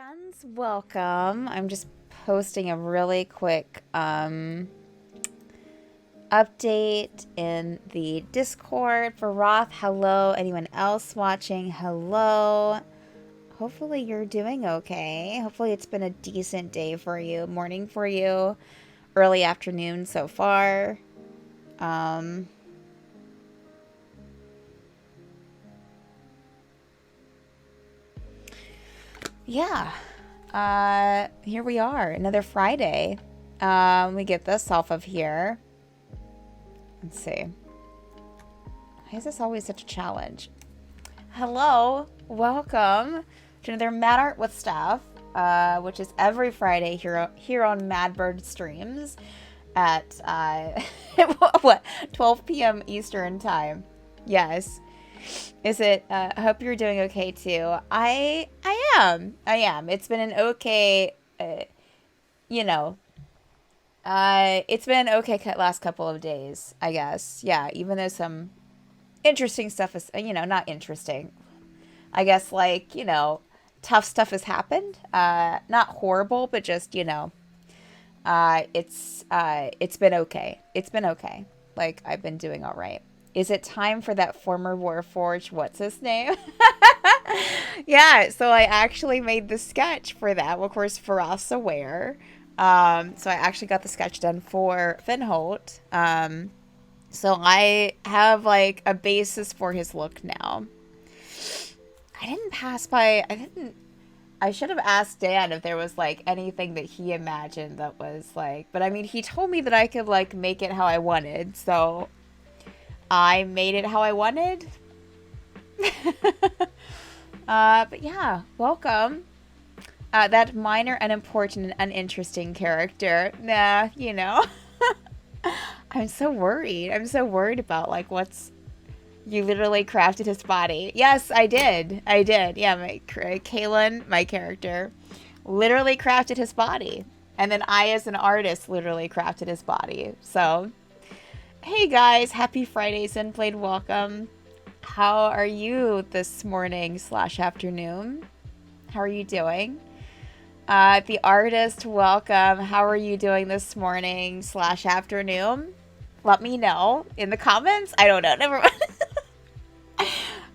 friends, welcome. I'm just posting a really quick update in the Discord for Roth. Hello. Anyone else watching? Hello. Hopefully you're doing okay. Hopefully it's been a decent day for you, morning for you, early afternoon so far. Yeah. Here we are, another Friday. Let me get this off of here. Let's see. Why is this always such a challenge? Hello, welcome to another MadArt with Steph, which is every Friday here on Madbird Streams at what 12 p.m. Eastern time. Yes. Is it? I hope you're doing okay too. I am. It's been an okay, you know, it's been an okay last couple of days, I guess. Yeah, even though some interesting stuff is, not interesting. I guess tough stuff has happened. Not horrible, but just, it's been okay. It's been okay. Like I've been doing all right. Is it time for that former Warforged, what's his name? Yeah, so I actually made the sketch for that, of course, for us aware. So I actually got the sketch done for Finholt. So I have like a basis for his look now. I should have asked Dan if there was like anything that he imagined that was like, but I mean, he told me that I could like make it how I wanted, so I made it how I wanted. But yeah, welcome. That minor, unimportant, and uninteresting character. Nah, I'm so worried. I'm so worried about like you literally crafted his body. Yes, I did. Yeah, Kalen, my character, literally crafted his body. And then I, as an artist, literally crafted his body. So hey guys, happy Friday, Zenblade, welcome. How are you this morning / afternoon? How are you doing? The artist, welcome. How are you doing this morning / afternoon? Let me know in the comments. I don't know, never mind.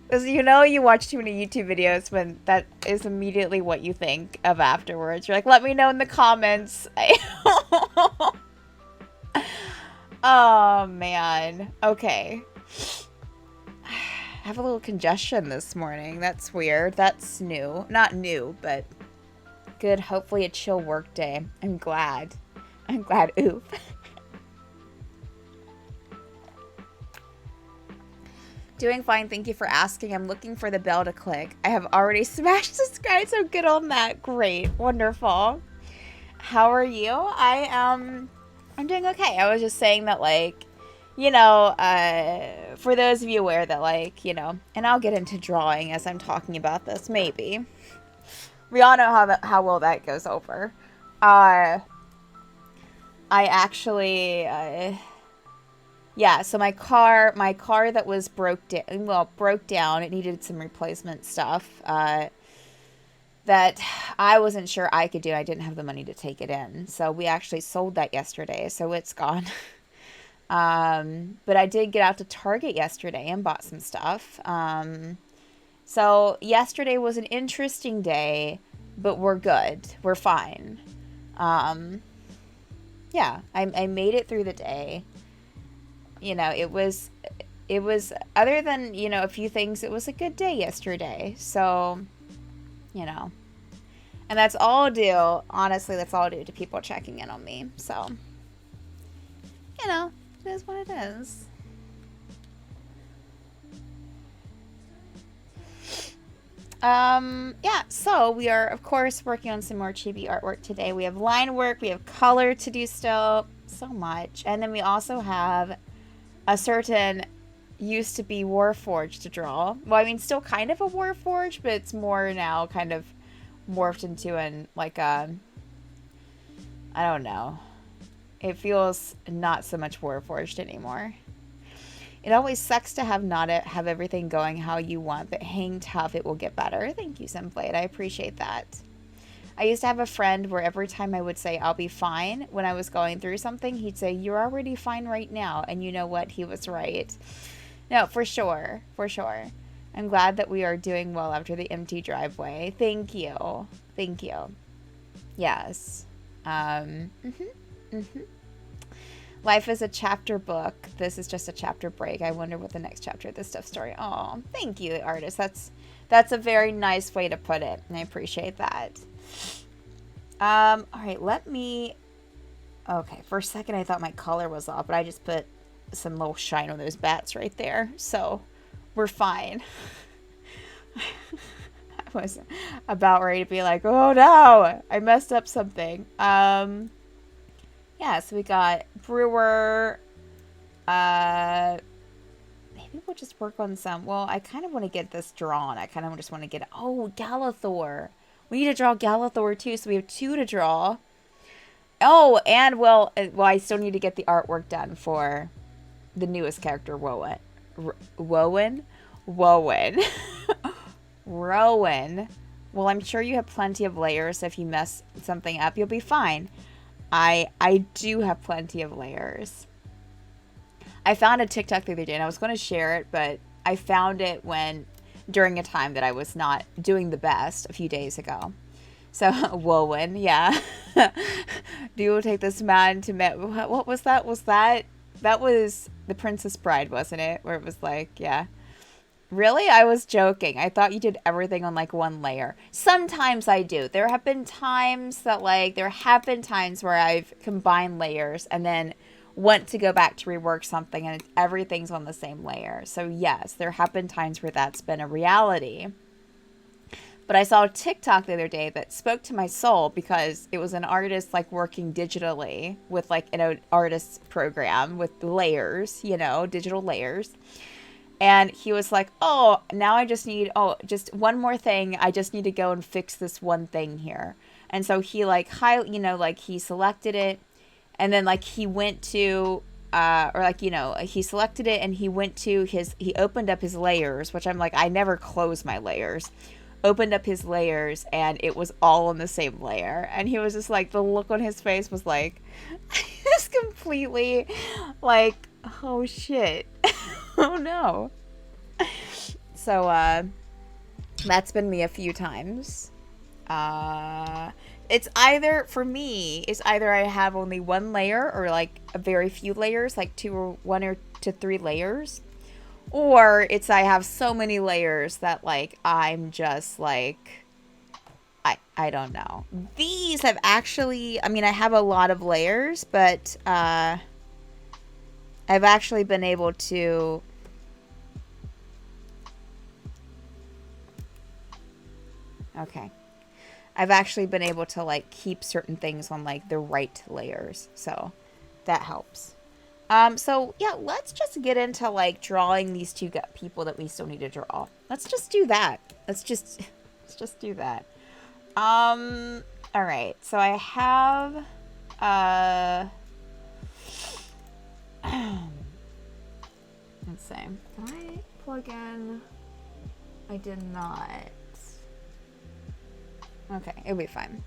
Because you watch too many YouTube videos when that is immediately what you think of afterwards. You're like, let me know in the comments. Oh, man. Okay. I have a little congestion this morning. That's weird. That's new. Not new, but good. Hopefully a chill work day. I'm glad. Oof. Doing fine. Thank you for asking. I'm looking for the bell to click. I have already smashed subscribe, so good on that. Great. Wonderful. How are you? I'm doing okay. I was just saying that, for those of you aware that, and I'll get into drawing as I'm talking about this, maybe. We all know how well that goes over. I actually, yeah, so my car that was broke down. It needed some replacement stuff, that I wasn't sure I could do. I didn't have the money to take it in. So we actually sold that yesterday, so it's gone. But I did get out to Target yesterday and bought some stuff. So yesterday was an interesting day, but we're good. We're fine. Yeah, I made it through the day. It was other than, a few things, it was a good day yesterday. So, and that's all due, honestly, that's all due to people checking in on me. So, it is what it is. Yeah, so we are, of course, working on some more chibi artwork today. We have line work, we have color to do still, so much. And then we also have a certain used to be Warforged to draw. Well, I mean, still kind of a Warforged, but it's more now kind of morphed into I don't know. It feels not so much Warforged anymore. It always sucks to have everything going how you want, but hang tough, it will get better. Thank you, Simplate. I appreciate that. I used to have a friend where every time I would say, I'll be fine, when I was going through something, he'd say, you're already fine right now. And you know what? He was right. No, for sure. For sure. I'm glad that we are doing well after the empty driveway. Thank you. Thank you. Yes. Life is a chapter book. This is just a chapter break. I wonder what the next chapter of this stuff story. Oh, thank you, artist. That's a very nice way to put it, and I appreciate that. All right, let me. Okay, for a second I thought my color was off, but I just put some little shine on those bats right there, so we're fine. I was about ready to be like, oh no, I messed up something. Yeah, so we got Brewer. Maybe we'll just work on some. Well, I kind of want to get this drawn. I kind of just want to get. Oh, Galathor. We need to draw Galathor too, so we have 2 to draw. Oh, and well, I still need to get the artwork done for the newest character, Rowan. Rowan. Well, I'm sure you have plenty of layers. So if you mess something up, you'll be fine. I do have plenty of layers. I found a TikTok the other day, and I was going to share it, but I found it during a time that I was not doing the best a few days ago. So, Wowen, yeah. Do you take this man to what was that? That was The Princess Bride, wasn't it? Where it was like, yeah. Really? I was joking. I thought you did everything on like 1 layer. Sometimes I do. There have been times where I've combined layers and then went to go back to rework something and everything's on the same layer. So yes, there have been times where that's been a reality. But I saw a TikTok the other day that spoke to my soul because it was an artist like working digitally with like an artist program with layers, digital layers. And he was like, oh, now I just need, just one more thing. I just need to go and fix this one thing here. And so he he selected it. And then like he went to, he selected it and he went to he opened up his layers, which I'm like, I never close my layers. Opened up his layers and it was all on the same layer. And he was just like, the look on his face was like, just completely like, oh shit. Oh no. So that's been me a few times. It's either I have only 1 layer or like a very few layers, like 1 or 3 layers, or it's I have so many layers that like I'm just like I don't know. These have actually, I mean, I have a lot of layers, but I've actually been able to I've actually been able to like keep certain things on like the right layers. So that helps. So yeah, let's just get into like drawing these 2 people that we still need to draw. Let's just do that. Let's just do that. All right. So I have, let's see. Can I plug in? I did not. Okay, it'll be fine.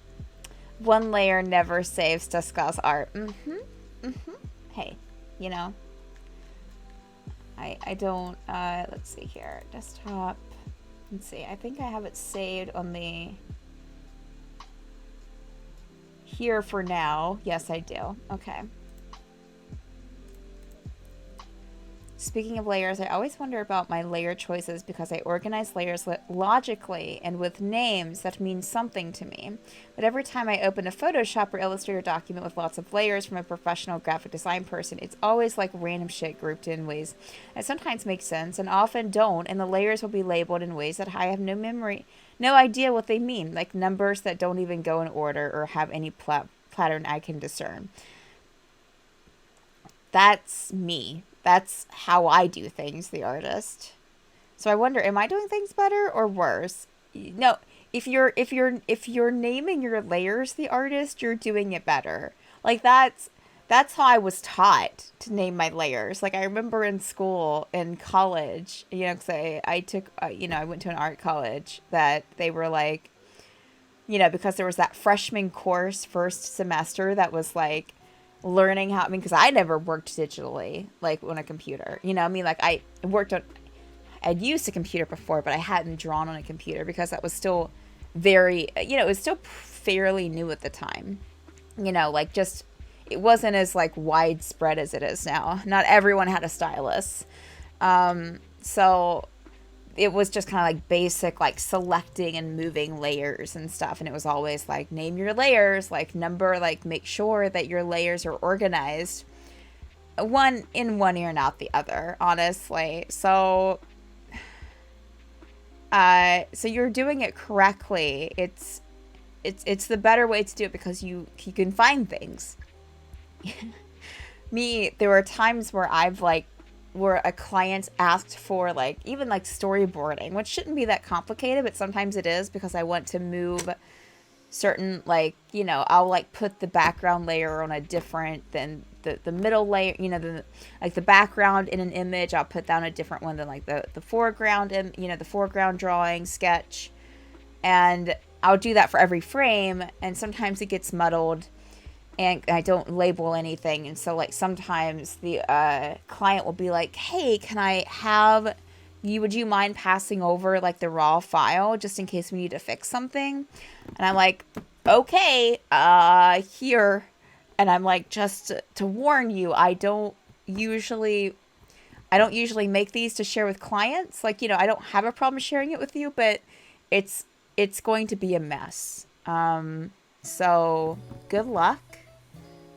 1 layer never saves Tuska's art. Hey, I don't, let's see here. Desktop. Let's see. I think I have it saved on the here for now. Yes, I do. Okay. Speaking of layers, I always wonder about my layer choices because I organize layers logically and with names that mean something to me. But every time I open a Photoshop or Illustrator document with lots of layers from a professional graphic design person, it's always like random shit grouped in ways that sometimes make sense and often don't, and the layers will be labeled in ways that I have no idea what they mean, like numbers that don't even go in order or have any pattern I can discern. That's me. That's how I do things, the artist. So I wonder, am I doing things better or worse? No, if you're naming your layers, the artist, you're doing it better. Like that's how I was taught to name my layers. Like I remember in school, in college, because I took, I went to an art college that they were like, you know, because there was that freshman course first semester that was like learning how, I mean, because I never worked digitally, like on a computer, you know, I mean, like I'd used a computer before, but I hadn't drawn on a computer because that was still very, you know, it was still fairly new at the time, you know, like just, it wasn't as like widespread as it is now. Not everyone had a stylus. So it was just kind of like basic, like selecting and moving layers and stuff. And it was always like, name your layers, like number, like make sure that your layers are organized one in one ear and out the other, honestly. So, so you're doing it correctly. It's the better way to do it because you can find things. There were times where where a client asked for like even like storyboarding, which shouldn't be that complicated, but sometimes it is because I want to move certain, like, you know, I'll like put the background layer on a different than the middle layer, you know, like the background in an image, I'll put down a different one than like the foreground, and you know, the foreground drawing sketch, and I'll do that for every frame, and sometimes it gets muddled and I don't label anything. And so like sometimes the client will be like, hey, can I have you, would you mind passing over like the raw file just in case we need to fix something? And I'm like, okay, here. And I'm like, just to warn you, I don't usually make these to share with clients. Like, you know, I don't have a problem sharing it with you, but it's going to be a mess. So good luck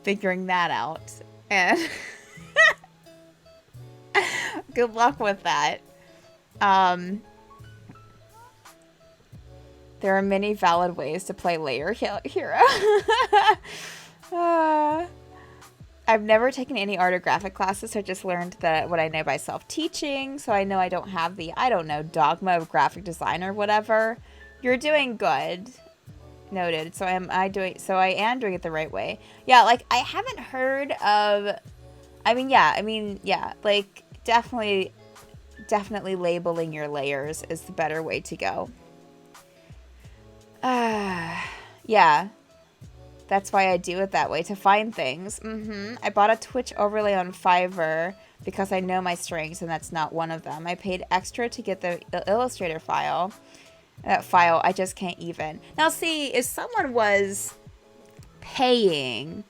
figuring that out, and good luck with that. There are many valid ways to play layer hero. I've never taken any art or graphic classes, so I just learned that what I know by self-teaching, so I know I don't have the, I don't know, dogma of graphic design or whatever. You're doing good. Noted. So I am doing it the right way. Yeah, like I haven't heard of, yeah, like definitely labeling your layers is the better way to go. Yeah. That's why I do it that way, to find things. I bought a Twitch overlay on Fiverr because I know my strengths, and that's not one of them. I paid extra to get the Illustrator file. That file, I just can't even. Now, see, if someone was paying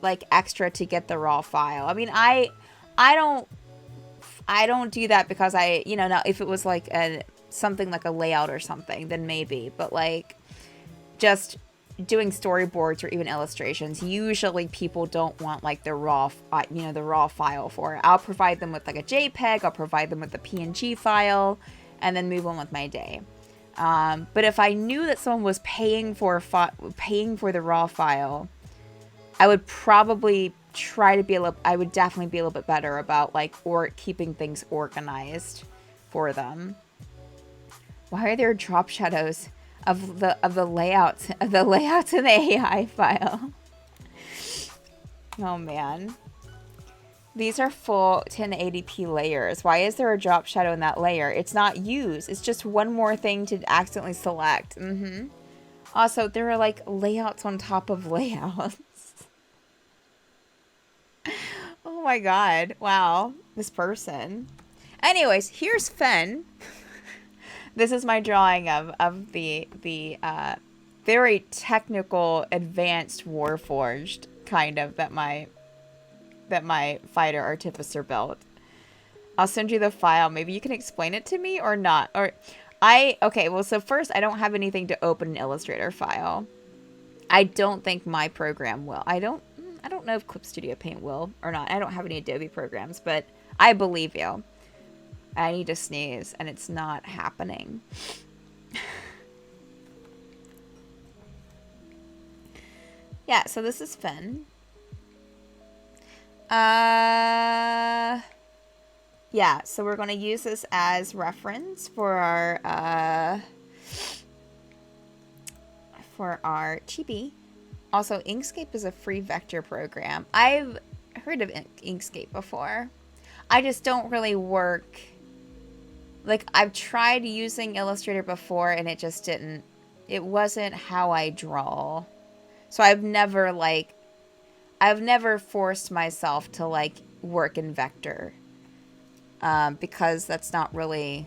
like extra to get the raw file, I mean, I don't do that because you know, now if it was like something like a layout or something, then maybe, but like just doing storyboards or even illustrations, usually people don't want like the raw, you know, the raw file for it. I'll provide them with like a JPEG, I'll provide them with a PNG file, and then move on with my day. But if I knew that someone was paying for the raw file, I would probably try to I would definitely be a little bit better about like keeping things organized for them. Why are there drop shadows of the layouts in the AI file? Oh man. These are full 1080p layers. Why is there a drop shadow in that layer? It's not used. It's just one more thing to accidentally select. Also, there are like layouts on top of layouts. Oh my god. Wow. This person. Anyways, here's Fen. This is my drawing of the very technical, advanced Warforged kind of that my fighter artificer built. I'll send you the file. Maybe you can explain it to me or not. Okay, well, so first, I don't have anything to open an Illustrator file. I don't think my program will. I don't know if Clip Studio Paint will or not. I don't have any Adobe programs, but I believe you. I need to sneeze, and it's not happening. Yeah, so this is Finn. Yeah, so we're going to use this as reference for our chibi. Also, Inkscape is a free vector program. I've heard of Inkscape before. I just don't really work like, I've tried using Illustrator before and it just didn't, it wasn't how I draw. So I've never forced myself to, like, work in vector. Because that's not really,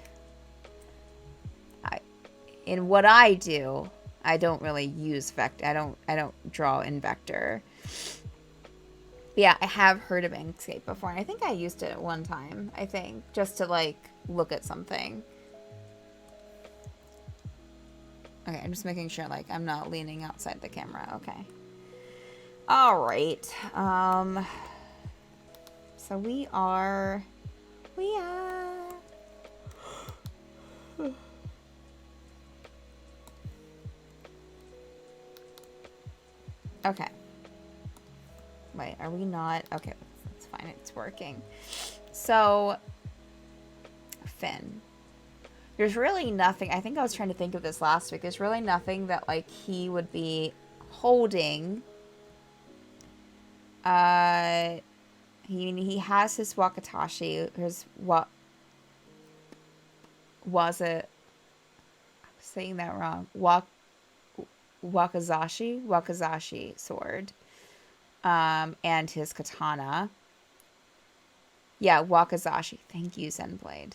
in what I do, I don't really use vector. I don't draw in vector. But yeah, I have heard of Inkscape before, and I think I used it at one time, I think, just to, like, look at something. Okay, I'm just making sure, like, I'm not leaning outside the camera. Okay. All right. So we are... Okay. Wait, are we not? Okay, that's fine. It's working. So, Finn. There's really nothing. I think I was trying to think of this last week. There's really nothing that, like, he would be holding. He has his Wakatashi. His was it? I'm saying that wrong. Wakazashi sword. And his katana. Yeah, Wakazashi. Thank you, Zenblade.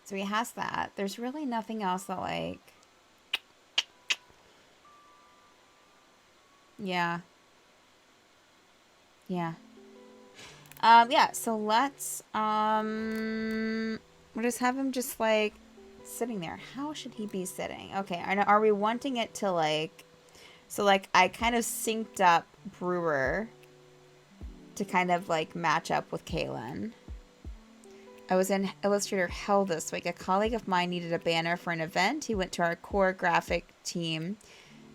So he has that. There's really nothing else that, like... Yeah. Yeah. Yeah, so let's, we'll just have him just, like, sitting there. How should he be sitting? Okay, are we wanting it to, like... So, like, I kind of synced up Brewer to kind of, like, match up with Kaylin. I was in Illustrator Hell this week. A colleague of mine needed a banner for an event. He went to our core graphic team,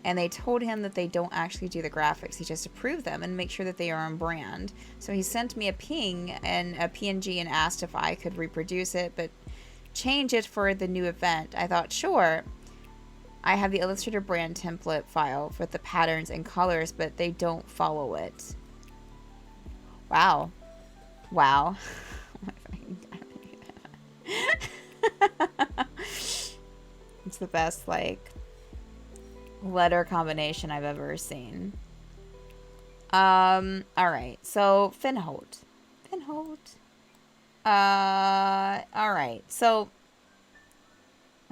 and they told him that they don't actually do the graphics. He just approved them and make sure that they are on brand. So he sent me a ping and a PNG and asked if I could reproduce it, but change it for the new event. I thought, sure. I have the Illustrator brand template file with the patterns and colors, but they don't follow it. Wow. Wow. It's the best, like, letter combination I've ever seen. Alright, so Finholt. Alright, so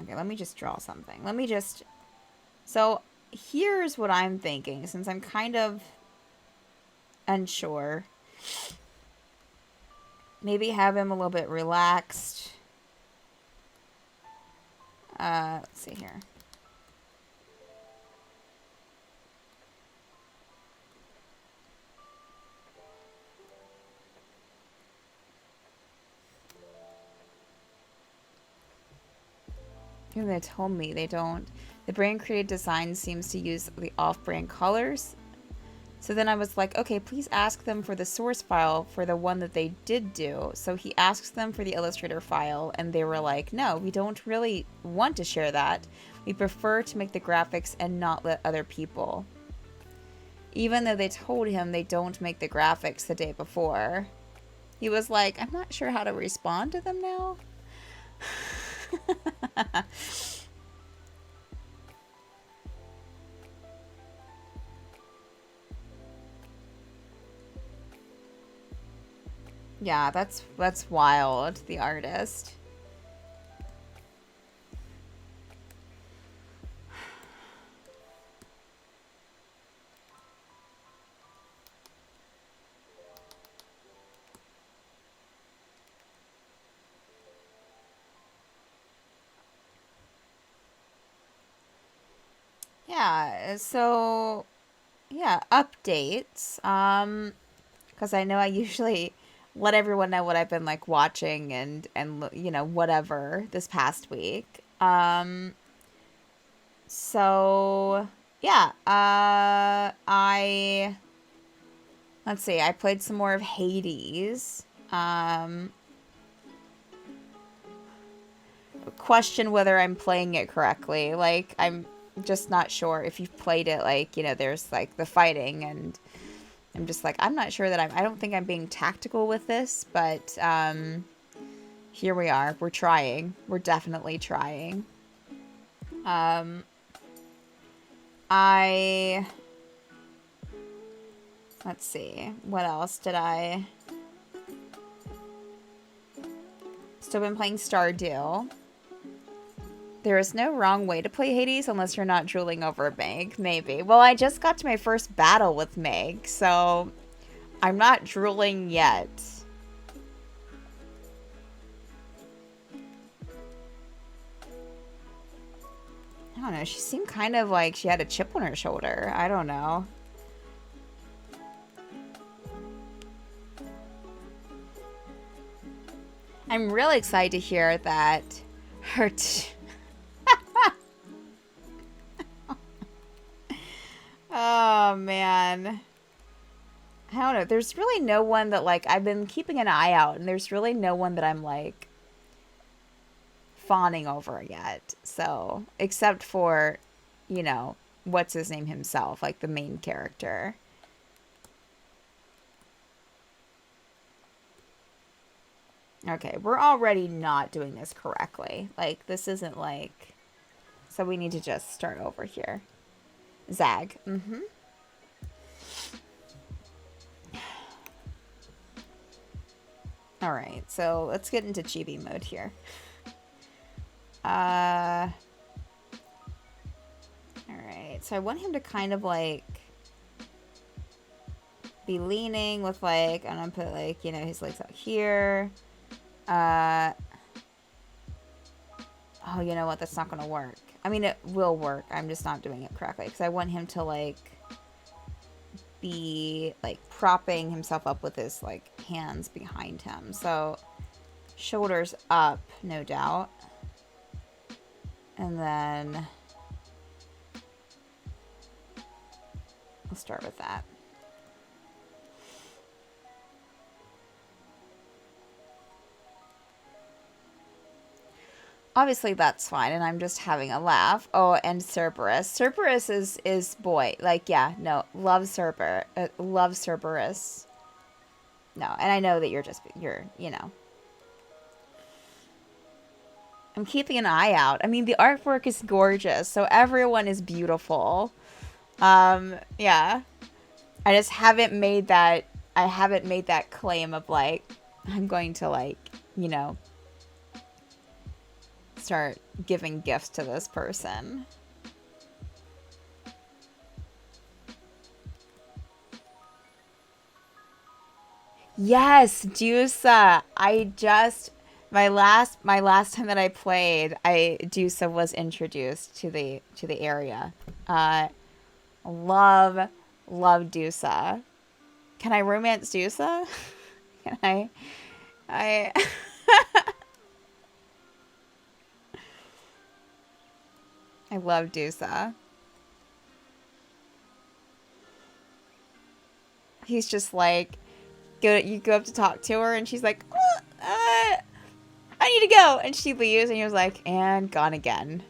okay, let me just draw something. So here's what I'm thinking, since I'm kind of unsure. Maybe have him a little bit relaxed. Let's see here. They told me they don't. The brand created design seems to use the off-brand colors. So then I was like, okay, please ask them for the source file for the one that they did do. So he asks them for the Illustrator file, and they were like, no, we don't really want to share that. We prefer to make the graphics and not let other people. Even though they told him they don't make the graphics the day before. He was like, I'm not sure how to respond to them now. Yeah, that's wild, the artist. Yeah, so yeah, updates. Because I know I usually let everyone know what I've been, like, watching and you know, whatever this past week. So yeah, let's see, I played some more of Hades. Question whether I'm playing it correctly. Like, I'm just not sure if you've played it, like, you know, there's, like, the fighting, and I'm just like, I'm not sure that I don't think I'm being tactical with this, but, Here we are. We're trying. We're definitely trying. Let's see. What else did I... Still been playing Stardew. There is no wrong way to play Hades unless you're not drooling over Meg. Maybe. Well, I just got to my first battle with Meg, so I'm not drooling yet. I don't know. She seemed kind of like she had a chip on her shoulder. I don't know. I'm really excited to hear that her... Oh, man. I don't know. There's really no one that, like, I've been keeping an eye out, and there's really no one that I'm, like, fawning over yet. So, except for, you know, what's his name himself, like, the main character. Okay, we're already not doing this correctly. Like, this isn't, like... So we need to just start over here. Zag. Mm-hmm. Alright, so let's get into chibi mode here. Alright, so I want him to kind of, like, be leaning with, like, I'm gonna put, like, you know, his legs out here. Oh, you know what? That's not gonna work. I mean, it will work. I'm just not doing it correctly. Because I want him to, like, be, like, propping himself up with his, like, hands behind him. So, shoulders up, no doubt. And then... I'll start with that. Obviously, that's fine, and I'm just having a laugh. Oh, and Cerberus. Cerberus is boy. Like, yeah, no, love Cerberus. Love Cerberus. No, and I know that you're, you know. I'm keeping an eye out. I mean, the artwork is gorgeous, so everyone is beautiful. Yeah. I just haven't made that, claim of, like, I'm going to, like, you know, start giving gifts to this person. Yes, Dusa. I just my last time that I played, Dusa was introduced to the area. Love Dusa. Can I romance Dusa? Can I I love Dusa. He's just like, you go up to talk to her, and she's like, I need to go. And she leaves, and he was like, and gone again.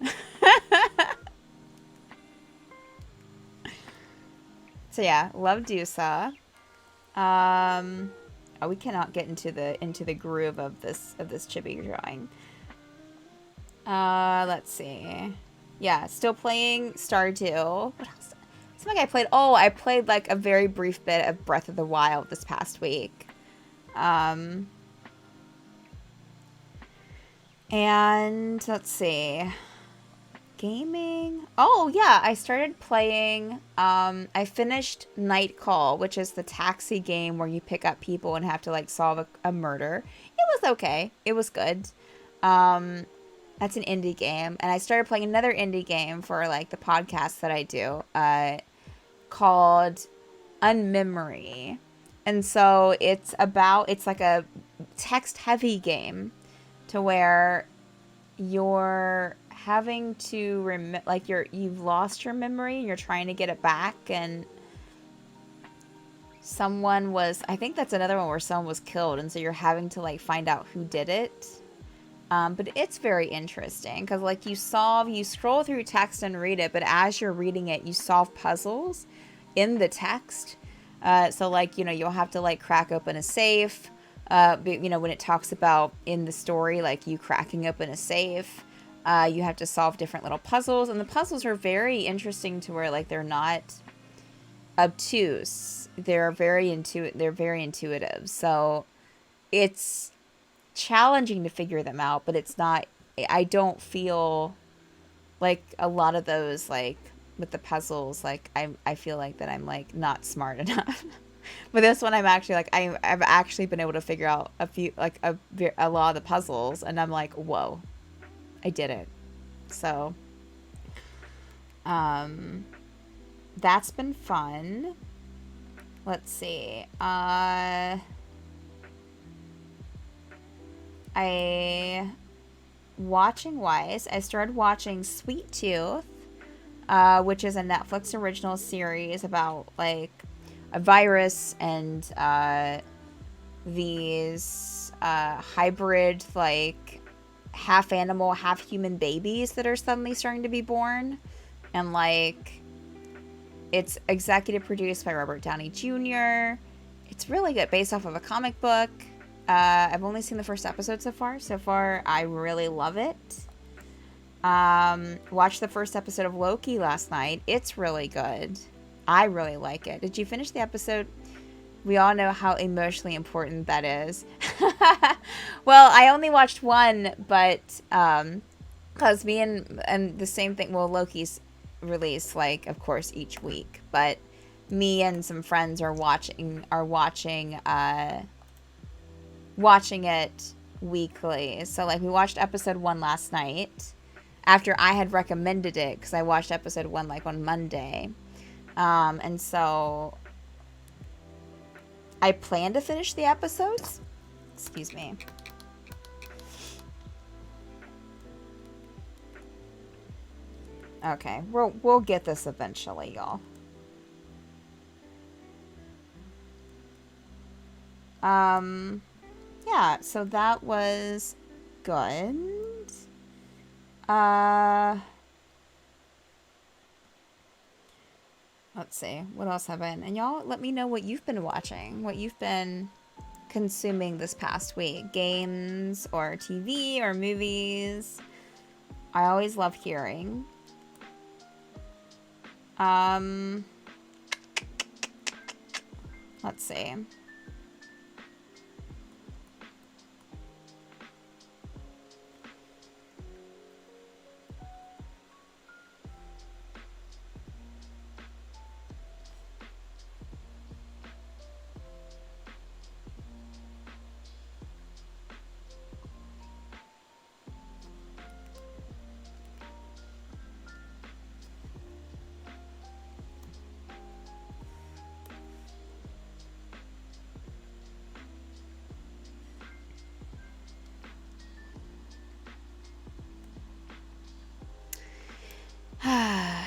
So yeah, love Dusa. Oh, we cannot get into the groove of this chibi drawing. Let's see. Yeah, still playing Stardew. What else? Something I played. Oh, I played like a very brief bit of Breath of the Wild this past week. And let's see. Gaming. Oh, yeah, I started playing. I finished Night Call, which is the taxi game where you pick up people and have to like solve a murder. It was okay. It was good. That's an indie game. And I started playing another indie game for, like, the podcast that I do, called Unmemory. And so it's like a text-heavy game to where you're having to, you've lost your memory and you're trying to get it back. And I think that's another one where someone was killed. And so you're having to, like, find out who did it. But it's very interesting because, like, you scroll through text and read it, but as you're reading it, you solve puzzles in the text. So, like, you know, you'll have to, like, crack open a safe, You know, when it talks about in the story, like you cracking open a safe, you have to solve different little puzzles, and the puzzles are very interesting to where like they're not obtuse. They're very intuitive. So it's challenging to figure them out, but it's not. I don't feel like a lot of those like with the puzzles. Like I feel like that I'm like not smart enough. But this one, I'm actually like I've actually been able to figure out a few like a lot of the puzzles, and I'm like, whoa, I did it. So, that's been fun. Let's see. Watching wise, I started watching Sweet Tooth, which is a Netflix original series about like a virus and these hybrid like half animal, half human babies that are suddenly starting to be born, and like it's executive produced by Robert Downey Jr. It's really good, based off of a comic book. I've only seen the first episode so far. So far, I really love it. Watched the first episode of Loki last night. It's really good. I really like it. Did you finish the episode? We all know how emotionally important that is. Well, I only watched one, but because me and the same thing. Well, Loki's released like, of course, each week, but me and some friends are watching it weekly. So like we watched episode 1 last night after I had recommended it, because I watched episode 1 like on Monday. And so I plan to finish the episodes. Excuse me. Okay, we'll get this eventually, y'all. Yeah, so that was good. Let's see, what else have I been? And y'all, let me know what you've been watching, what you've been consuming this past week. Games or TV or movies. I always love hearing. Let's see.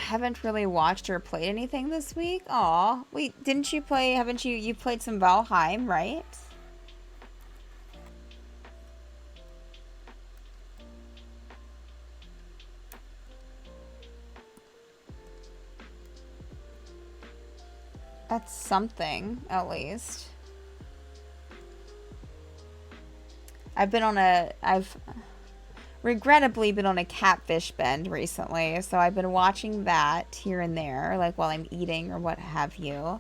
Haven't really watched or played anything this week. Aw, wait, didn't you play? Haven't you played some Valheim, right? That's something, at least. I've regrettably been on a catfish bend recently, so I've been watching that here and there, like while I'm eating or what have you.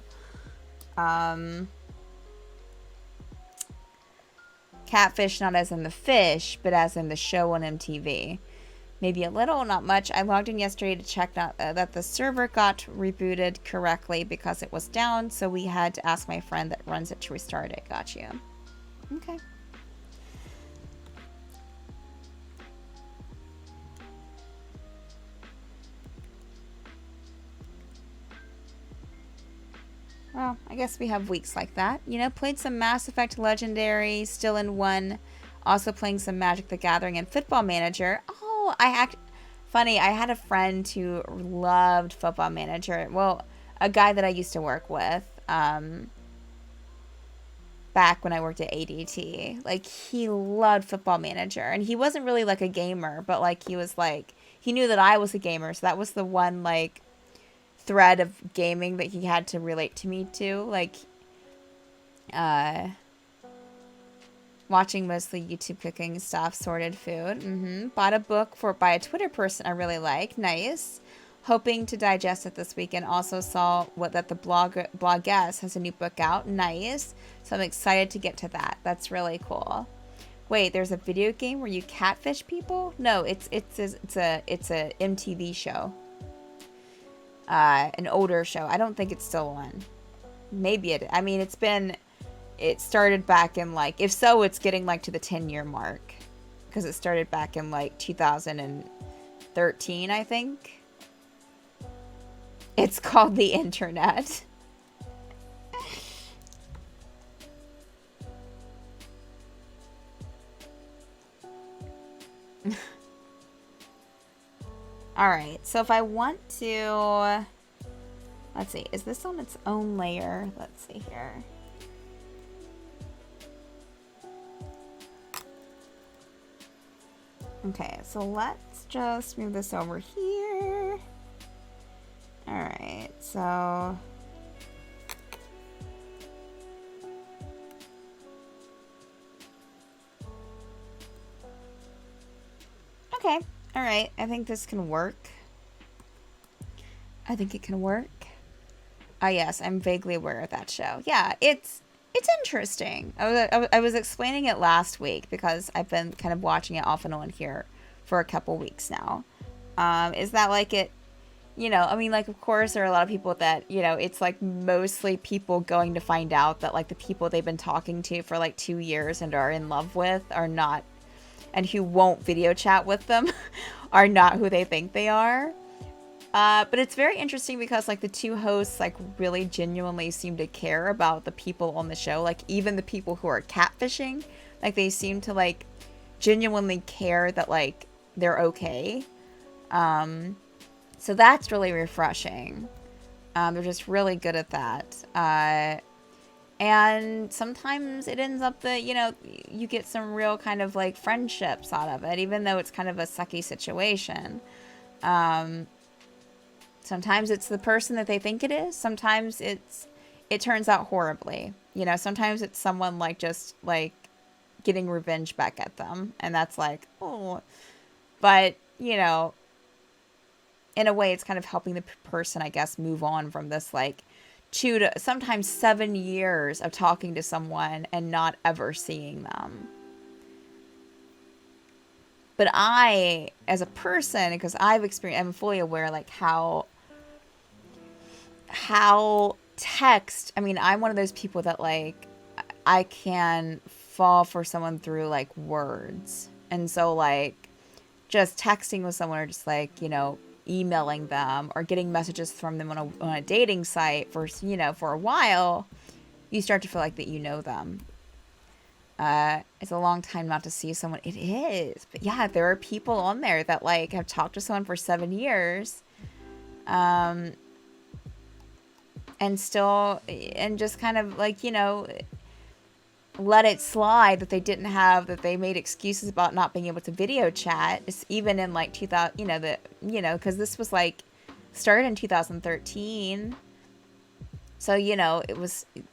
Catfish, not as in the fish, but as in the show on MTV. Maybe a little, not much. I logged in yesterday to check that the server got rebooted correctly because it was down, so we had to ask my friend that runs it to restart it. Got you. Okay. Well, I guess we have weeks like that. You know, played some Mass Effect Legendary, still in 1. Also playing some Magic the Gathering and Football Manager. Oh, funny, I had a friend who loved Football Manager. Well, a guy that I used to work with, back when I worked at ADT. Like, he loved Football Manager. And he wasn't really, like, a gamer, but, like, he was, like, he knew that I was a gamer, so that was the one, like, thread of gaming that he had to relate to me to. Like, Watching mostly YouTube cooking stuff, sorted food. Bought a book by a Twitter person I really like. Nice. Hoping to digest it this weekend. Also saw that the bloggess has a new book out. Nice. So I'm excited to get to that. That's really cool. Wait, there's a video game where you catfish people? No, it's a MTV show. An older show. I don't think it's still on. Maybe it. I mean, it started back in like, if so, it's getting like to the 10-year mark, because it started back in like 2013, I think. It's called the internet. All right, so if I want to, let's see, is this on its own layer? Let's see here. Okay, so let's just move this over here. All right, so okay. All right, I think this can work. I think it can work. Ah, yes, I'm vaguely aware of that show. Yeah, it's interesting. I was explaining it last week because I've been kind of watching it off and on here for a couple weeks now. Is that like it, you know, I mean, like, of course, there are a lot of people that, you know, it's like mostly people going to find out that like the people they've been talking to for like 2 years and are in love with are not, and who won't video chat with them are not who they think they are. But it's very interesting because like the two hosts like really genuinely seem to care about the people on the show. Like even the people who are catfishing, like they seem to like genuinely care that like they're okay. So that's really refreshing. They're just really good at that. And sometimes it ends up that, you know, you get some real kind of like friendships out of it, even though it's kind of a sucky situation. Sometimes it's the person that they think it is. Sometimes it turns out horribly. You know, sometimes it's someone like just like getting revenge back at them. And that's like, oh, but you know, in a way it's kind of helping the person, I guess, move on from this like 2 to sometimes 7 years of talking to someone and not ever seeing them. But I, as a person, because I'm fully aware like how text, I mean, I'm one of those people that like I can fall for someone through like words. And so like just texting with someone or just like, you know, emailing them or getting messages from them on a dating site for, you know, for a while, you start to feel like that you know them. It's a long time not to see someone. It is. But yeah, there are people on there that like have talked to someone for 7 years. And still, and just kind of like, you know, let it slide that that they made excuses about not being able to video chat. It's even in like 2000, because this was like started in 2013. So, you know,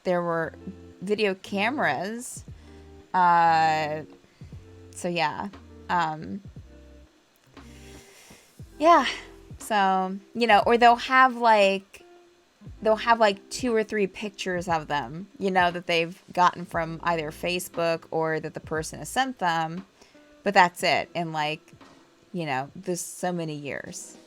there were video cameras. So yeah. Yeah. So, you know, or they'll have like 2 or 3 pictures of them, you know, that they've gotten from either Facebook or that the person has sent them. But that's it. In like, you know, this so many years.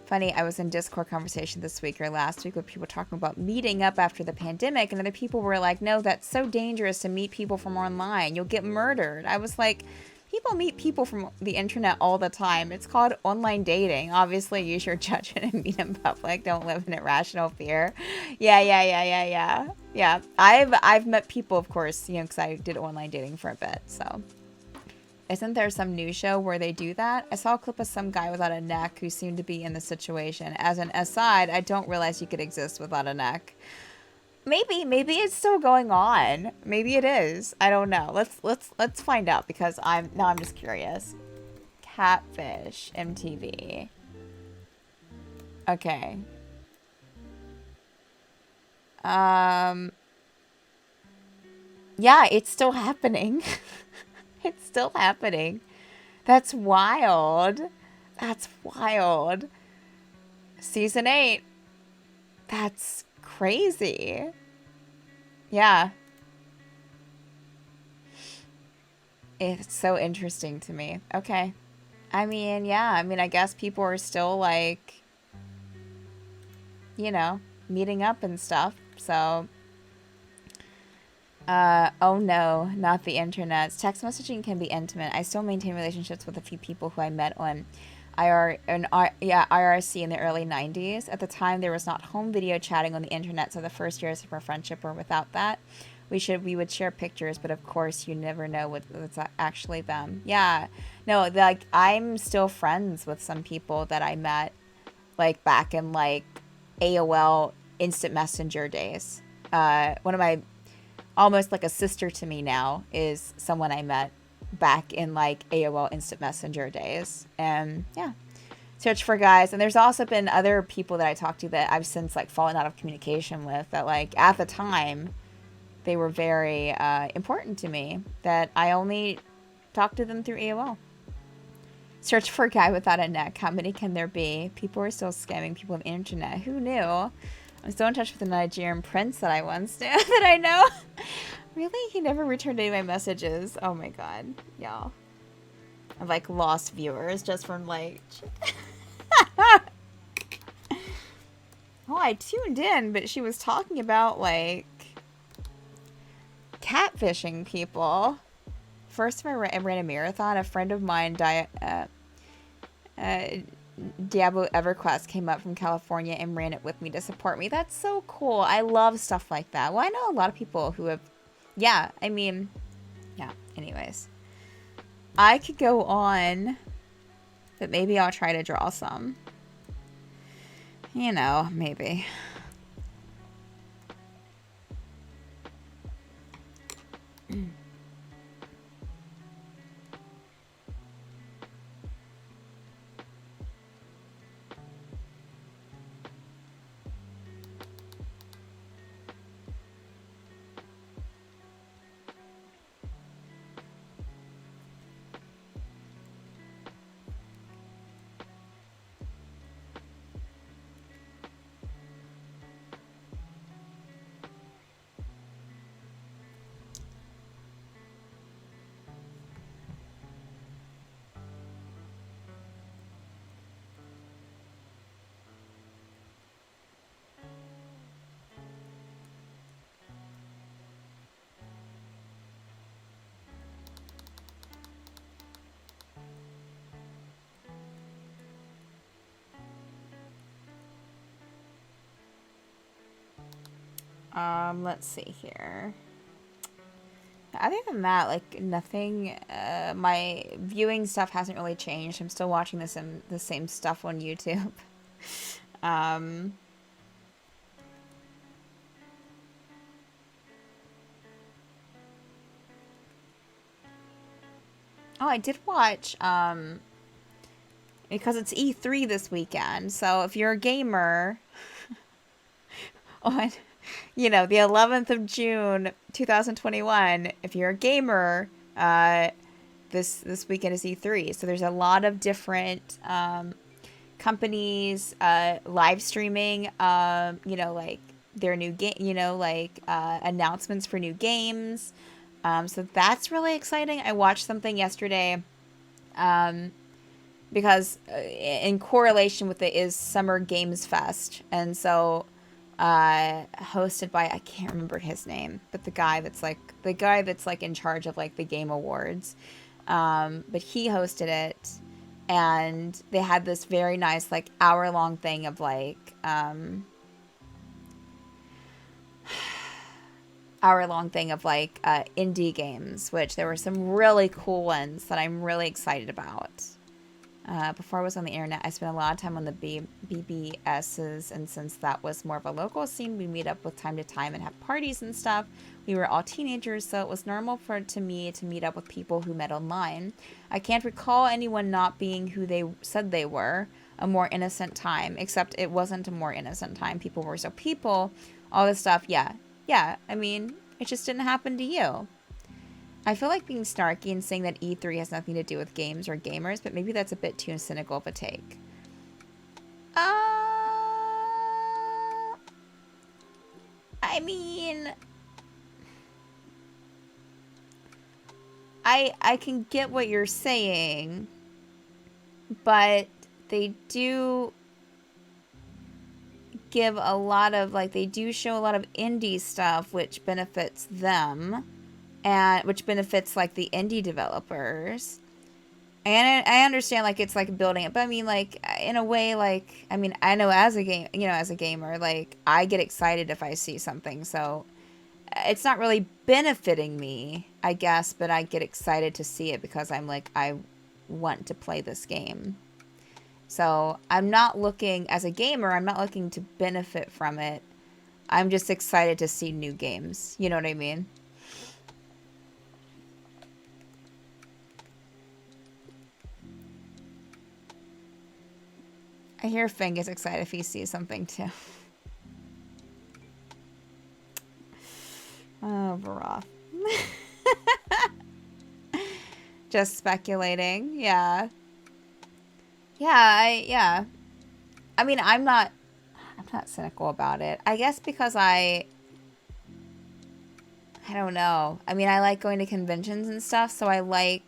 Funny, I was in Discord conversation this week or last week with people talking about meeting up after the pandemic, and other people were like, no, that's so dangerous to meet people from online. You'll get murdered. I was like, people meet people from the internet all the time. It's called online dating. Obviously, use your judgment and meet in public. Don't live in irrational fear. Yeah. I've met people, of course, you know, because I did online dating for a bit. So, isn't there some news show where they do that? I saw a clip of some guy without a neck who seemed to be in the situation. As an aside, I don't realize you could exist without a neck. Maybe it's still going on. Maybe it is. I don't know. Let's find out because I'm just curious. Catfish MTV. Okay. Yeah, it's still happening. It's still happening. That's wild. That's wild. Season 8. That's crazy. Yeah. It's so interesting to me. Okay. I mean, yeah. I mean, I guess people are still, like, you know, meeting up and stuff. So, oh no, not the internet. Text messaging can be intimate. I still maintain relationships with a few people who I met on IRC in the early 90s. At the time, there was not home video chatting on the internet, so the first years of our friendship were without that. We would share pictures, but of course, you never know what's actually them. Yeah, no, like I'm still friends with some people that I met, like back in like AOL Instant Messenger days. One of my almost like a sister to me now is someone I met back in like AOL Instant Messenger days. And yeah, search for guys. And there's also been other people that I talked to that I've since like fallen out of communication with that like at the time they were very important to me that I only talked to them through AOL. Search for a guy without a neck. How many can there be? People are still scamming people on the internet. Who knew? I'm still in touch with the Nigerian prince that I once knew, that I know. Really? He never returned any of my messages. Oh my god. Y'all. I've like lost viewers just from like... Oh, I tuned in, but she was talking about like... catfishing people. First time I ran a marathon, a friend of mine, Diablo EverQuest, came up from California and ran it with me to support me. That's so cool. I love stuff like that. Well, I know a lot of people who have... Yeah, I mean... Yeah, anyways. I could go on, but maybe I'll try to draw some. You know, maybe. Let's see here. Other than that, like, nothing, my viewing stuff hasn't really changed. I'm still watching the same stuff on YouTube. Oh, I did watch, because it's E3 this weekend, so if you're a gamer, on... You know, the 11th of June, 2021, if you're a gamer, this weekend is E3. So there's a lot of different companies live streaming, you know, like their new game, you know, like announcements for new games. So that's really exciting. I watched something yesterday because in correlation with it is Summer Games Fest. And so... hosted by, I can't remember his name, but the guy that's like in charge of like the game awards, but he hosted it, and they had this very nice like hour-long thing of like indie games, which there were some really cool ones that I'm really excited about. Before I was on the internet, I spent a lot of time on the BBSs, and since that was more of a local scene, we meet up with time to time and have parties and stuff. We were all teenagers, so it was normal to me to meet up with people who met online. I can't recall anyone not being who they said they were, a more innocent time, except it wasn't a more innocent time. People were still people, all this stuff. Yeah, I mean, It just didn't happen to you. I feel like being snarky and saying that E3 has nothing to do with games or gamers, but maybe that's a bit too cynical of a take. I mean, I can get what you're saying, but they do give a lot of, like, they do show a lot of indie stuff, which benefits them, and which benefits, like, the indie developers. And I understand, like, it's, like, building it, but I mean, like, in a way, like, I mean, I know as a gamer, like, I get excited if I see something, so it's not really benefiting me, I guess, but I get excited to see it because I'm like, I want to play this game. So I'm not looking, as a gamer, I'm not looking to benefit from it. I'm just excited to see new games. You know what I mean? I hear Finn gets excited if he sees something too. Oh, Baroth. Just speculating. Yeah. Yeah. I mean, I'm not cynical about it. I guess because I don't know. I mean, I like going to conventions and stuff, so I like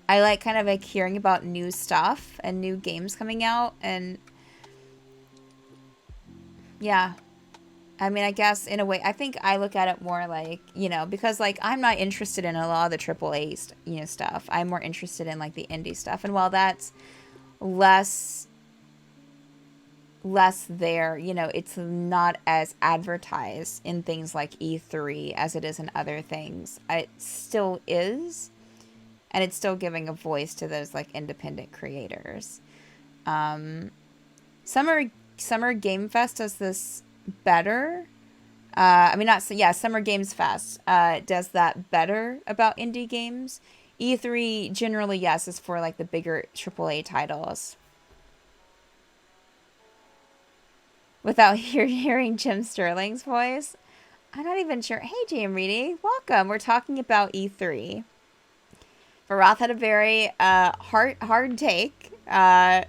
kind of like hearing about new stuff and new games coming out, and yeah. I mean, I guess in a way, I think I look at it more like, you know, because like I'm not interested in a lot of the AAA, stuff. I'm more interested in like the indie stuff. And while that's less there, you know, it's not as advertised in things like E3 as it is in other things. It still is, and it's still giving a voice to those like independent creators. Summer Game Fest does this better. Summer Games Fest does that better about indie games. E3 generally, yes, is for like the bigger AAA titles. Without hearing Jim Sterling's voice, I'm not even sure. Hey, Jam Reedy, welcome. We're talking about E3. Barath had a very hard take, but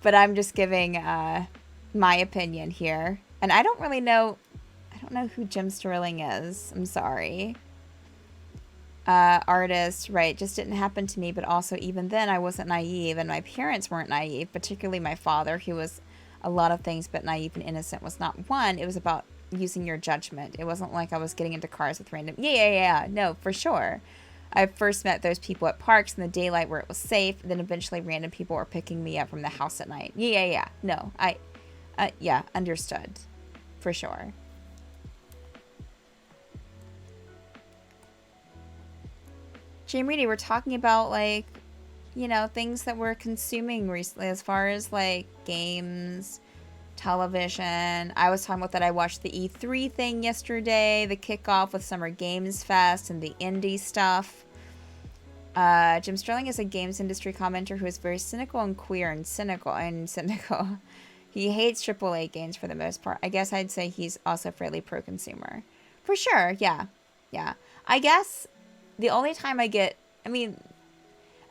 I'm just giving my opinion here. And I don't know who Jim Sterling is. I'm sorry. Artist, right, just didn't happen to me, but also even then I wasn't naive, and my parents weren't naive, particularly my father, who was a lot of things, but naive and innocent was not one. It was about using your judgment. It wasn't like I was getting into cars with random, no, for sure. I first met those people at parks in the daylight where it was safe, then eventually random people were picking me up from the house at night. No, understood. For sure. Jane Reedy, we're talking about, like, you know, things that we're consuming recently as far as, like, games, television. I was talking about that I watched the E3 thing yesterday, the kickoff with Summer Games Fest and the indie stuff. Jim Sterling is a games industry commenter who is very cynical and queer and cynical. He hates AAA games for the most part. I guess I'd say he's also fairly pro-consumer. For sure, yeah. I guess the only time I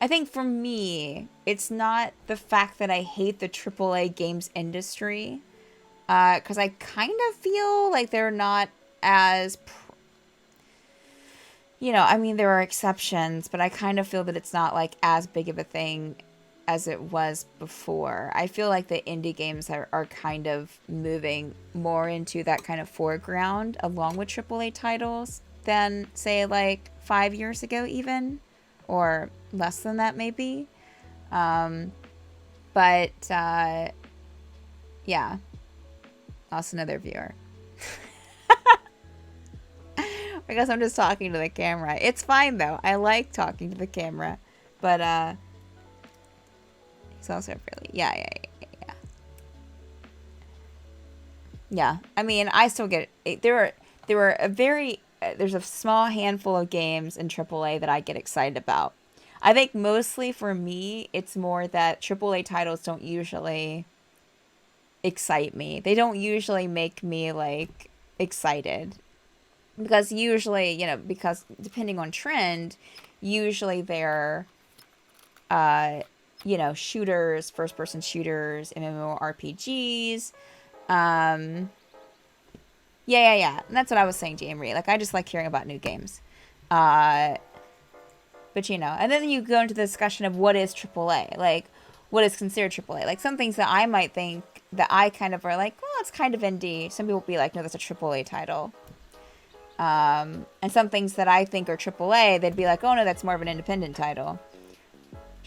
think for me, it's not the fact that I hate the AAA games industry, because I kind of feel like they're not as, there are exceptions, but I kind of feel that it's not like as big of a thing as it was before. I feel like the indie games are kind of moving more into that kind of foreground along with AAA titles than, say, like 5 years ago even, or less than that maybe. Yeah. Lost another viewer. I guess I'm just talking to the camera. It's fine though. I like talking to the camera. But he's also really yeah. Yeah. I mean, I still get it. There's a small handful of games in AAA that I get excited about. I think mostly for me, it's more that AAA titles don't usually excite me. They don't usually make me, like, excited. Because usually, you know, because depending on trend, usually they're, you know, shooters, first-person shooters, MMORPGs. Yeah. And that's what I was saying to Amory. Like, I just like hearing about new games. But, you know, and then you go into the discussion of what is AAA. Like, what is considered AAA. Like, some things that I might think that I kind of are like, well, it's kind of indie. Some people will be like, no, that's a AAA title. And some things that I think are AAA, they'd be like, oh, no, that's more of an independent title.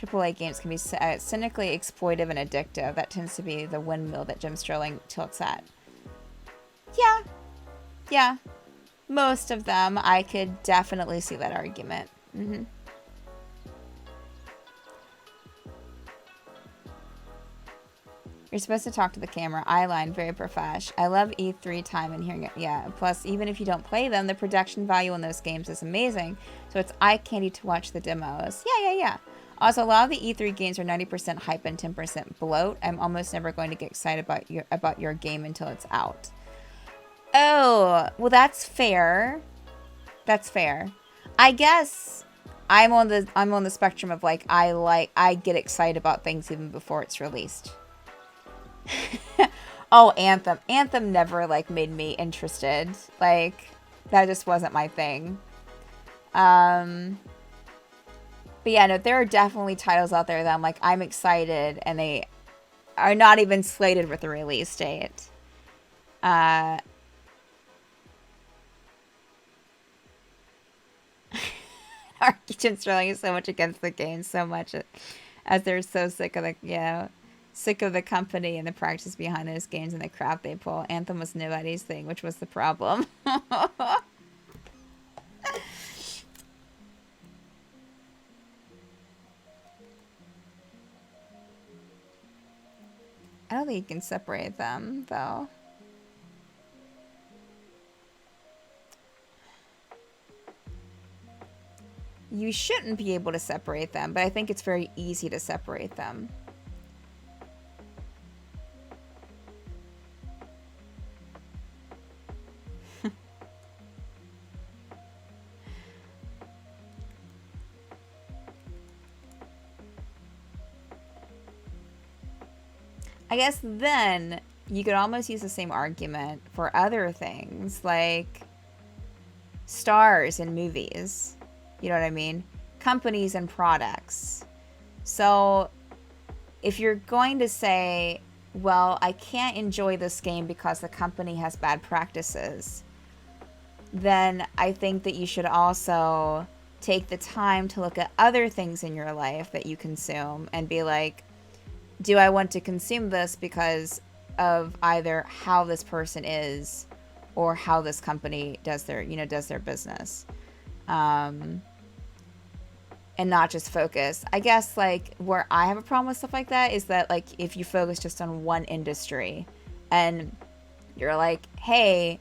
AAA games can be cynically exploitive and addictive. That tends to be the windmill that Jim Sterling tilts at. Yeah. Most of them, I could definitely see that argument. You're supposed to talk to the camera. Eyeline, very profesh. I love E3 time and hearing it. Yeah, plus, even if you don't play them, the production value in those games is amazing. So it's eye candy to watch the demos. Yeah. Also, a lot of the E3 games are 90% hype and 10% bloat. I'm almost never going to get excited about your game until it's out. Oh, well, that's fair. That's fair. I guess I'm on the spectrum of like I get excited about things even before it's released. Oh, Anthem. Anthem never like made me interested. Like that just wasn't my thing. But yeah, no, there are definitely titles out there that I'm excited and they are not even slated with a release date. Architect Sterling is so much against the game, so much as they're so sick of the company and the practice behind those games and the crap they pull. Anthem was nobody's thing, which was the problem. I don't think you can separate them, though. You shouldn't be able to separate them, but I think it's very easy to separate them. I guess then you could almost use the same argument for other things, like stars in movies. You know what I mean? Companies and products. So if you're going to say, well, I can't enjoy this game because the company has bad practices, then I think that you should also take the time to look at other things in your life that you consume and be like, do I want to consume this because of either how this person is or how this company does their business? And not just focus. I guess like where I have a problem with stuff like that is that like if you focus just on one industry and you're like, hey,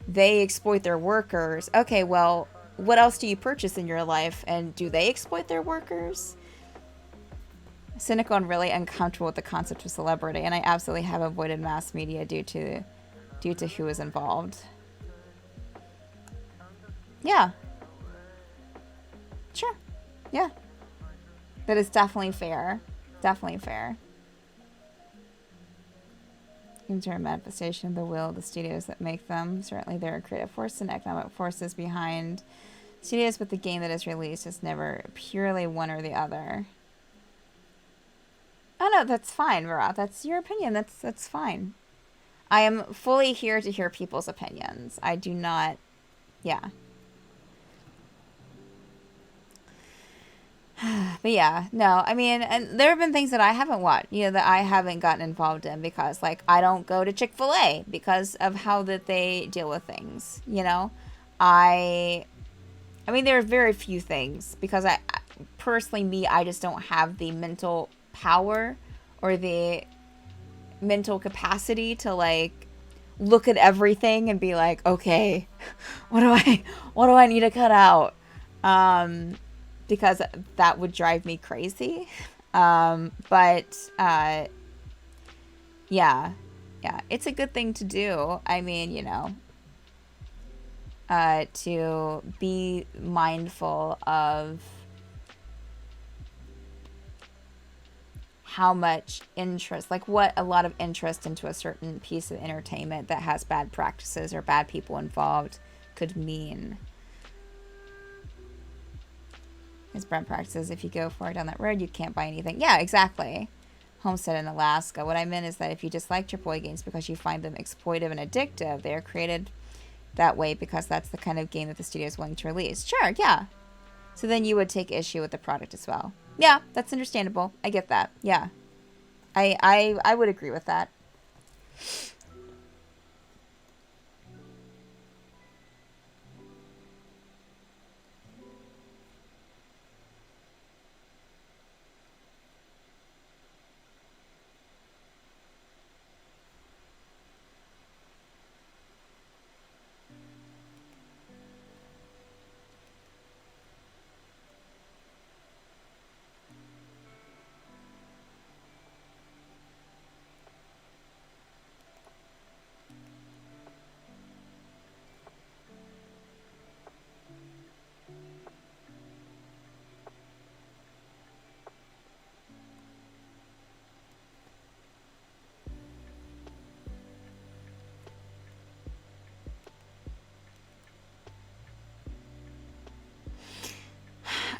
they exploit their workers. Okay, well, what else do you purchase in your life and do they exploit their workers? Cynical and really uncomfortable with the concept of celebrity, and I absolutely have avoided mass media due to who is involved. Yeah. Sure. Yeah. That is definitely fair. Definitely fair. Games are a manifestation of the will of the studios that make them. Certainly there are creative forces and economic forces behind studios, but the game that is released is never purely one or the other. Oh no, that's fine, Virat. That's your opinion. That's fine. I am fully here to hear people's opinions. I do not... Yeah. But yeah, no, I mean, and there have been things that I haven't watched, that I haven't gotten involved in because, like, I don't go to Chick-fil-A because of how that they deal with things, I mean, there are very few things because personally, I just don't have the mental power or the mental capacity to, like, look at everything and be like, okay, what do I need to cut out? Because that would drive me crazy. Yeah, it's a good thing to do. I mean, to be mindful of how much interest, like what a lot of interest into a certain piece of entertainment that has bad practices or bad people involved could mean. His bad practices, if you go far down that road, you can't buy anything. Yeah, exactly. Homestead in Alaska. What I meant is that if you dislike AAA games because you find them exploitive and addictive, they are created that way because that's the kind of game that the studio is willing to release. Sure, yeah. So then you would take issue with the product as well. Yeah, that's understandable. I get that. Yeah. I would agree with that.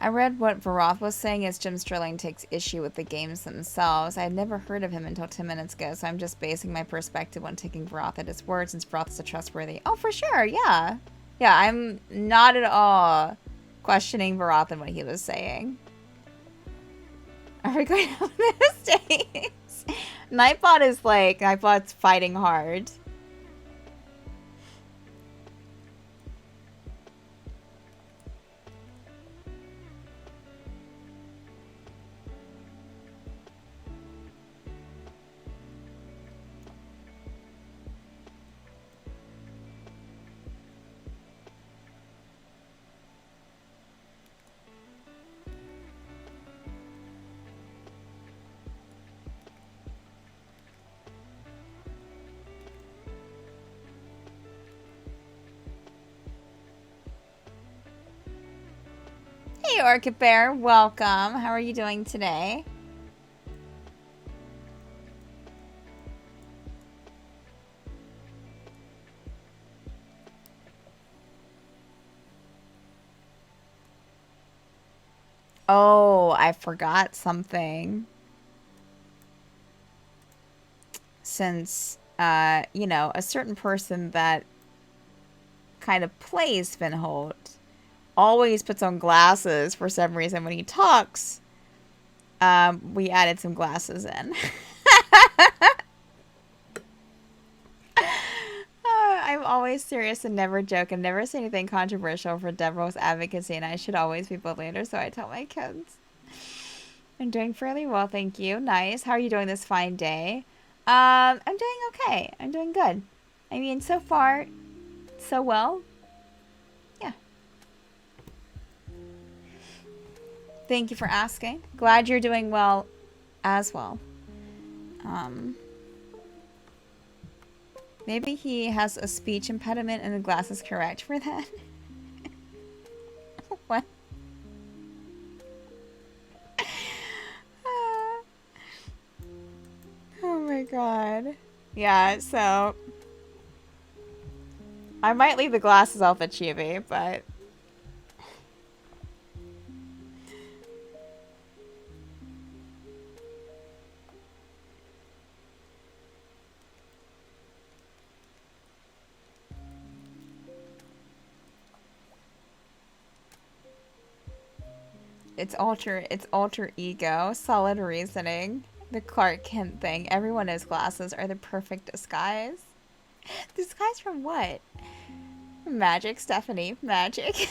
I read what Varoth was saying is Jim Sterling takes issue with the games themselves. I had never heard of him until 10 minutes ago, so I'm just basing my perspective on taking Varoth at his word since Varoth is a trustworthy... Oh, for sure, yeah. Yeah, I'm not at all questioning Varoth and what he was saying. Are we going to have mistakes? Nightbot is like... Nightbot's fighting hard. Hey, Orchid Bear, welcome. How are you doing today? Oh, I forgot something. Since, you know, a certain person that kind of plays Finholt always puts on glasses for some reason when he talks. We added some glasses in. I'm always serious and never joke and never say anything controversial for Devil's advocacy, and I should always be bullied, or so I tell my kids. I'm doing fairly well, thank you. Nice. How are you doing this fine day? I'm doing okay. I'm doing good. I mean, so far, so well. Yeah. Thank you for asking. Glad you're doing well as well. Maybe he has a speech impediment and the glass is correct for that. What? Oh my god. Yeah, so I might leave the glasses off at chibi, but it's alter ego, solid reasoning, the Clark Kent thing. Everyone knows glasses are the perfect disguise. Disguise from what? Magic, Stephanie. Magic.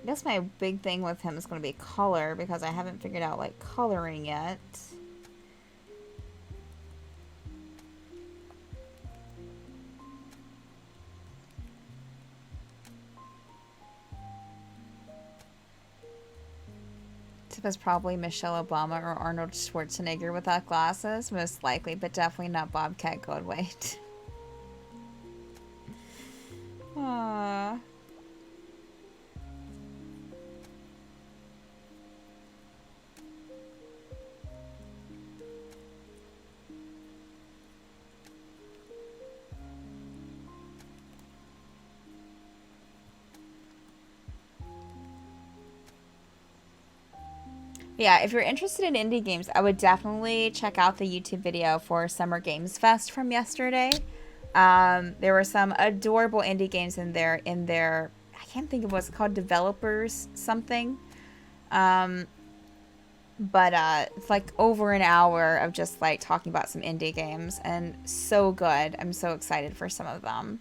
I guess my big thing with him is going to be color, because I haven't figured out, like, coloring yet. It was probably Michelle Obama or Arnold Schwarzenegger without glasses, most likely, but definitely not Bobcat Goldthwait. Aww. Yeah, if you're interested in indie games, I would definitely check out the YouTube video for Summer Games Fest from yesterday. There were some adorable indie games in there. I can't think of what's called, developers something. But it's like over an hour of just like talking about some indie games, and so good. I'm so excited for some of them.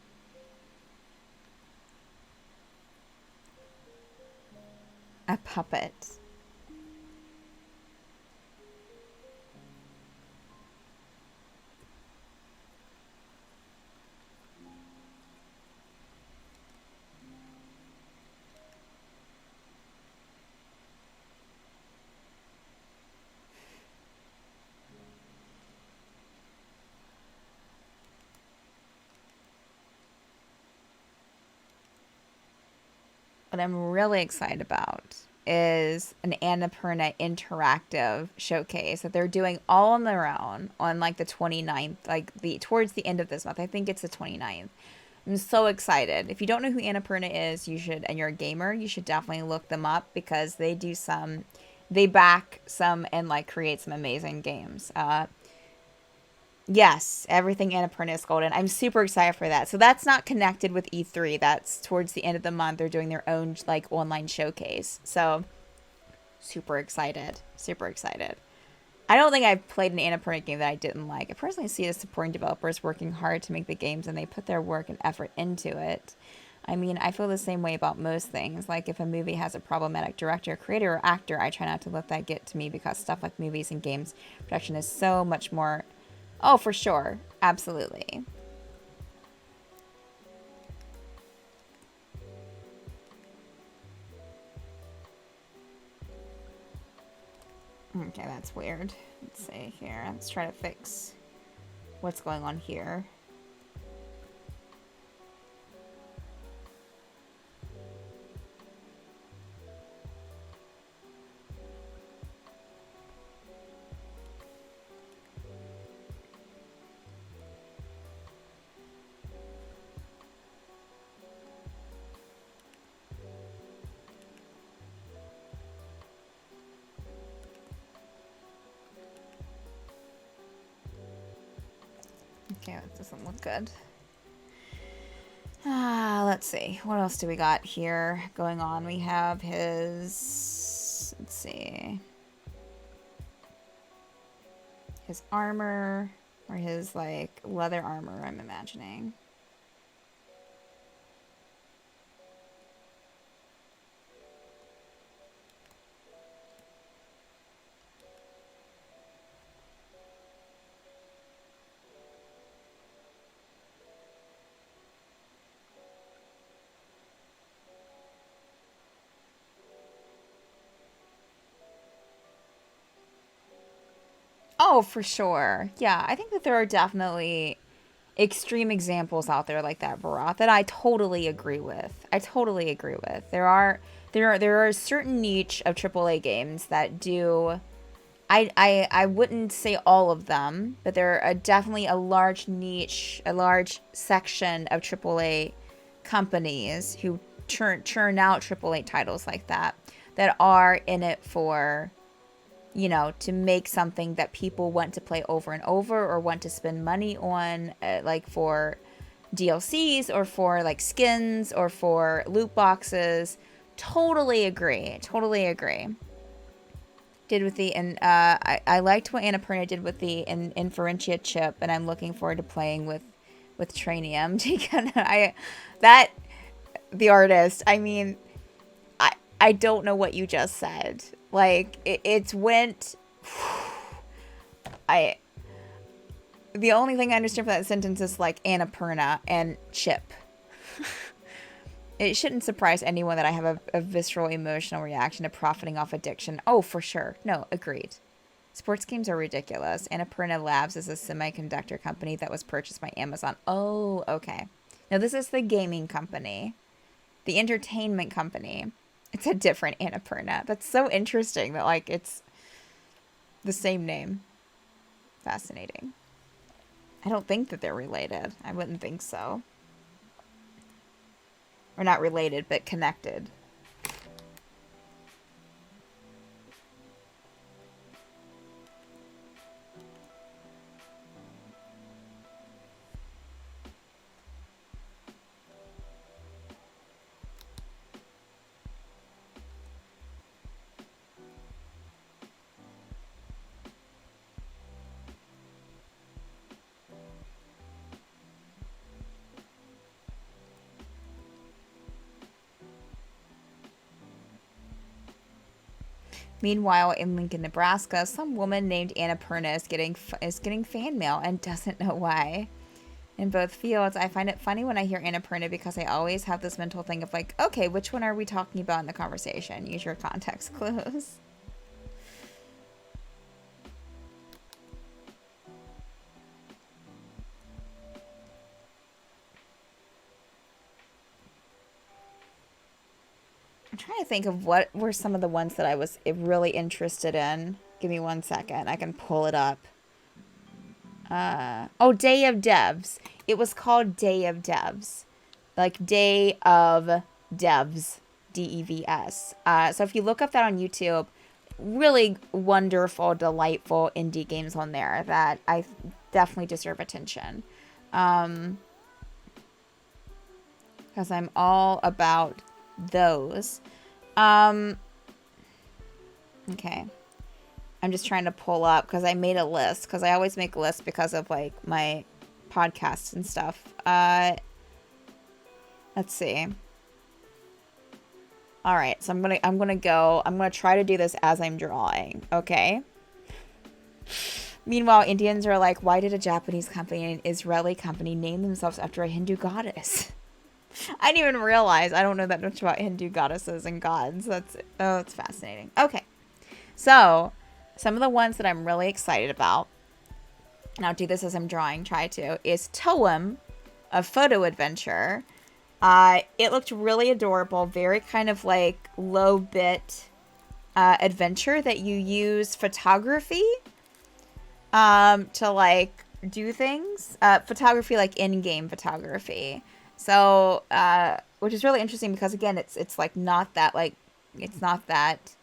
A puppet. What I'm really excited about is an Annapurna interactive showcase that they're doing all on their own on like the 29th, like towards the end of this month. I think it's the 29th. I'm so excited. If you don't know who Annapurna is, you should, and you're a gamer, you should definitely look them up, because they back some and like create some amazing games. Yes, everything Annapurna is golden. I'm super excited for that. So that's not connected with E3. That's towards the end of the month. They're doing their own like online showcase. So super excited. Super excited. I don't think I've played an Annapurna game that I didn't like. I personally see the supporting developers working hard to make the games, and they put their work and effort into it. I mean, I feel the same way about most things. Like if a movie has a problematic director, creator, or actor, I try not to let that get to me, because stuff like movies and games production is so much more. Oh, for sure. Absolutely. Okay, that's weird. Let's see here. Let's try to fix what's going on here. Okay, that doesn't look good. Let's see. What else do we got here going on? We have his... Let's see. His armor, or his, like, leather armor, I'm imagining. Oh, for sure. Yeah, I think that there are definitely extreme examples out there like that, Bharat, that I totally agree with. I totally agree with. There are a certain niche of AAA games that do. I wouldn't say all of them, but there are definitely a large niche, a large section of AAA companies who churn out AAA titles like that are in it for, to make something that people want to play over and over, or want to spend money on, like for DLCs, or for like skins, or for loot boxes. Totally agree. Totally agree. Did with the, and I liked what Annapurna did with the Inferentia chip, and I'm looking forward to playing with Tranium. The artist, I mean, I don't know what you just said. Like, it's went... The only thing I understand from that sentence is, like, Annapurna and chip. It shouldn't surprise anyone that I have a visceral emotional reaction to profiting off addiction. Oh, for sure. No, agreed. Sports games are ridiculous. Annapurna Labs is a semiconductor company that was purchased by Amazon. Oh, okay. Now, this is the gaming company. The entertainment company. It's a different Annapurna. That's so interesting that, like, it's the same name. Fascinating. I don't think that they're related. I wouldn't think so. Or not related, but connected. Meanwhile, in Lincoln, Nebraska, some woman named Annapurna is getting fan mail and doesn't know why. In both fields, I find it funny when I hear Annapurna because I always have this mental thing of like, okay, which one are we talking about in the conversation? Use your context clues. I'm trying to think of what were some of the ones that I was really interested in. Give me 1 second. I can pull it up. Oh, Day of Devs. It was called Day of Devs. Like Day of Devs. D-E-V-S. So if you look up that on YouTube, really wonderful, delightful indie games on there that I definitely deserve attention. Because I'm all about those. Okay. I'm just trying to pull up because I made a list because I always make lists because of like my podcasts and stuff. Let's see. All right, so I'm gonna try to do this as I'm drawing. Okay. Meanwhile, Indians are like, why did a Japanese company and an Israeli company name themselves after a Hindu goddess? I didn't even realize. I don't know that much about Hindu goddesses and gods. It's fascinating. Okay. So, some of the ones that I'm really excited about, and I'll do this as I'm drawing, is Toem, a photo adventure. It looked really adorable, very kind of like low bit adventure that you use photography to like do things. Photography like in-game photography. So, which is really interesting because again, it's like not that like, it's not that,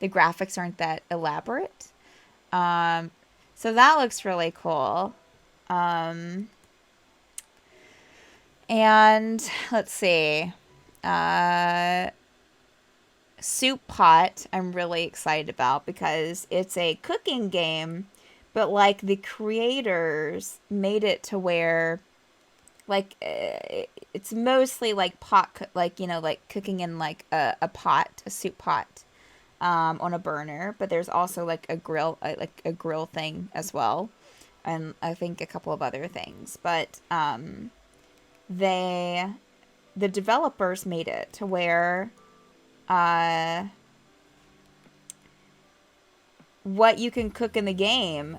the graphics aren't that elaborate. So that looks really cool. And let's see, Soup Pot, I'm really excited about because it's a cooking game, but like the creators made it to where like it's mostly like like, you know, like cooking in like a pot, a soup pot, on a burner, but there's also like a grill thing as well, and I think a couple of other things, but the developers made it to where what you can cook in the game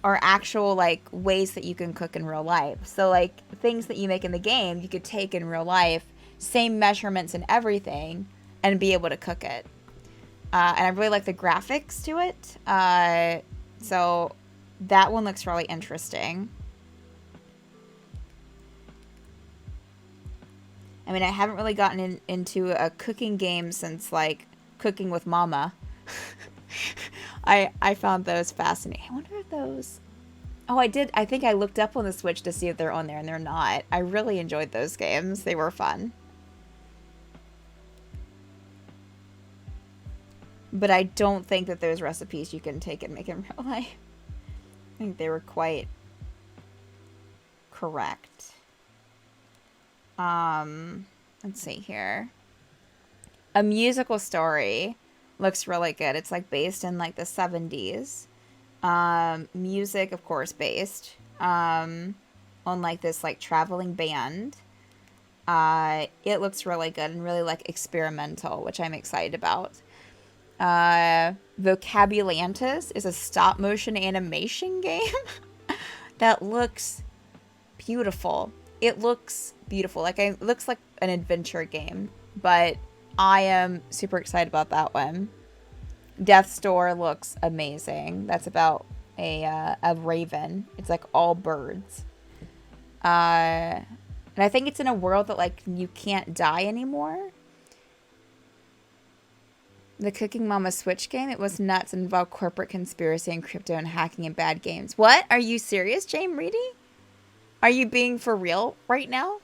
are actual like ways that you can cook in real life. So like things that you make in the game, you could take in real life, same measurements and everything, and be able to cook it. And I really like the graphics to it. So that one looks really interesting. I mean, I haven't really gotten into a cooking game since like Cooking with Mama. I found those fascinating. I wonder if those... Oh, I did. I think I looked up on the Switch to see if they're on there, and they're not. I really enjoyed those games. They were fun. But I don't think that there's recipes you can take and make in real life. I think they were quite correct. Let's see here. a musical story. Looks really good. It's like based in like the 70s. Music, of course, based on like this like traveling band. It looks really good and really like experimental, which I'm excited about. Vocabulantis is a stop motion animation game that looks beautiful. It looks beautiful. It looks like an adventure game, but I am super excited about that one. Death's Door looks amazing. That's about a raven. It's like all birds. And I think it's in a world that like you can't die anymore. The Cooking Mama Switch game, it was nuts and involved corporate conspiracy and crypto and hacking and bad games. What? Are you serious, Jane Reedy? Are you being for real right now?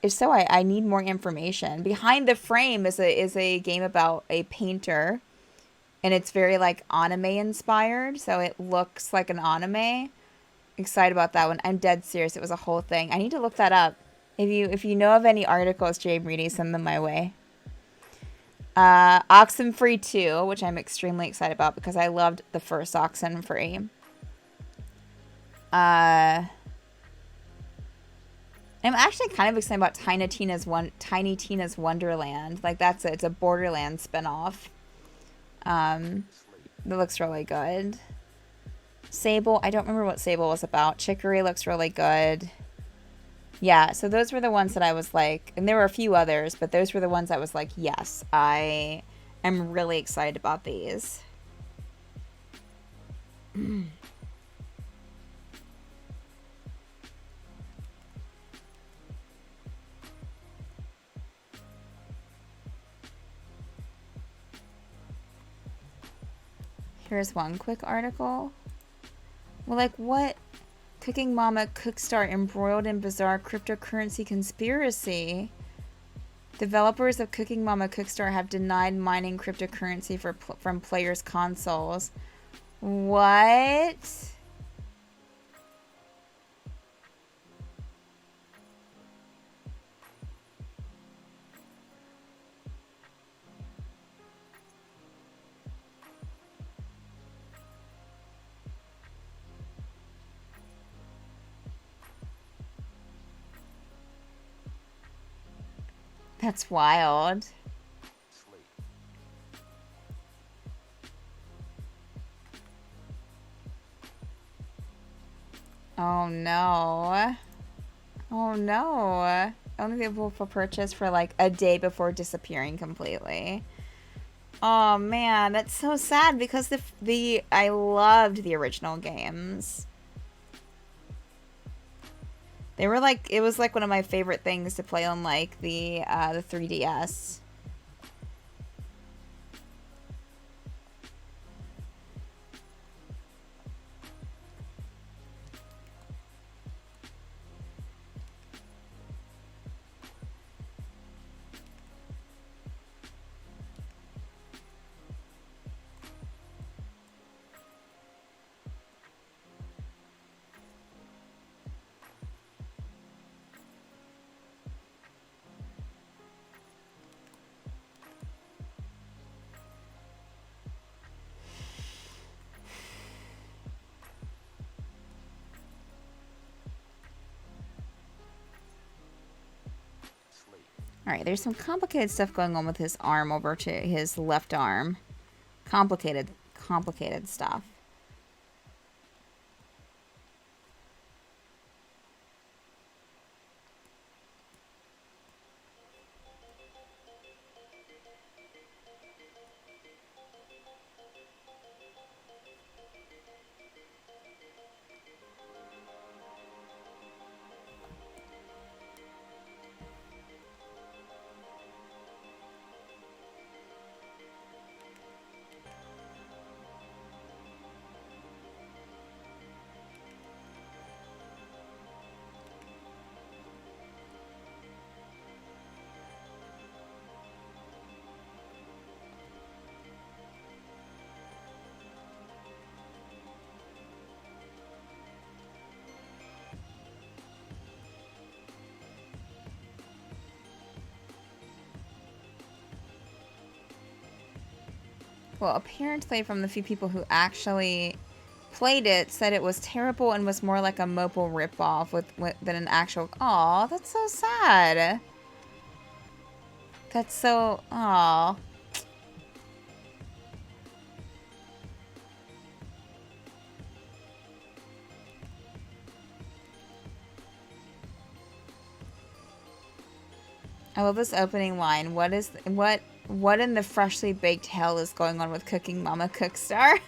If so, I need more information. Behind the Frame is a game about a painter, and it's very like anime inspired, so it looks like an anime. Excited about that one. I'm dead serious. It was a whole thing. I need to look that up. If you know of any articles, Jade Reedy, send them my way. Oxenfree 2, which I'm extremely excited about because I loved the first Oxenfree. I'm actually kind of excited about Tiny Tina's Wonderland. Like it's a Borderlands spinoff. That looks really good. Sable, I don't remember what Sable was about. Chicory looks really good. Yeah, so those were the ones that I was like, and there were a few others, but those were the ones I was like, yes, I am really excited about these. Here's one quick article. Well, like, what? Cooking Mama Cookstar embroiled in bizarre cryptocurrency conspiracy. Developers of Cooking Mama Cookstar have denied mining cryptocurrency from players' consoles. What? That's wild. Oh no. Oh no. Only available for purchase for like a day before disappearing completely. Oh man, that's so sad because I loved the original games. They were like, it was like one of my favorite things to play on like the 3DS. Alright, there's some complicated stuff going on with his arm over to his left arm. Complicated stuff. Well, apparently from the few people who actually played it, said it was terrible and was more like a mobile ripoff than an actual... Aw, that's so sad. That's so... Aw. I love this opening line. What in the freshly baked hell is going on with Cooking Mama Cookstar?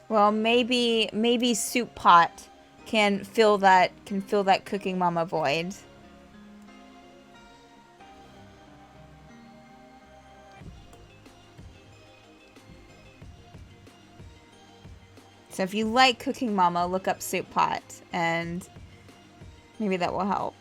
Well, maybe Soup Pot can fill that Cooking Mama void. So if you like Cooking Mama, look up Soup Pot, and maybe that will help.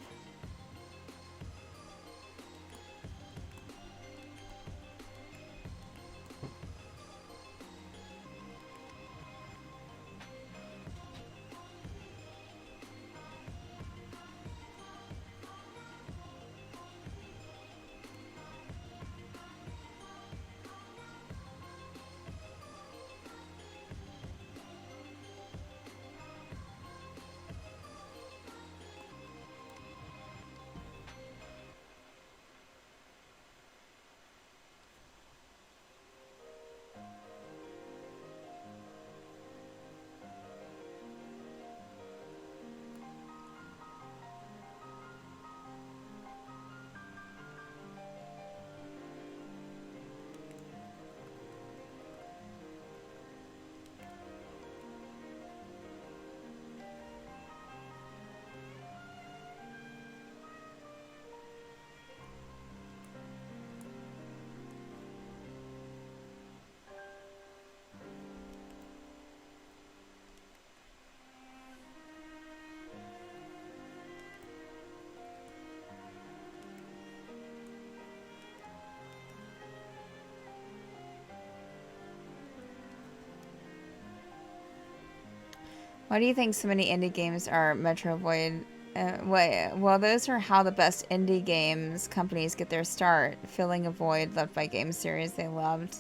Why do you think so many indie games are Metro Void? Well, those are how the best indie games companies get their start, filling a void left by game series they loved.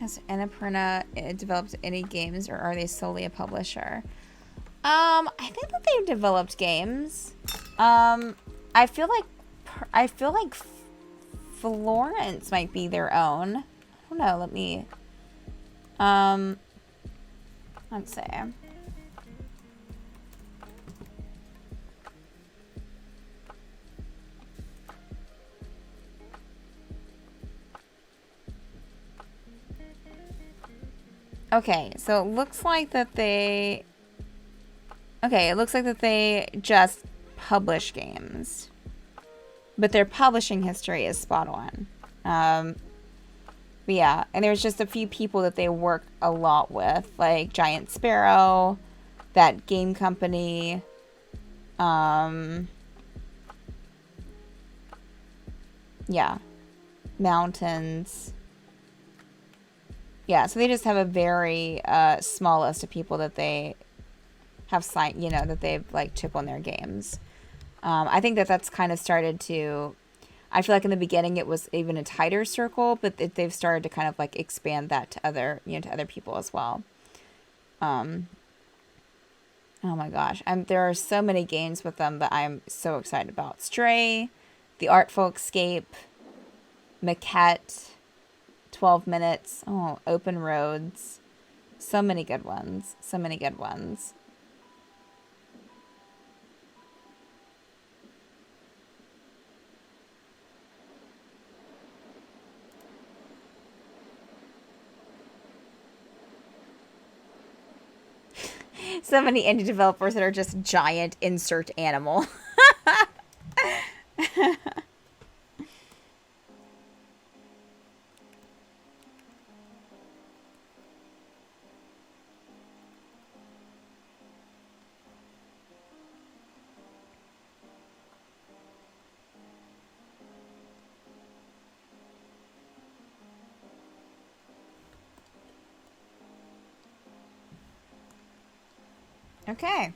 Has Annapurna developed any games, or are they solely a publisher? I think that they've developed games. I feel like Florence might be their own. don't know. Let me, let's see. Okay, so it looks like that they... Okay, it looks like that they just publish games. But their publishing history is spot on. But yeah, and there's just a few people that they work a lot with, like Giant Sparrow, that game company, yeah, Mountains. Yeah, so they just have a very small list of people that they have signed, you know, that they've like took on their games. I think that that's kind of started to, I feel like in the beginning it was even a tighter circle, but they've started to kind of like expand that to other, you know, to other people as well. Oh my gosh, there are so many games with them that I'm so excited about. Stray, The Artful Escape, Maquette, 12 Minutes, oh, Open Roads. So many good ones. So many good ones. So many indie developers that are just giant insert animal. Okay.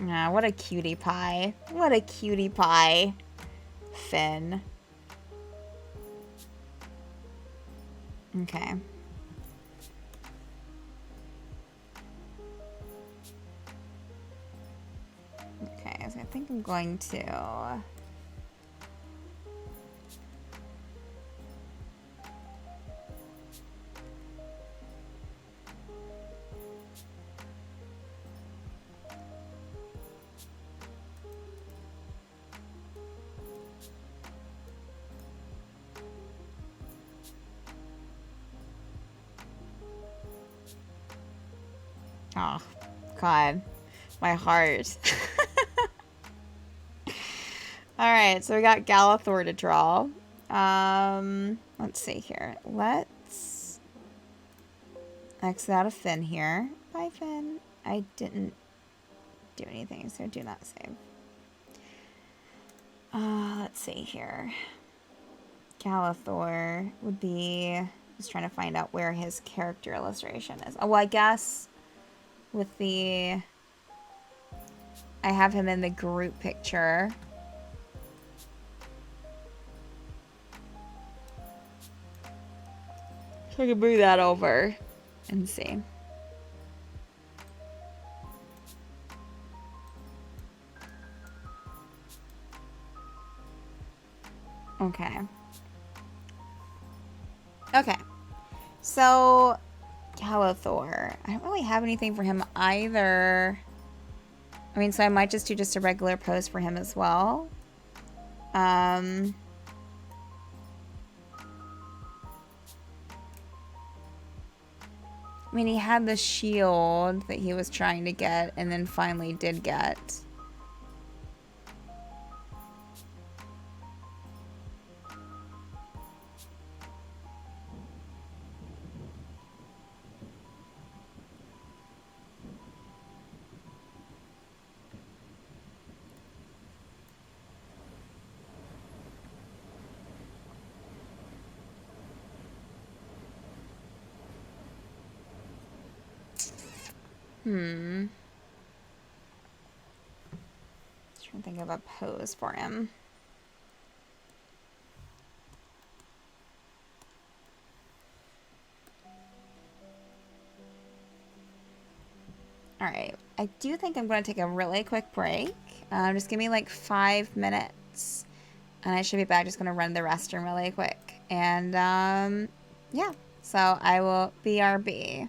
Ah, what a cutie pie. What a cutie pie. Finn. Okay. Okay, so I think I'm going to... Oh, God. My heart. Alright, so we got Galathor to draw. Let's see here. Let's exit out of Finn here. Bye, Finn. I didn't do anything, so do not save. Let's see here. Galathor would be... Just trying to find out where his character illustration is. Oh, well, I guess with the... I have him in the group picture. So I can move that over and see. Okay. Okay. So, Galathor. I don't really have anything for him either. I mean, so I might just do just a regular pose for him as well. I mean, he had the shield that he was trying to get and then finally did get. Just trying to think of a pose for him. I do think I'm going to take a really quick break. Just give me like 5 minutes. And I should be back. Just going to run the restroom really quick. And yeah, so I will BRB.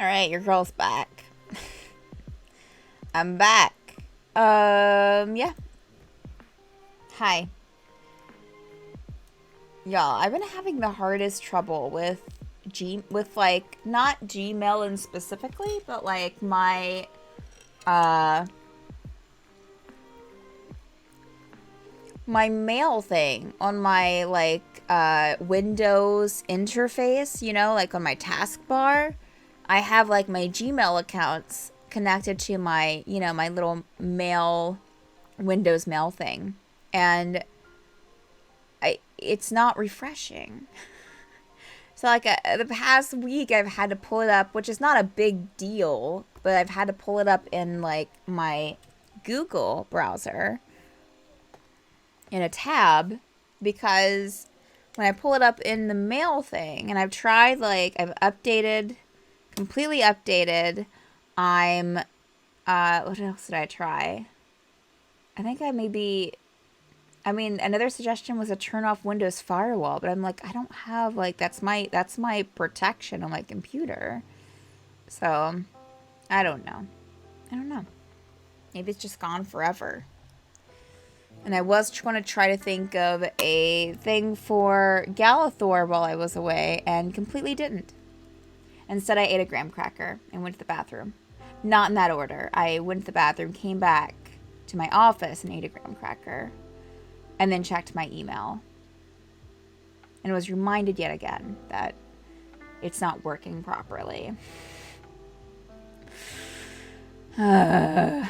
Alright, your girl's back. I'm back. Yeah. Hi. Y'all, I've been having the hardest trouble with like, not Gmail in specifically, but like my, my mail thing on my, like, Windows interface, you know, like on my taskbar. I have, like, my Gmail accounts connected to my, you know, my little mail, Windows mail thing. And it's not refreshing. So, like, the past week I've had to pull it up, which is not a big deal, but I've had to pull it up in, like, my Google browser in a tab, because when I pull it up in the mail thing, and I've tried, like, I've updated, completely updated, what else did I try? I think another suggestion was to turn off Windows Firewall, but I'm like, I don't have, like, that's my protection on my computer. So, I don't know. Maybe it's just gone forever. And I was going to try to think of a thing for Galathor while I was away, and completely didn't. Instead, I ate a graham cracker and went to the bathroom. Not in that order. I went to the bathroom, came back to my office, and ate a graham cracker. And then checked my email. And was reminded yet again that it's not working properly. And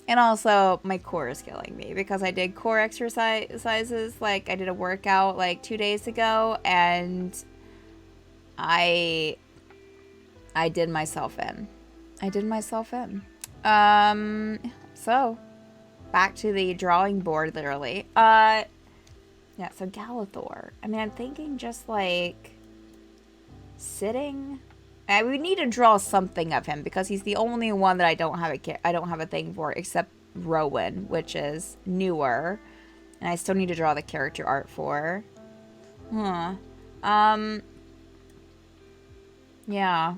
also, my core is killing me because I did core exercises. Like, I did a workout like 2 days ago, and I did myself in. So, back to the drawing board, literally. Yeah, so Galathor. I mean, I'm thinking just like sitting. We need to draw something of him because he's the only one that I don't have a thing for, except Rowan, which is newer, and I still need to draw the character art for. Yeah. Yeah.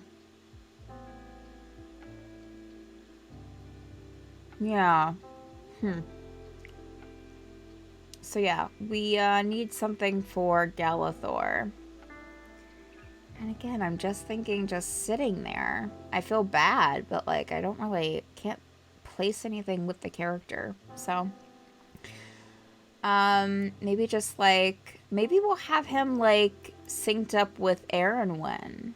So yeah, we need something for Galathor. And again, I'm just thinking just sitting there. I feel bad, but like I can't place anything with the character. So maybe just like, maybe we'll have him like synced up with Aaron when.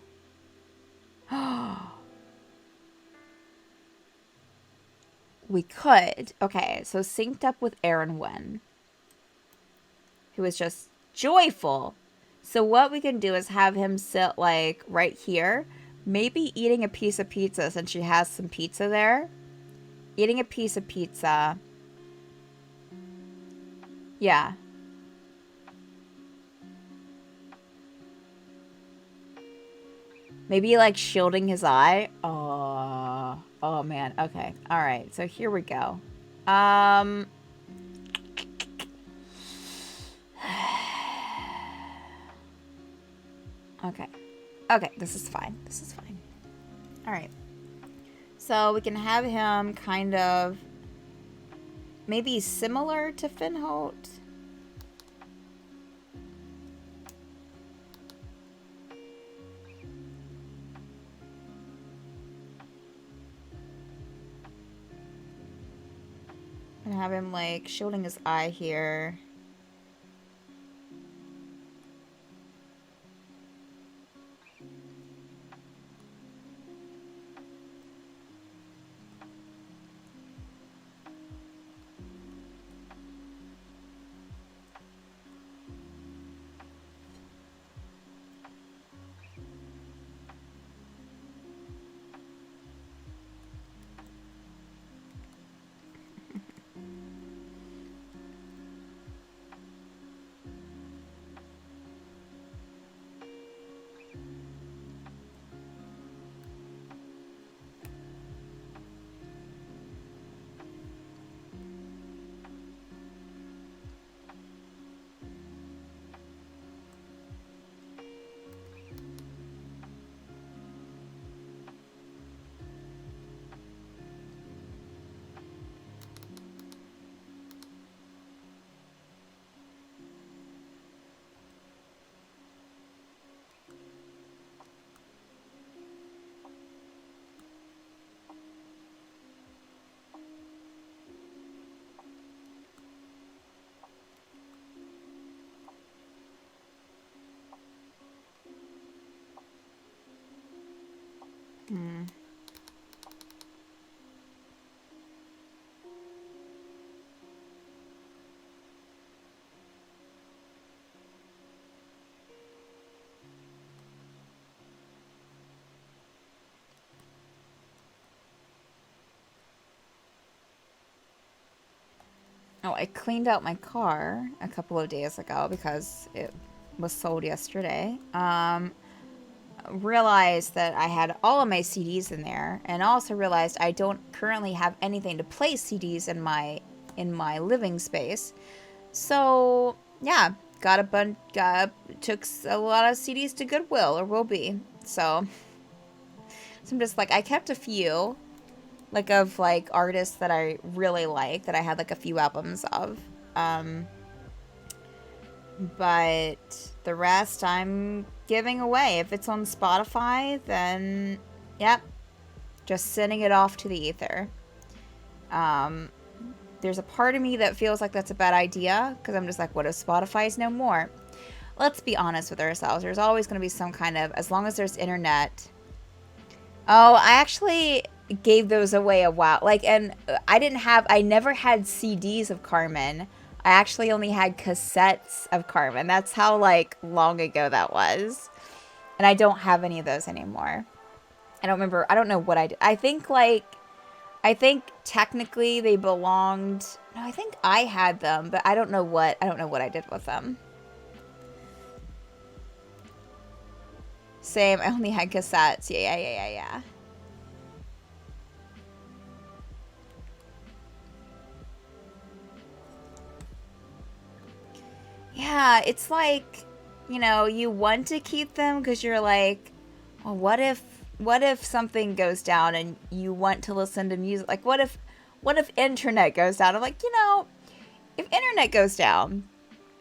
We could. Okay, so synced up with Aaron when, who is just joyful. So what we can do is have him sit like right here, maybe eating a piece of pizza since she has some pizza there. Eating a piece of pizza. Yeah. Maybe like shielding his eye. Oh man. Okay. All right. So here we go. Okay. Okay, this is fine. Alright. So we can have him kind of maybe similar to Finholt. And have him like shielding his eye here. Hmm. Oh, I cleaned out my car a couple of days ago because it was sold yesterday. Realized that I had all of my CDs in there, and also realized I don't currently have anything to play CDs in my living space. So yeah, got a bunch. Took a lot of CDs to Goodwill, or will be. So I'm just like, I kept a few, like, of like artists that I really like, that I had like a few albums of. Um, but the rest I'm giving away. If it's on Spotify, then yep, just sending it off to the ether. Um, there's a part of me that feels like that's a bad idea, because I'm just like, what if Spotify's no more? Let's be honest with ourselves. There's always going to be some kind of, as long as there's internet. Oh, I actually gave those away a while. Like, and I never had CDs of Carmen. I actually only had cassettes of Carmen. That's how, like, long ago that was. And I don't have any of those anymore. I don't remember. I don't know what I did. I think technically they belonged. No, I think I had them, but I don't know what I did with them. Same. I only had cassettes. Yeah. Yeah, it's like, you want to keep them because you're like, well, what if something goes down and you want to listen to music? Like, what if internet goes down? I'm like, if internet goes down,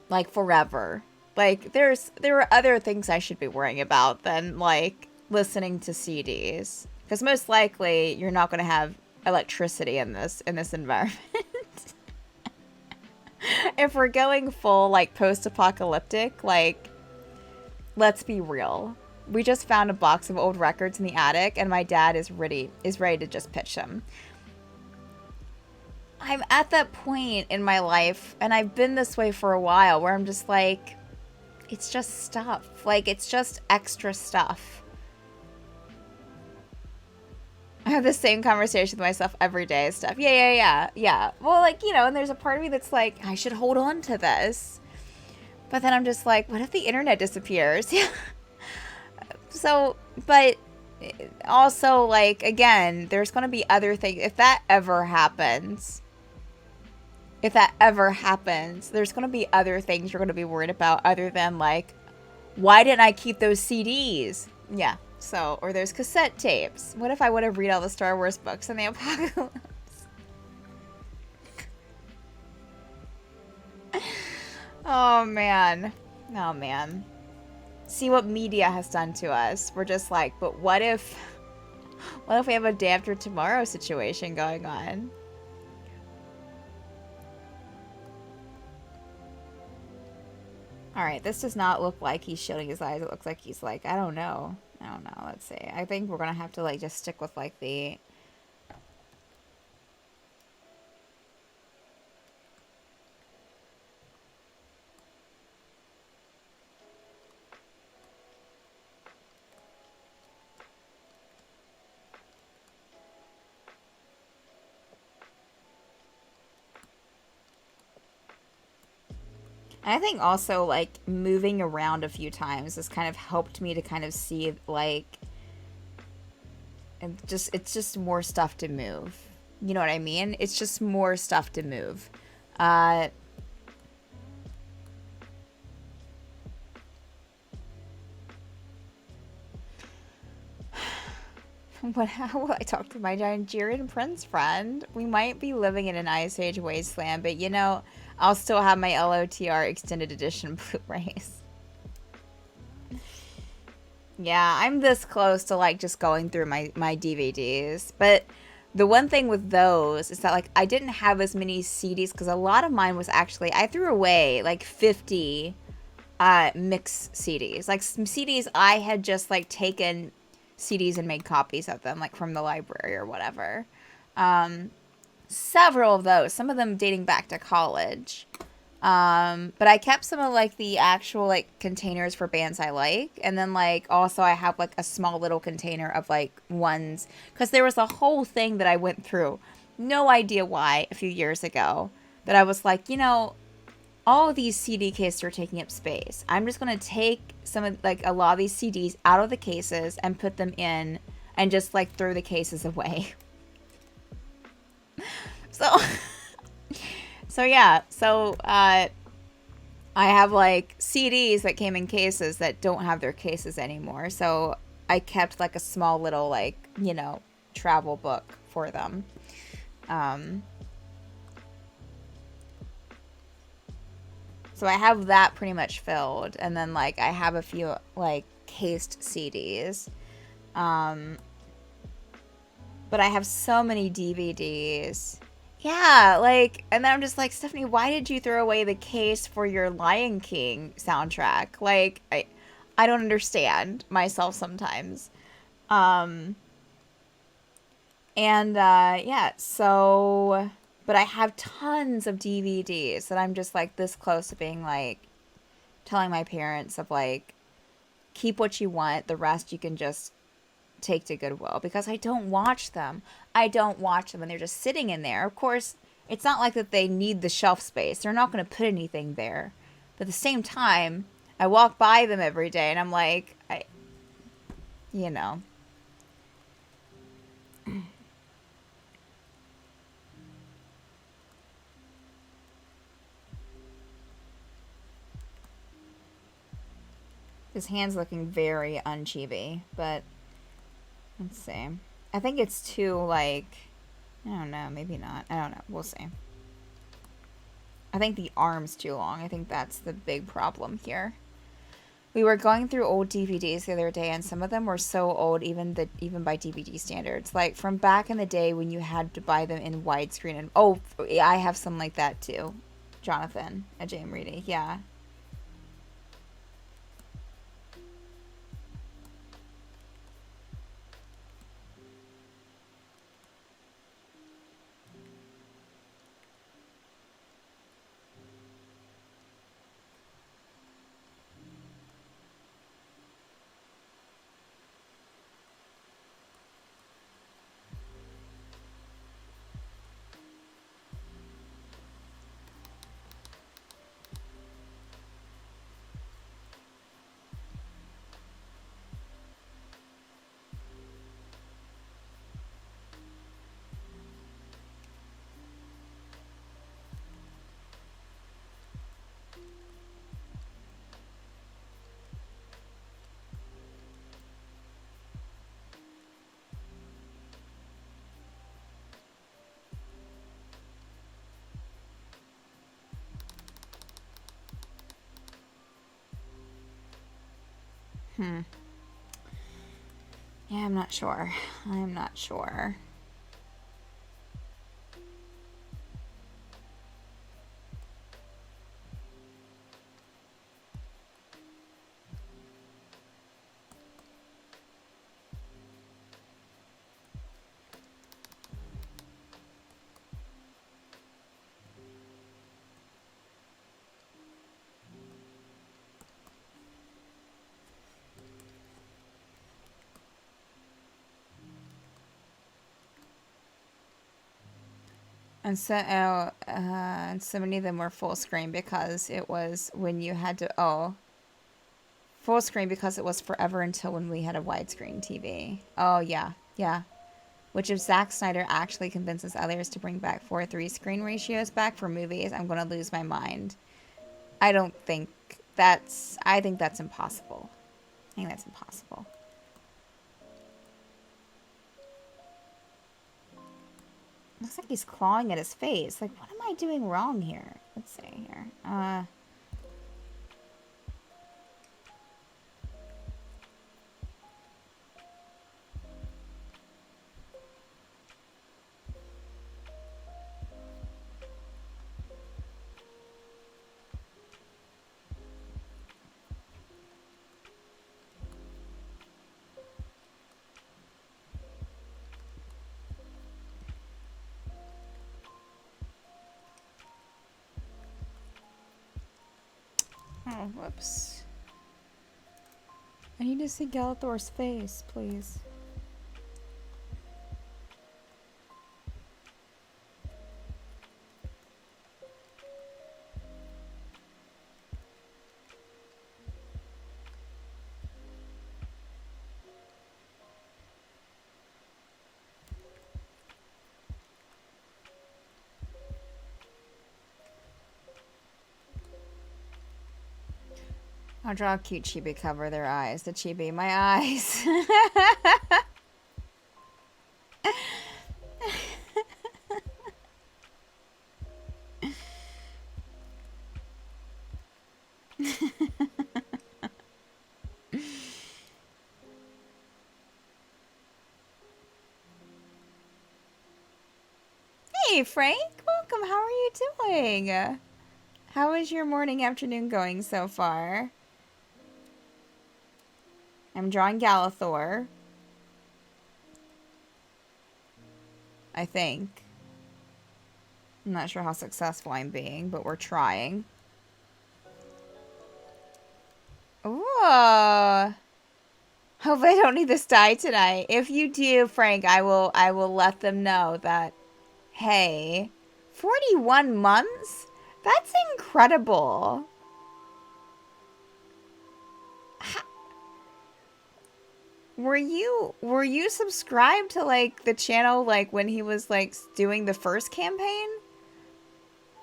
like, forever, like, there are other things I should be worrying about than, like, listening to CDs, because most likely you're not going to have electricity in this environment. If we're going full, like, post-apocalyptic, like, let's be real. We just found a box of old records in the attic, and my dad is ready to just pitch them. I'm at that point in my life, and I've been this way for a while, where I'm just like, it's just stuff. Like, it's just extra stuff. I have the same conversation with myself every day. Stuff. Yeah. Well, like, and there's a part of me that's like, I should hold on to this. But then I'm just like, what if the internet disappears? Yeah. So, but also, like, again, there's going to be other things. If that ever happens, there's going to be other things you're going to be worried about other than, like, why didn't I keep those CDs? Yeah. So, or those cassette tapes. What if I would have read all the Star Wars books in the apocalypse? Oh, man. Oh, man. See what media has done to us. We're just like, but what if we have a day after tomorrow situation going on? Alright, this does not look like he's shielding his eyes. It looks like he's like, I don't know. Let's see. I think we're gonna have to, like, just stick with, like, the... I think also, like, moving around a few times has kind of helped me to kind of see, like, it's just more stuff to move. You know what I mean? It's just more stuff to move. How will I talk to my Nigerian prince friend? We might be living in an Ice Age wasteland, but, I'll still have my LOTR extended edition Blu-rays. Yeah, I'm this close to, like, just going through my DVDs. But the one thing with those is that, like, I didn't have as many CDs because a lot of mine was actually, I threw away, like, 50 mix CDs. Like, some CDs I had just, like, taken CDs and made copies of them, like from the library or whatever. Several of those, some of them dating back to college. But I kept some of like the actual like containers for bands I like, and then like also I have like a small little container of like ones, because there was a whole thing that I went through, no idea why, a few years ago, that I was like, you know, all of these CD cases are taking up space. I'm just gonna take some of like a lot of these CDs out of the cases and put them in, and just like throw the cases away. So. So yeah, I have like CDs that came in cases that don't have their cases anymore. So I kept like a small little like, you know, travel book for them. So I have that pretty much filled, and then like I have a few like cased CDs. But I have so many DVDs. Yeah, like, and then I'm just like, Stephanie, why did you throw away the case for your Lion King soundtrack? Like, I don't understand myself sometimes. Um, yeah, so, but I have tons of DVDs that I'm just like this close to being like, telling my parents of like, keep what you want, the rest you can just take to Goodwill, because I don't watch them. I don't watch them, and they're just sitting in there. Of course, it's not like that they need the shelf space. They're not going to put anything there. But at the same time, I walk by them every day, and I'm like, you know. His hand's looking very unchibi, but let's see. I think it's too, like, I don't know, maybe not. I don't know. We'll see. I think the arm's too long. I think that's the big problem here. We were going through old DVDs the other day, and some of them were so old, even by DVD standards. Like, from back in the day when you had to buy them in widescreen. And oh, I have some like that too. Jonathan at Jam Reedy. Yeah. Hmm. Yeah, I'm not sure. I'm not sure. And so many of them were full screen because it was when you had to, full screen because it was forever until when we had a widescreen TV. Oh, yeah, yeah. Which if Zack Snyder actually convinces others to bring back 4:3 screen ratios back for movies, I'm going to lose my mind. I think that's impossible. I think that's impossible. Looks like he's clawing at his face. Like, what am I doing wrong here? Let's see here. Oh, whoops. I need to see Galathor's face, please. I'll draw a cute chibi cover their eyes. The chibi, my eyes. Hey, Frank. Welcome. How are you doing? How is your morning, afternoon going so far? I'm drawing Galathor. I think. I'm not sure how successful I'm being, but we're trying. Ooh. Hope I don't need this dye tonight. If you do, Frank, I will let them know that, hey, 41 months? That's incredible. Were you subscribed to like the channel like when he was like doing the first campaign?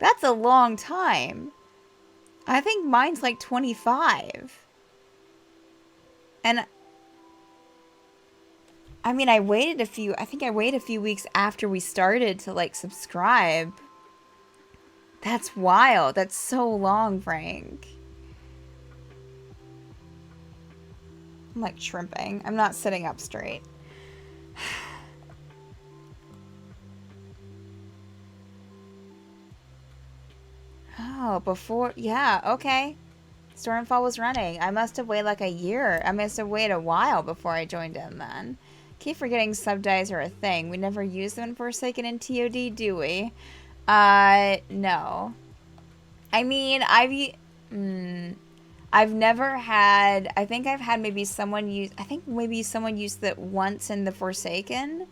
That's a long time. I think mine's like 25. And I mean, I think I waited a few weeks after we started to like subscribe. That's wild. That's so long, Frank. I'm like shrimping. I'm not sitting up straight. Oh, before... Yeah, okay. Stormfall was running. I must have waited like a year. I must have waited a while before I joined in then. Keep forgetting sub-dyes are a thing. We never use them in Forsaken and TOD, do we? No. I mean, I've never had... I think I've had maybe someone use... I think maybe someone used it once in the Forsaken.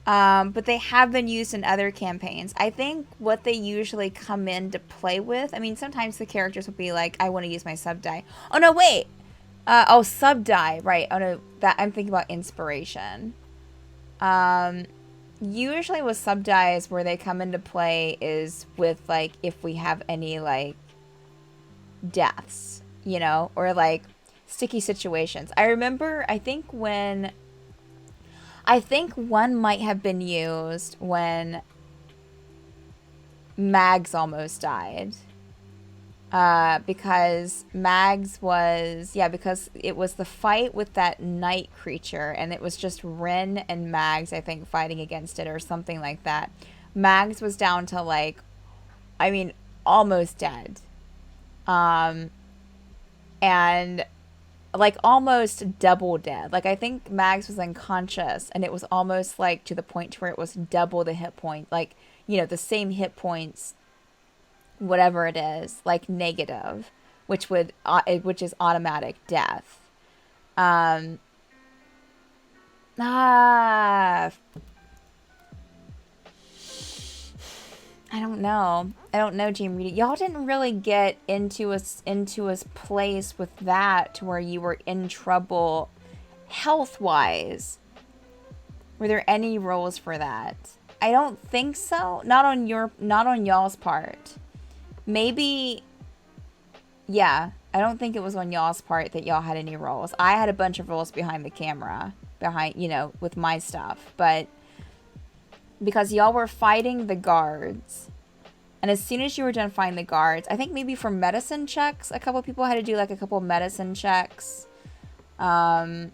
But they have been used in other campaigns. I think what they usually come in to play with... I mean, sometimes the characters will be like, I want to use my sub-dye. Oh, no, wait! Oh, sub-dye, right. Oh, no, that I'm thinking about inspiration. Usually with sub-dyes where they come into play is with, like, if we have any, like, deaths, you know, or like sticky situations. I remember, I think one might have been used when Mags almost died. Because Mags was, yeah, because it was the fight with that night creature, and it was just Ren and Mags, I think, fighting against it or something like that. Mags was down to like, I mean, almost dead. And like almost double dead. Like I think Mags was unconscious and it was almost like to the point where it was double the hit point. Like, you know, the same hit points, whatever it is, like negative, which is automatic death. I don't know. I don't know, Gene Reedy. Y'all didn't really get into a place with that to where you were in trouble health-wise. Were there any roles for that? I don't think so. Not on y'all's part. Maybe, yeah. I don't think it was on y'all's part that y'all had any roles. I had a bunch of roles behind the camera, you know, with my stuff, but because y'all were fighting the guards. And as soon as you were done fighting the guards, I think maybe for medicine checks, a couple people had to do like a couple medicine checks. Yeah,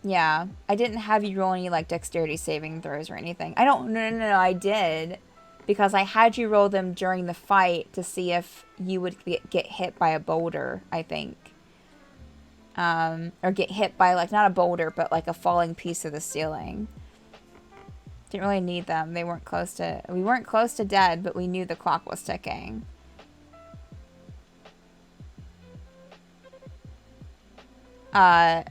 I didn't have you roll any like dexterity saving throws or anything. No, I did. Because I had you roll them during the fight to see if you would get hit by a boulder, I think. Or get hit by, like, not a boulder, but, like, a falling piece of the ceiling. Didn't really need them. We weren't close to dead, but we knew the clock was ticking. Uh,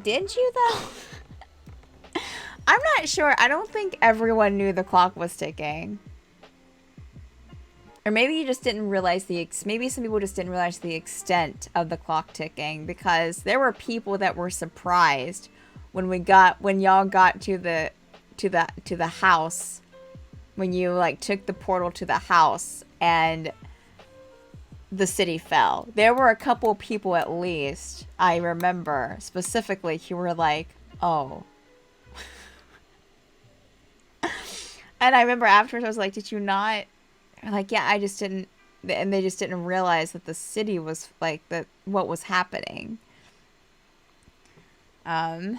did you though? I'm not sure. I don't think everyone knew the clock was ticking. Or maybe you just didn't realize maybe some people just didn't realize the extent of the clock ticking, because there were people that were surprised when y'all got to the house, when you like took the portal to the house and the city fell. There were a couple people at least, I remember specifically, who were like, "Oh." And I remember afterwards I was like, "Did you not?" Like, yeah, I just didn't, and they just didn't realize that the city was like what was happening. But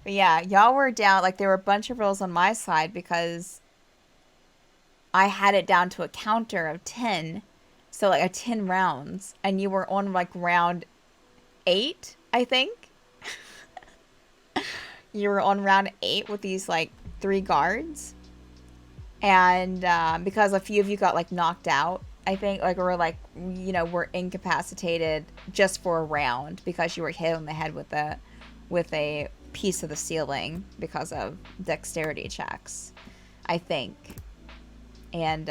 yeah, y'all were down, like there were a bunch of rolls on my side because I had it down to a counter of 10. So like a 10 rounds, and you were on like round 8, I think. You were on round 8 with these like 3 guards. And because a few of you got like knocked out, I think, like, or like, you know, were incapacitated just for a round because you were hit on the head with a piece of the ceiling because of dexterity checks, I think. And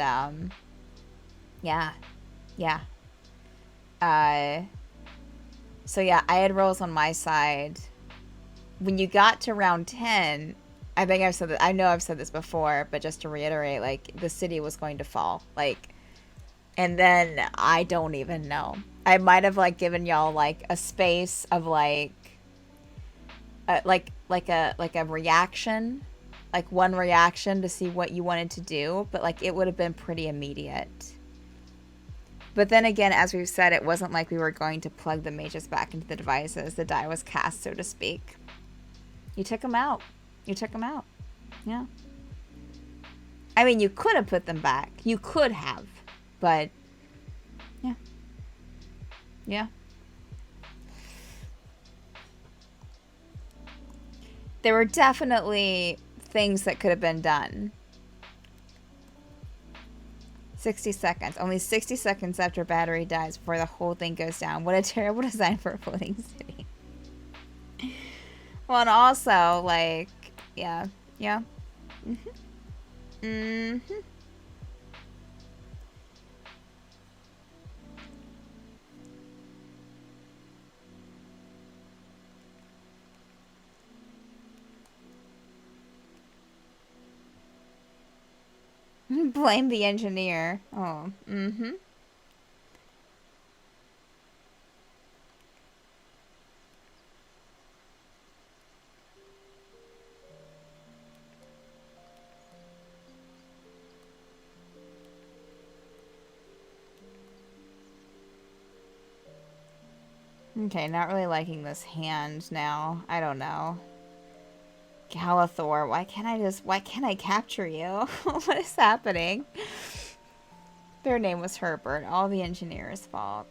yeah. So yeah, I had rolls on my side. When you got to round 10, I think I've said that. I know I've said this before, but just to reiterate, like, the city was going to fall. Like, and then I don't even know. I might have like given y'all like a space of like a reaction, like one reaction to see what you wanted to do, but like it would have been pretty immediate. But then again, as we've said, it wasn't like we were going to plug the mages back into the devices. The die was cast, so to speak. You took them out. Yeah. I mean, you could have put them back. You could have. But, yeah. Yeah. There were definitely things that could have been done. 60 seconds. Only 60 seconds after battery dies before the whole thing goes down. What a terrible design for a floating city. Well, and also, like, yeah. Blame the engineer. Oh, Okay, not really liking this hand now. I don't know. Galathor, why can't I capture you? What is happening? Their name was Herbert. All the engineer's fault.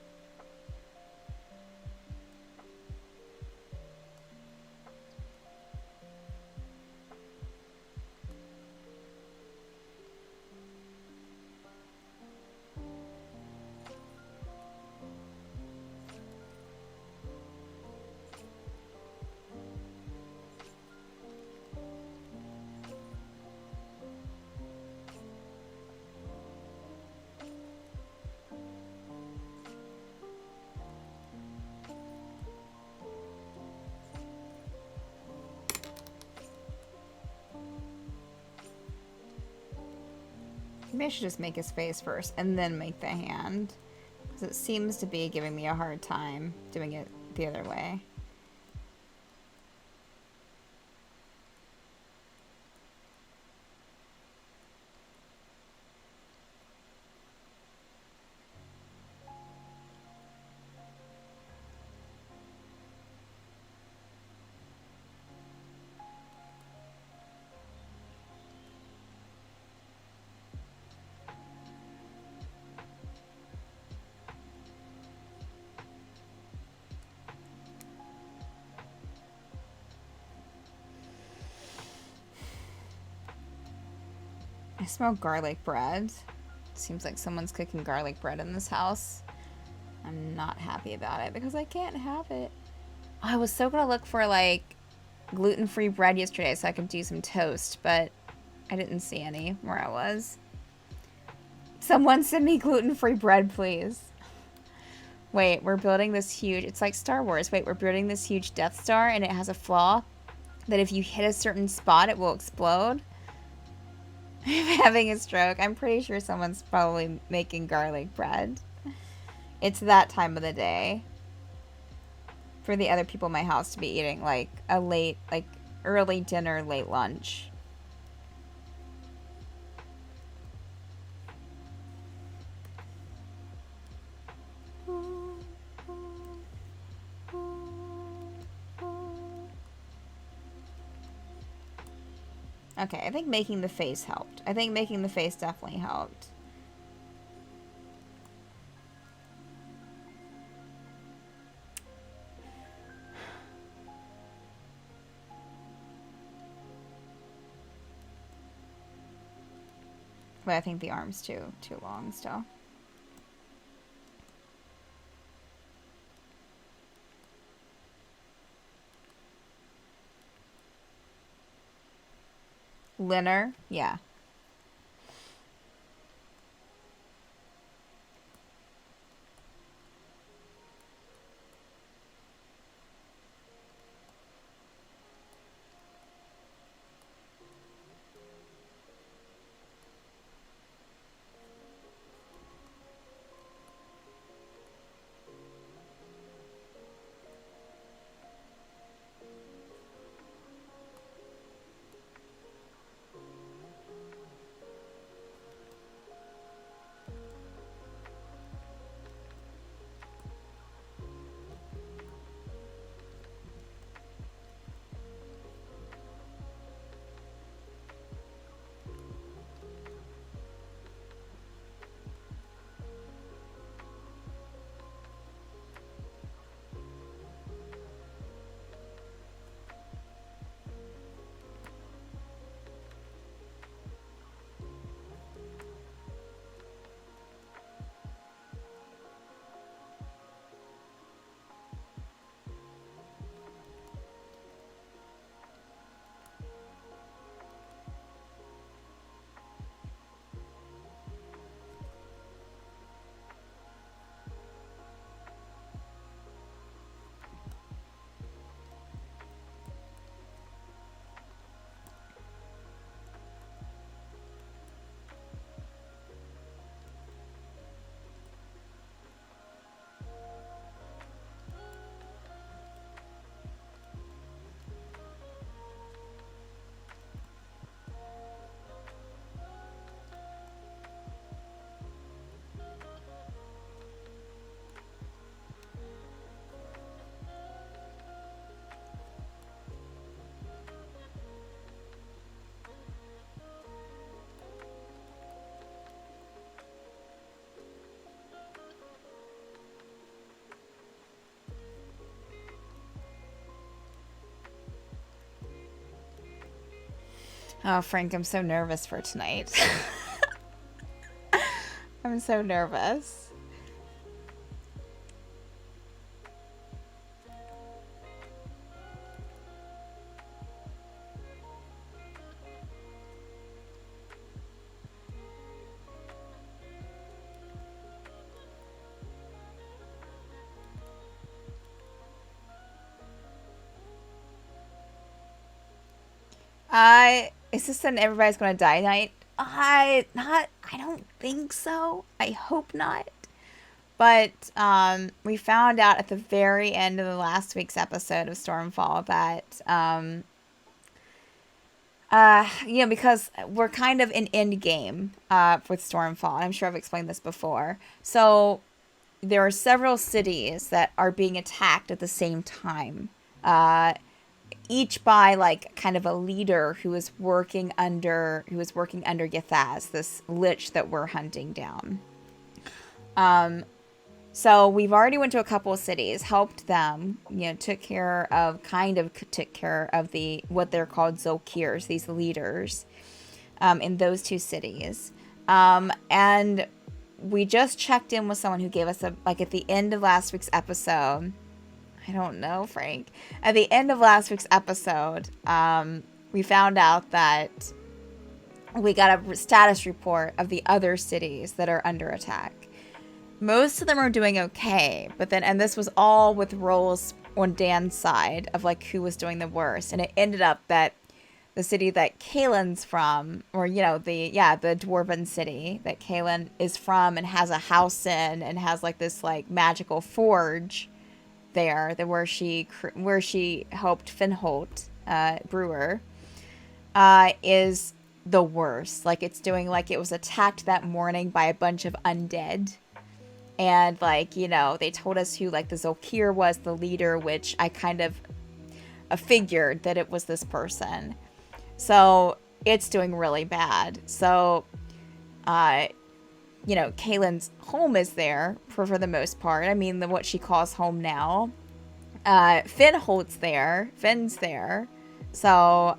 Maybe I should just make his face first and then make the hand. Because it seems to be giving me a hard time doing it the other way. I smell garlic bread. Seems like someone's cooking garlic bread in this house. I'm not happy about it because I can't have it. Oh, I was so gonna look for like gluten-free bread yesterday so I could do some toast, but I didn't see any where I was. Someone send me gluten-free bread, please. Wait, we're building this huge... It's like Star Wars. Wait, we're building this huge Death Star, and it has a flaw that if you hit a certain spot, it will explode. I'm having a stroke. I'm pretty sure someone's probably making garlic bread. It's that time of the day. For the other people in my house to be eating, like, a late, like, early dinner, late lunch. Okay, I think making the face helped. I think making the face definitely helped. But I think the arm's too long still. Linner, yeah. Oh, Frank, I'm so nervous for tonight. I'm so nervous. Is this an everybody's gonna die night? I don't think so. I hope not. But we found out at the very end of the last week's episode of Stormfall that because we're kind of in end game with Stormfall. I'm sure I've explained this before. So there are several cities that are being attacked at the same time. Each by like kind of a leader who is working under Yathaz, this lich that we're hunting down. So we've already went to a couple of cities, helped them, took care of the what they're called Zokirs, these leaders, in those two cities. And we just checked in with someone who gave us like at the end of last week's episode. I don't know, Frank. At the end of last week's episode, we found out that we got a status report of the other cities that are under attack. Most of them are doing okay, but then, and this was all with rolls on Dan's side of like who was doing the worst, and it ended up that the city that Kaylin's from, or the dwarven city that Kaylin is from and has a house in and has like this like magical forge there, that where she helped Finholt brewer, is the worst. Like it's doing like it was attacked that morning by a bunch of undead. And, like, they told us who, like, the Zolkir was, the leader, which I kind of figured that it was this person. So, it's doing really bad. So, Kaylin's home is there, for the most part. I mean, what she calls home now. Fin's there. So,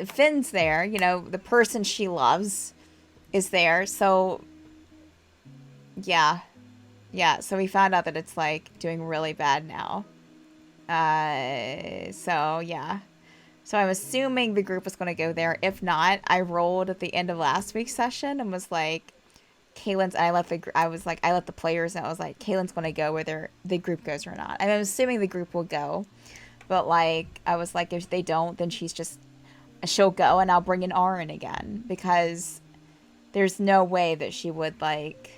Finn's there, the person she loves is there. So yeah, so we found out that it's like doing really bad now. So yeah, so I'm assuming the group was going to go there. If not, I rolled at the end of last week's session and was like, Kaylin's, I let the players know. I was like, Kaylin's going to go whether the group goes or not. I'm assuming the group will go, but like I was like, if they don't, then she'll go and I'll bring in Arin again, because there's no way that she would like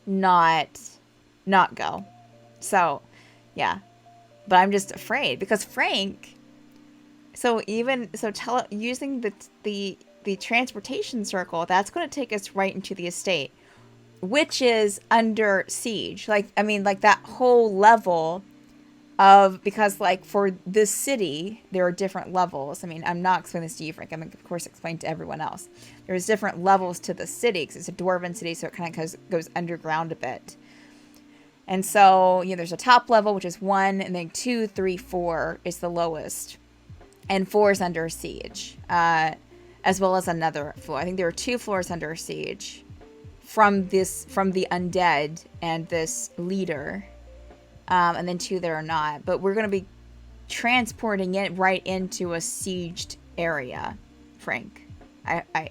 not go. So yeah, but I'm just afraid because Frank. Using the transportation circle, that's going to take us right into the estate, which is under siege. Like, I mean, like that whole level of, because like for this city, there are different levels. I mean, I'm not explaining this to you, Frank. I'm of course explaining to everyone else. There's different levels to the city because it's a dwarven city, so it kind of goes underground a bit. And so, there's a top level, which is 1, and then 2, 3, 4 is the lowest. And 4 is under siege, as well as another floor. I think there are 2 floors under siege from the undead and this leader. And then 2 that are not. But we're going to be transporting it right into a sieged area, Frank. I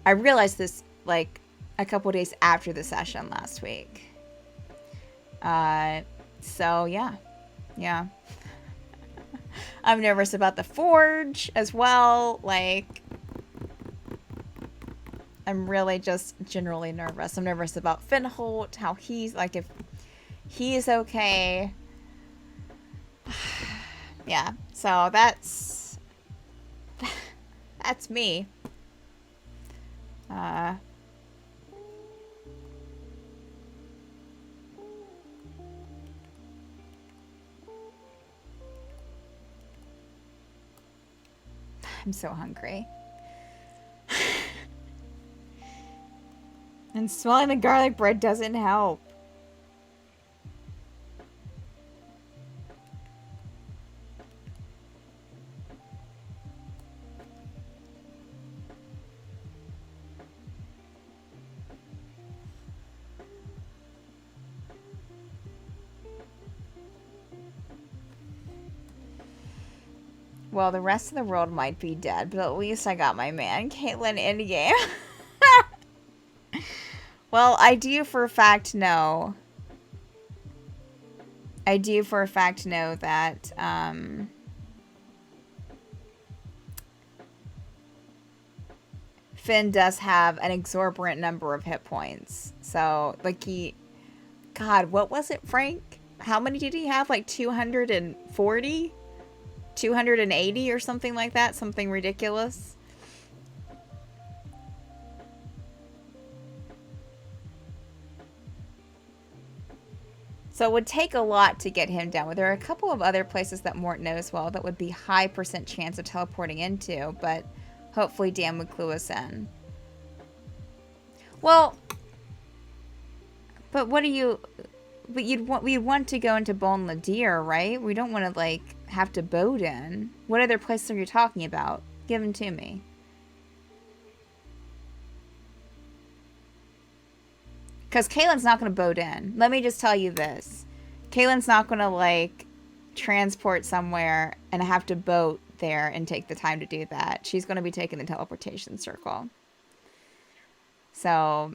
realized this like a couple days after the session last week. So yeah. I'm nervous about the forge as well. Like, I'm really just generally nervous. I'm nervous about Finholt, how he's like, if he's okay. Yeah, so that's me. I'm so hungry. And smelling the garlic bread doesn't help. Well, the rest of the world might be dead, but at least I got my man, Caitlin, in game. Well, I do for a fact know that, Finn does have an exorbitant number of hit points. So, like, God, what was it, Frank? How many did he have? Like 240? 280 or something like that? Something ridiculous. So it would take a lot to get him down. There are a couple of other places that Mort knows well that would be high % chance of teleporting into, but hopefully Dan would clue us in. Well, but what do you... But we'd want to go into Bon Ladir, right? We don't want to, like, have to boat in. What other places are you talking about? Give them to me. Because Kaylin's not going to boat in. Let me just tell you this. Kaylin's not going to, like, transport somewhere and have to boat there and take the time to do that. She's going to be taking the teleportation circle. So...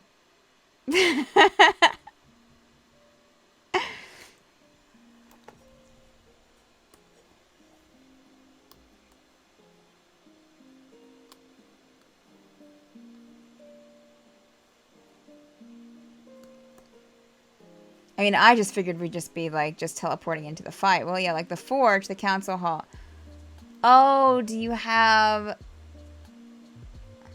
I mean, I just figured we'd just be, like, just teleporting into the fight. Well, yeah, like the Forge, the Council Hall. Oh, do you have...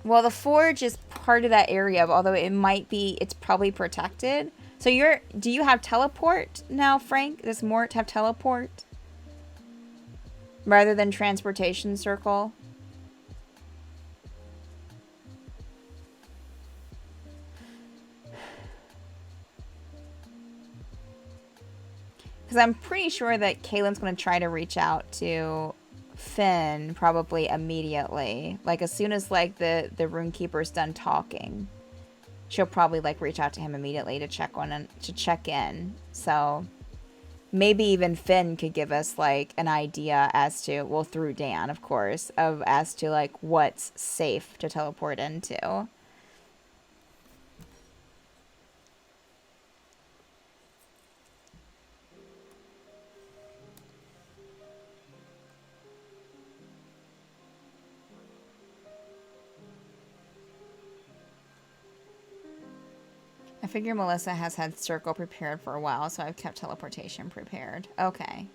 Well, the Forge is part of that area, although it might be... It's probably protected. So you're... Do you have teleport now, Frank? Does Mort have teleport? Rather than transportation circle? Because I'm pretty sure that Kaylin's going to try to reach out to Finn probably immediately. Like, as soon as, like, the Runekeeper's done talking, she'll probably, like, reach out to him immediately to check in. So, maybe even Finn could give us, like, an idea as to, well, through Dan, of course, as to, like, what's safe to teleport into. I figure Melissa has had circle prepared for a while, so I've kept teleportation prepared. Okay.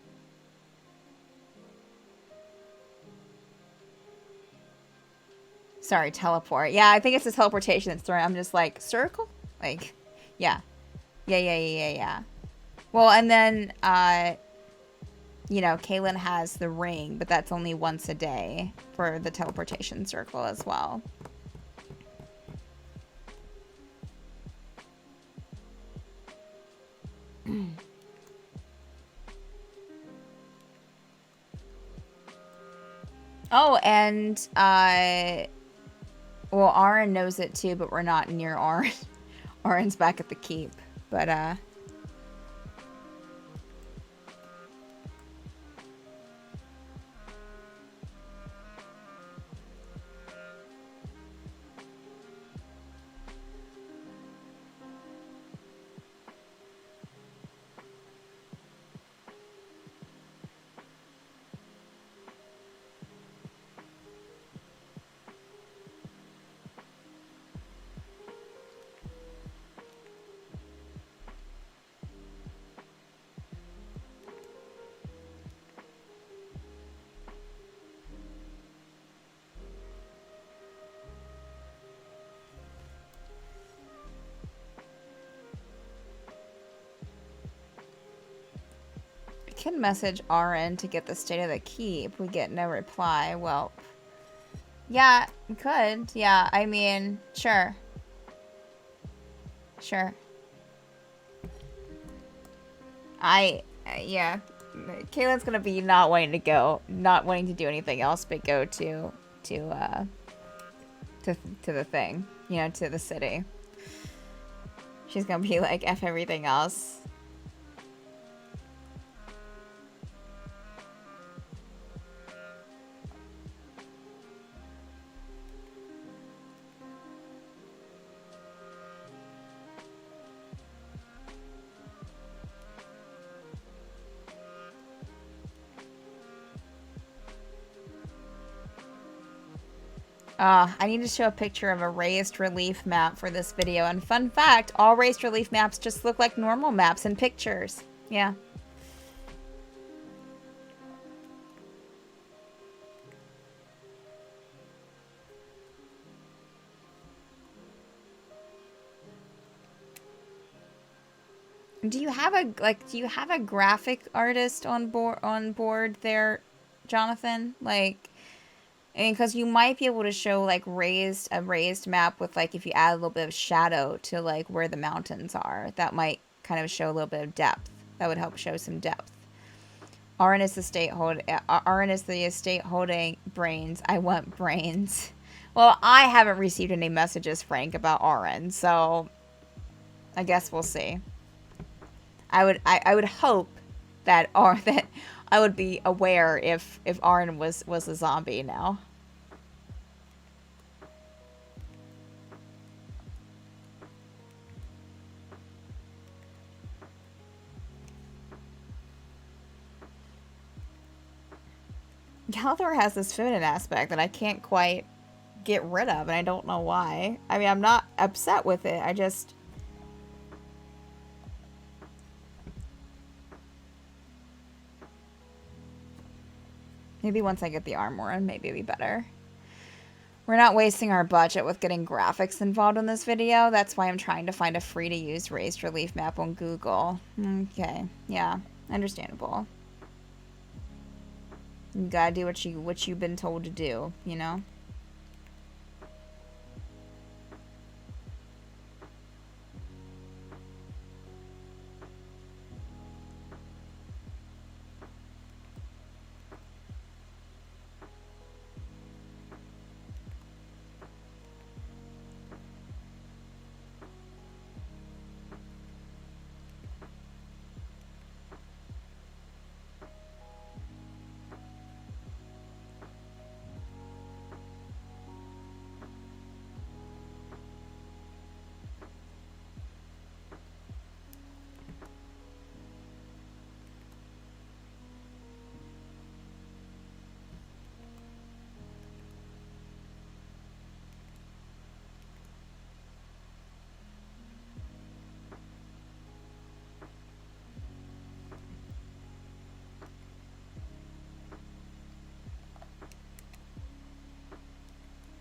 Sorry, teleport. Yeah, I think it's the teleportation that's throwing. I'm just like, circle? Like, yeah. Yeah. Well, and then, you know, Kaylin has the ring, but that's only once a day for the teleportation circle as well. Oh, and, well, Aaron knows it too, but we're not near Aaron. Aaron's back at the keep, but, can message RN to get the state of the keep. We get no reply. Well, yeah, we could. Yeah, I mean, sure. Sure. Yeah. Kaylin's gonna be not wanting to go, not wanting to do anything else but go to the thing, you know, to the city. She's gonna be like, F everything else. I need to show a picture of a raised relief map for this video. And fun fact, all raised relief maps just look like normal maps in pictures. Yeah. Do you have a graphic artist on board there, Jonathan? Like, I mean, because you might be able to show, like, a raised map with, like, if you add a little bit of shadow to, like, where the mountains are. That might kind of show a little bit of depth. That would help show some depth. Aaron is the estate holding brains. I want brains. Well, I haven't received any messages, Frank, about Aaron, so I guess we'll see. I would hope that that I would be aware if Arn was a zombie now. Galador has this feminine aspect that I can't quite get rid of, and I don't know why. I mean, I'm not upset with it. I just... Maybe once I get the armor on, maybe it'll be better. We're not wasting our budget with getting graphics involved in this video. That's why I'm trying to find a free-to-use raised relief map on Google. Okay, yeah, understandable. You gotta do what you've been told to do, you know?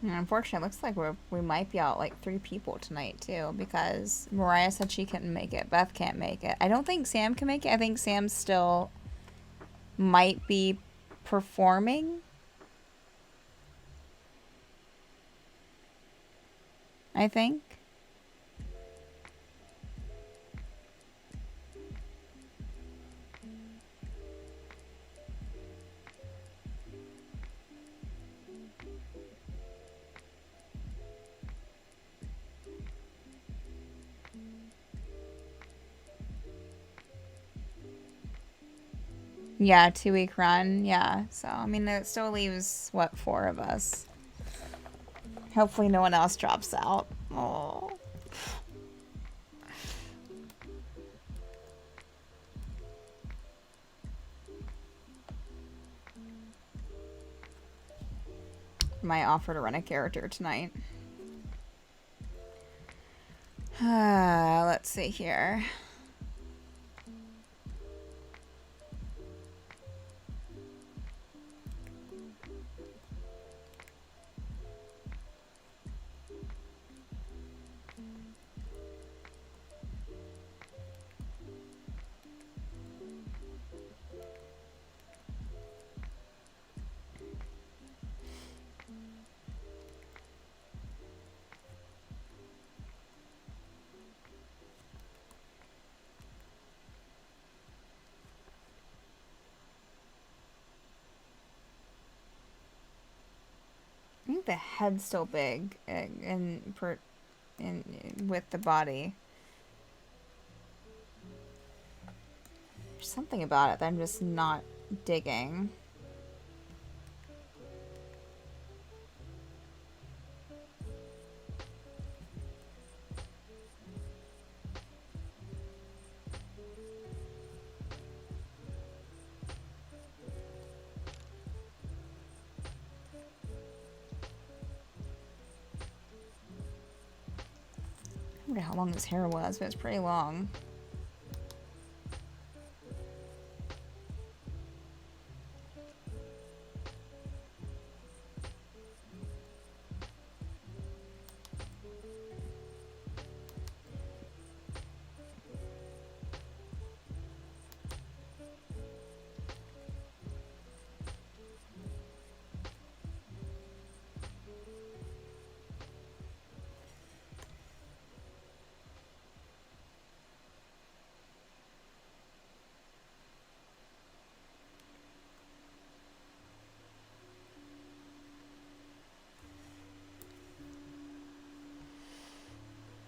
Unfortunately, it looks like we might be out like 3 people tonight too, because Mariah said she couldn't make it. Beth can't make it. I don't think Sam can make it. I think Sam still might be performing. I think. Yeah, 2-week run. Yeah. So, I mean, it still leaves, what, 4 of us. Hopefully no one else drops out. Oh. Might offer to run a character tonight. Let's see here. I think the head's still big with the body. There's something about it that I'm just not digging. I wonder how long his hair was, but it's pretty long.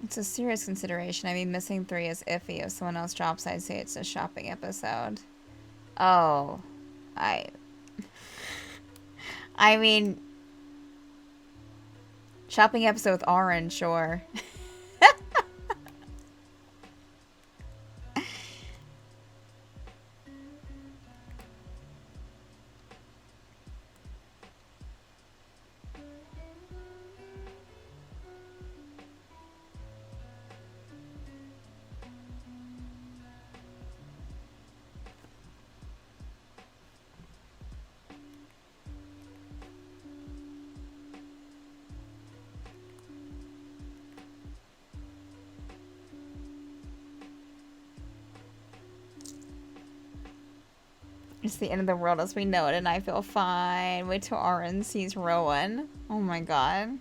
It's a serious consideration. I mean, missing 3 is iffy. If someone else drops, I'd say it's a shopping episode. Oh. I mean... Shopping episode with Orange, sure. It's the end of the world as we know it, and I feel fine. Wait till Aaron sees Rowan. Oh my god.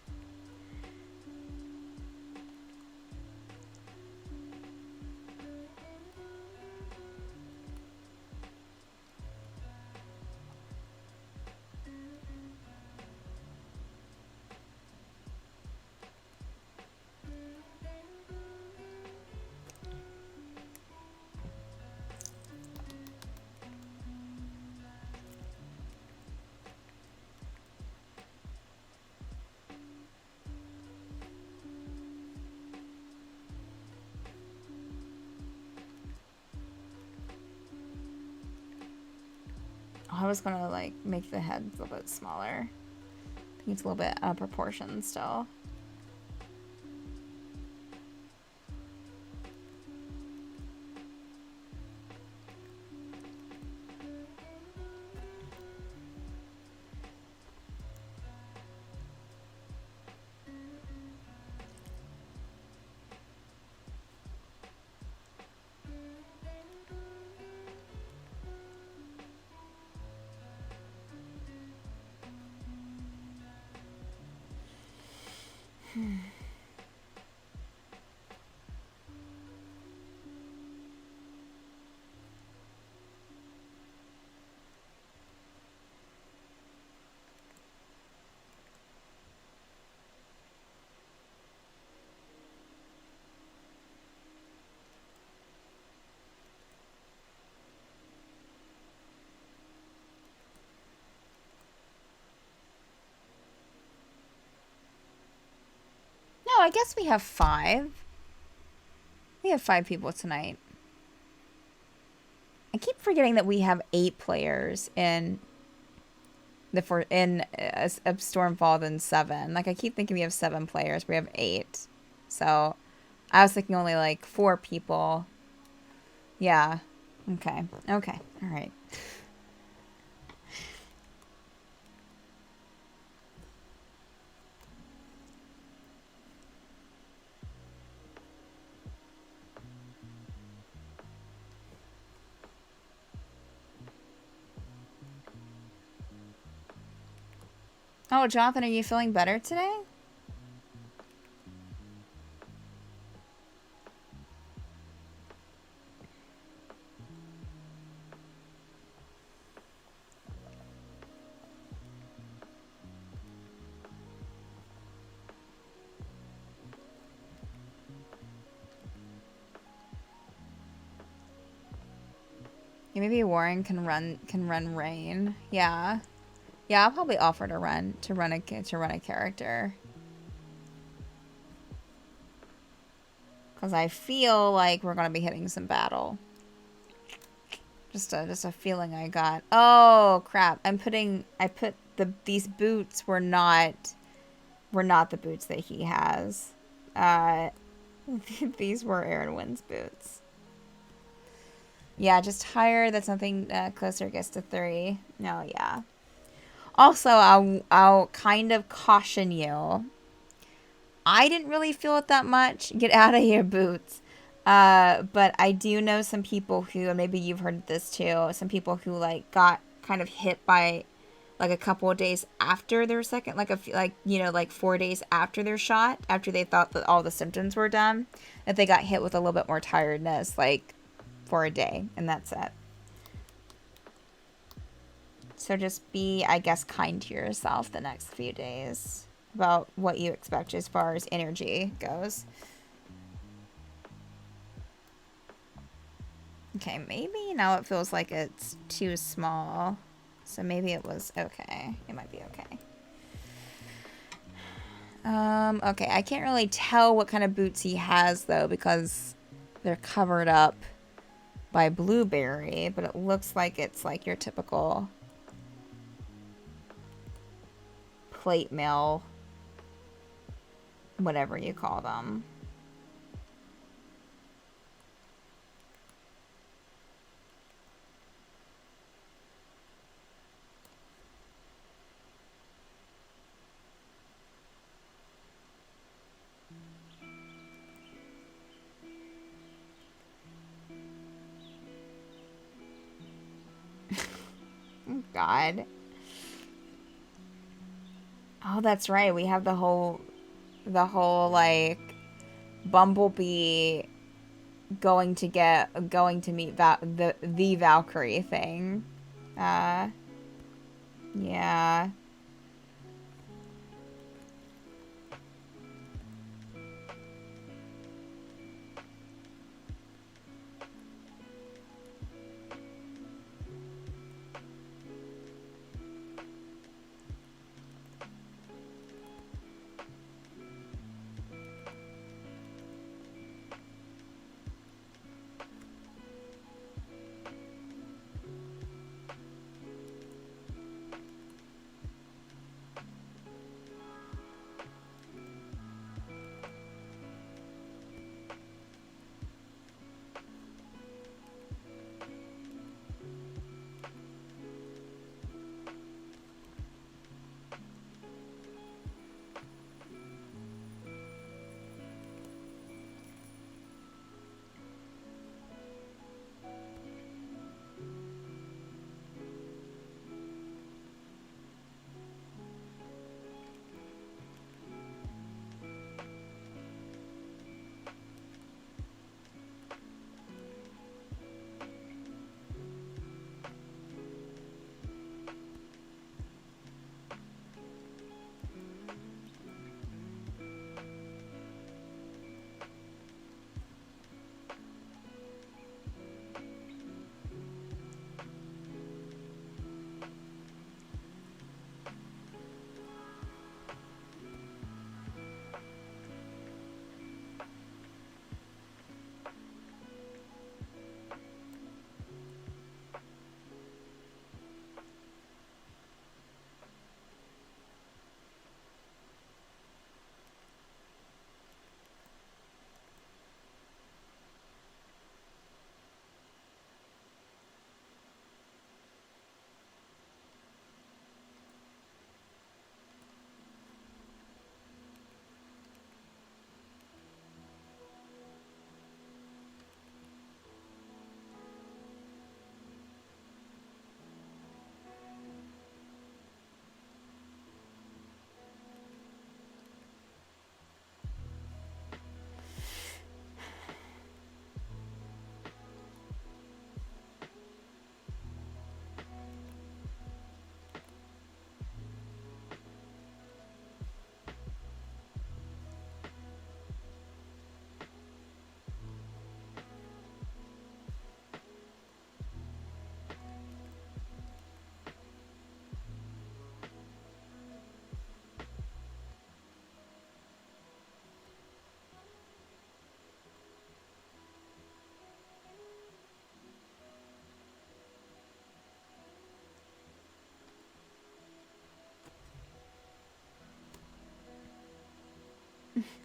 I was gonna like make the head a little bit smaller. I think it's a little bit out of proportion still. No, I guess we have 5. We have 5 people tonight. I keep forgetting that we have 8 players in a Stormfall than 7. Like I keep thinking we have 7 players. We have 8. So I was thinking only like 4 people. Yeah. Okay. Okay. All right. Oh, Jonathan, are you feeling better today? Yeah, maybe Warren can run Rain. Yeah. Yeah, I'll probably offer to run a character. Cause I feel like we're gonna be hitting some battle. Just a feeling I got. Oh crap! These boots were not the boots that he has. These were Aaron Wynn's boots. Yeah, just higher. That's nothing closer gets to 3. No, yeah. Also, I'll kind of caution you. I didn't really feel it that much. Get out of here, boots. But I do know some people who, and maybe you've heard this too, some people who like got kind of hit by like a couple of days after their second, like 4 days after their shot, after they thought that all the symptoms were done, that they got hit with a little bit more tiredness, like for a day, and that's it. So just be, I guess, kind to yourself the next few days about what you expect as far as energy goes. Okay, maybe now it feels like it's too small. So maybe it was okay. It might be okay. Okay, I can't really tell what kind of boots he has though because they're covered up by blueberry, but it looks like it's like your typical plate mail, whatever you call them. Oh, God. Oh, that's right. We have the whole like Bumblebee going to meet the Valkyrie thing. Uh, yeah.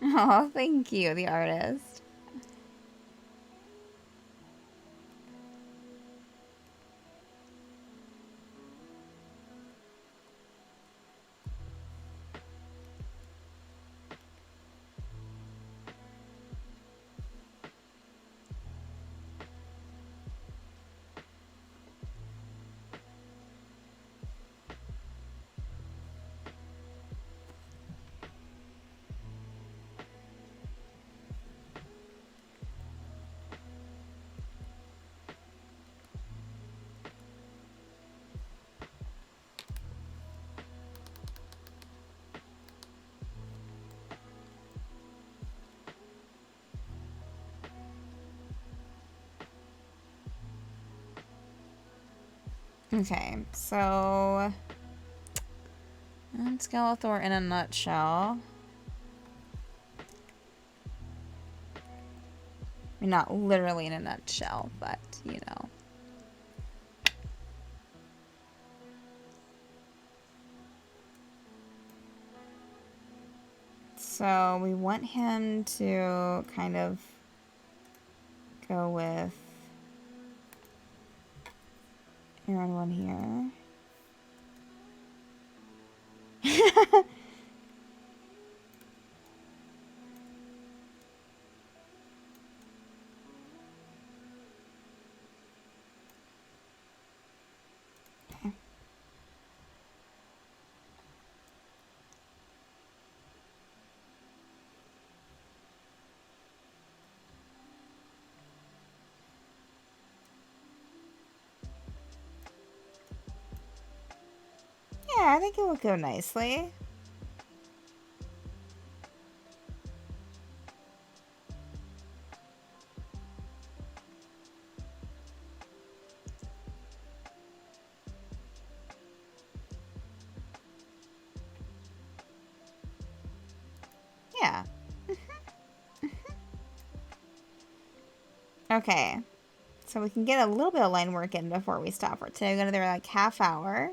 Oh, thank you, the artist. Okay, so Skeletor in a nutshell. I mean, not literally in a nutshell, but you know. So we want him to kind of go with Aaron one here. Okay. Yeah, I think it will go nicely. Yeah. Okay. So we can get a little bit of line work in before we stop for today. We're another like half hour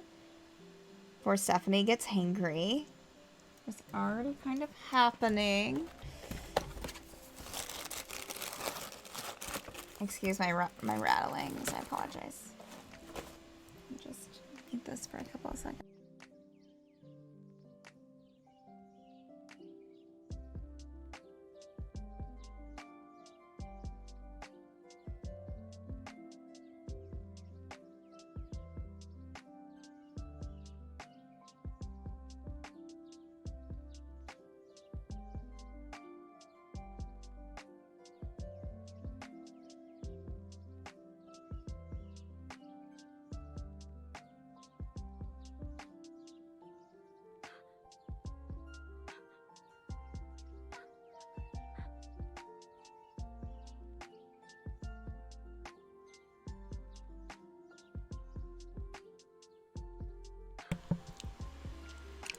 before Stephanie gets hangry. It's already kind of happening. Excuse my rattlings. I apologize. Just keep this for a couple of seconds.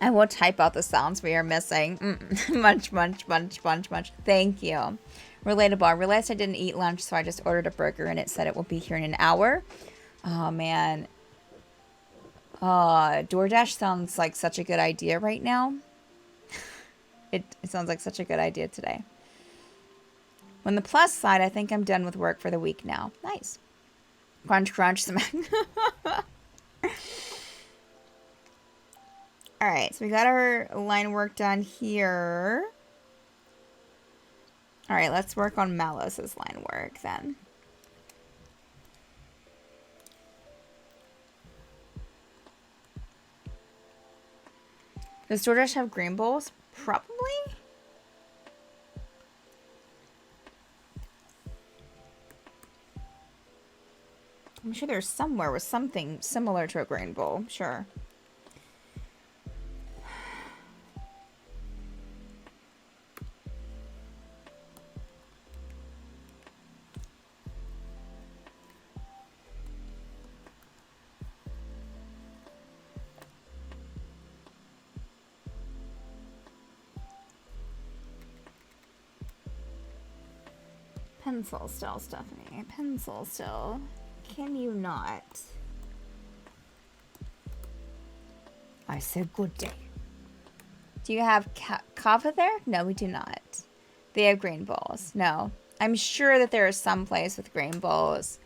I will type out the sounds we are missing. Munch, munch, munch, munch, munch. Thank you. Relatable. I realized I didn't eat lunch, so I just ordered a burger, and it said it will be here in an hour. Oh, man. DoorDash sounds like such a good idea right now. It sounds like such a good idea today. On the plus side, I think I'm done with work for the week now. Nice. Crunch, crunch, smack. All right, so we got our line work done here. All right, let's work on Malos's line work then. Does DoorDash have green bowls? Probably. I'm sure there's somewhere with something similar to a green bowl. Sure. Pencil still, Stephanie. Pencil still. Can you not? I said good day. Do you have kava there? No, we do not. They have green bowls. No. I'm sure that there is some place with green bowls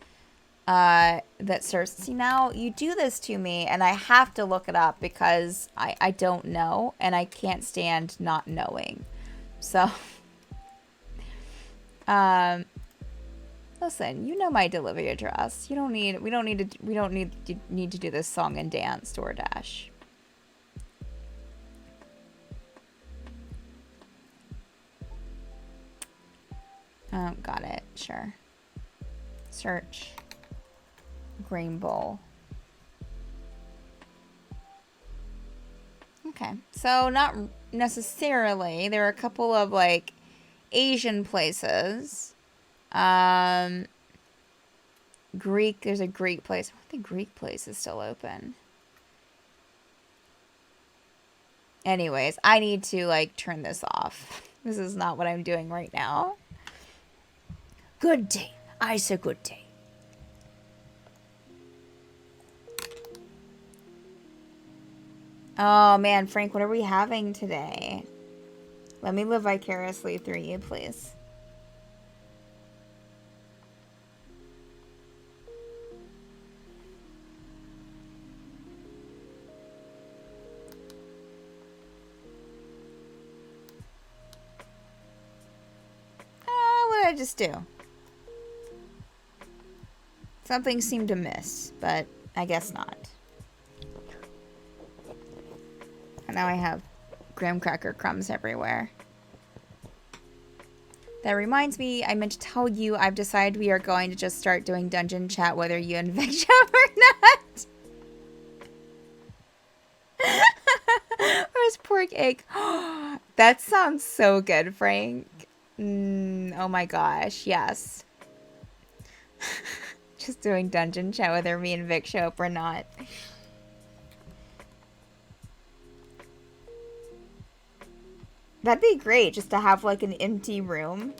that serves. See, now you do this to me, and I have to look it up because I don't know, and I can't stand not knowing. So, listen, you know my delivery address. We don't need to do this song and dance DoorDash. Oh, got it. Sure. Search. Green bowl. Okay. So not necessarily. There are a couple of like Asian places. Greek, there's a Greek place. I think the Greek place is still open. Anyways, I need to, like, turn this off. This is not what I'm doing right now. Good day. I say good day. Oh, man, Frank, what are we having today? Let me live vicariously through you, please. What did I just do? Something seemed to miss, but I guess not. And now I have graham cracker crumbs everywhere. That reminds me, I meant to tell you, I've decided we are going to just start doing dungeon chat whether you invite Jeff or not. Where's pork egg? That sounds so good, Frank. Oh my gosh, yes. Just doing dungeon chat whether me and Vic show up or not. That'd be great, just to have like an empty room.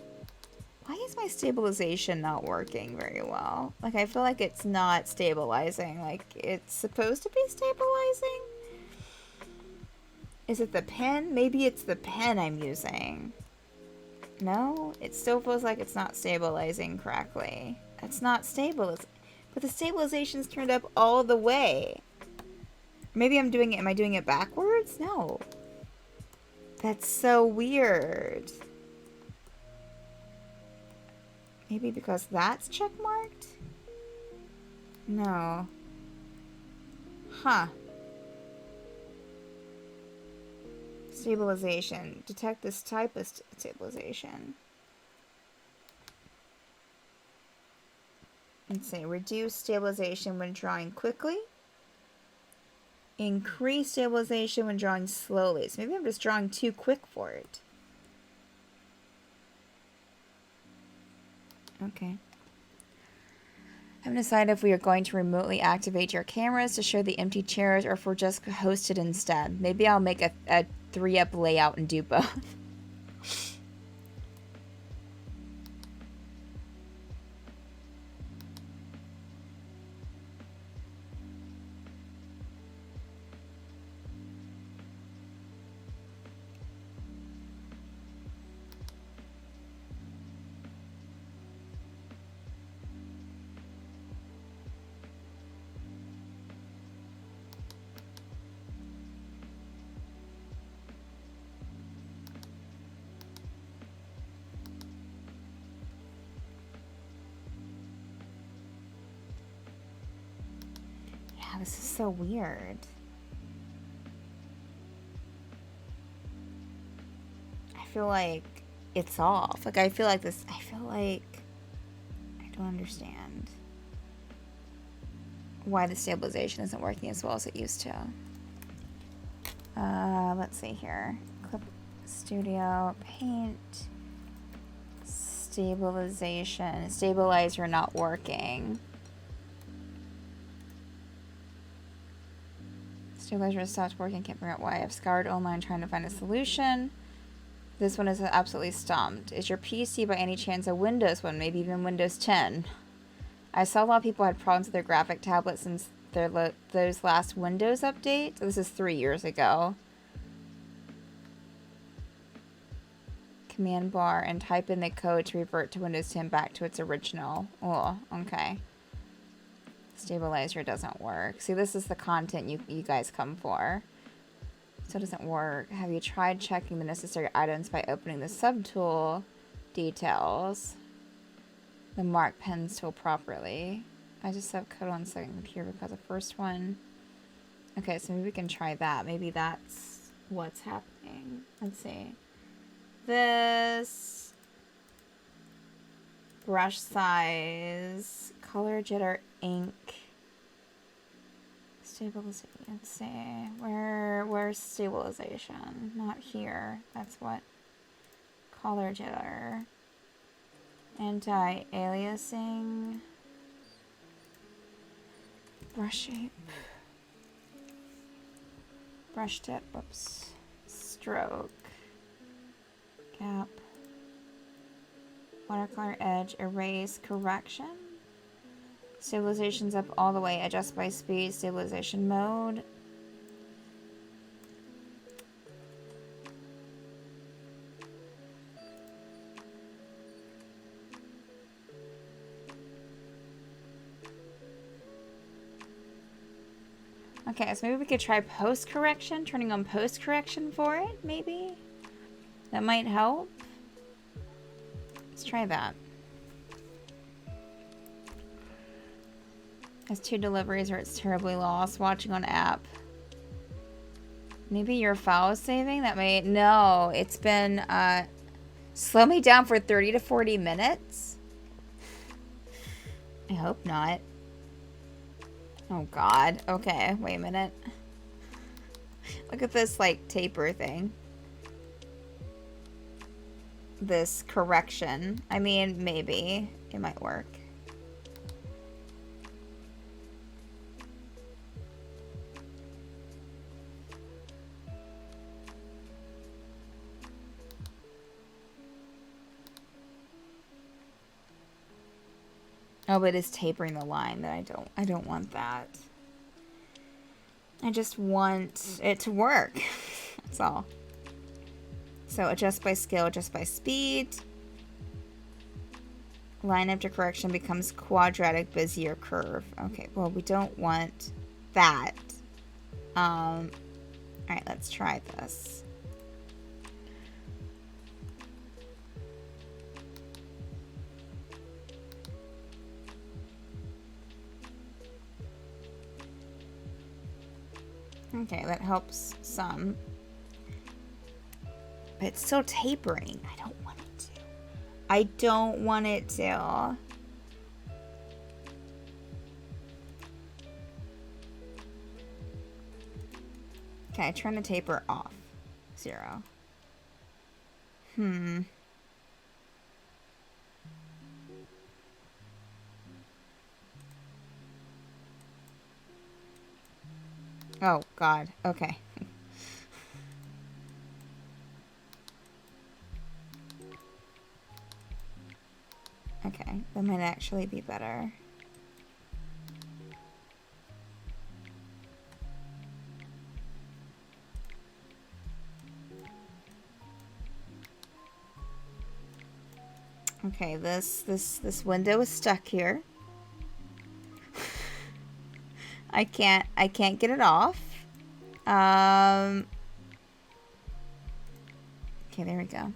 Why is my stabilization not working very well? Like, I feel like it's not stabilizing. Like, it's supposed to be stabilizing? Is it the pen? Maybe it's the pen I'm using. No? It still feels like it's not stabilizing correctly. It's not stable. But the stabilization's turned up all the way. Maybe I'm doing it. Am I doing it backwards? No. That's so weird. Maybe because that's checkmarked? No. Huh. Stabilization. Detect this type of stabilization. Let's see. Reduce stabilization when drawing quickly. Increase stabilization when drawing slowly. So maybe I'm just drawing too quick for it. Okay. I haven't decided if we are going to remotely activate your cameras to show the empty chairs or if we're just hosted instead. Maybe I'll make a 3-up layout and do both. This is so weird. I feel like it's off. Like, I feel like I don't understand why the stabilization isn't working as well as it used to. Let's see here. Clip Studio, Paint, Stabilization. Stabilizer not working. Stabilizer stopped working. Can't figure out why. I've scoured online trying to find a solution. This one is absolutely stumped. Is your PC by any chance a Windows one? Maybe even Windows 10? I saw a lot of people had problems with their graphic tablets since those last Windows updates. This is 3 years ago. Command bar and type in the code to revert to Windows 10 back to its original. Oh, okay. Stabilizer doesn't work. See, this is the content you guys come for. So it doesn't work. Have you tried checking the necessary items by opening the subtool details? The mark pens tool properly. I just have code on second here because the first one. Okay, so maybe we can try that. Maybe that's what's happening. Let's see. This brush size, color jitter, ink, stabilization. Let's see. Where's stabilization? Not here. That's what. Color jitter. Anti-aliasing. Brush shape. Brush tip. Whoops. Stroke. Gap. Watercolor edge. Erase. Correction. Stabilization's up all the way. Adjust by speed. Stabilization mode. Okay, so maybe we could try post-correction, turning on post-correction for it, maybe? That might help. Let's try that. Has 2 deliveries or it's terribly lost. Watching on app. Maybe your file is saving? That may... No, it's been... slow me down for 30 to 40 minutes? I hope not. Oh god. Okay, wait a minute. Look at this, like, taper thing. This correction. I mean, maybe. It might work. Oh, but it's tapering the line that I don't want that. I just want it to work. That's all. So adjust by scale, adjust by speed. Line after correction becomes quadratic, Bezier curve. Okay, well, we don't want that. All right, let's try this. Okay, that helps some. But it's still tapering. I don't want it to. I don't want it to. Okay, turn the taper off. 0. Oh, God. Okay. Okay, that might actually be better. Okay, this window is stuck here. I can't get it off. Okay, there we go.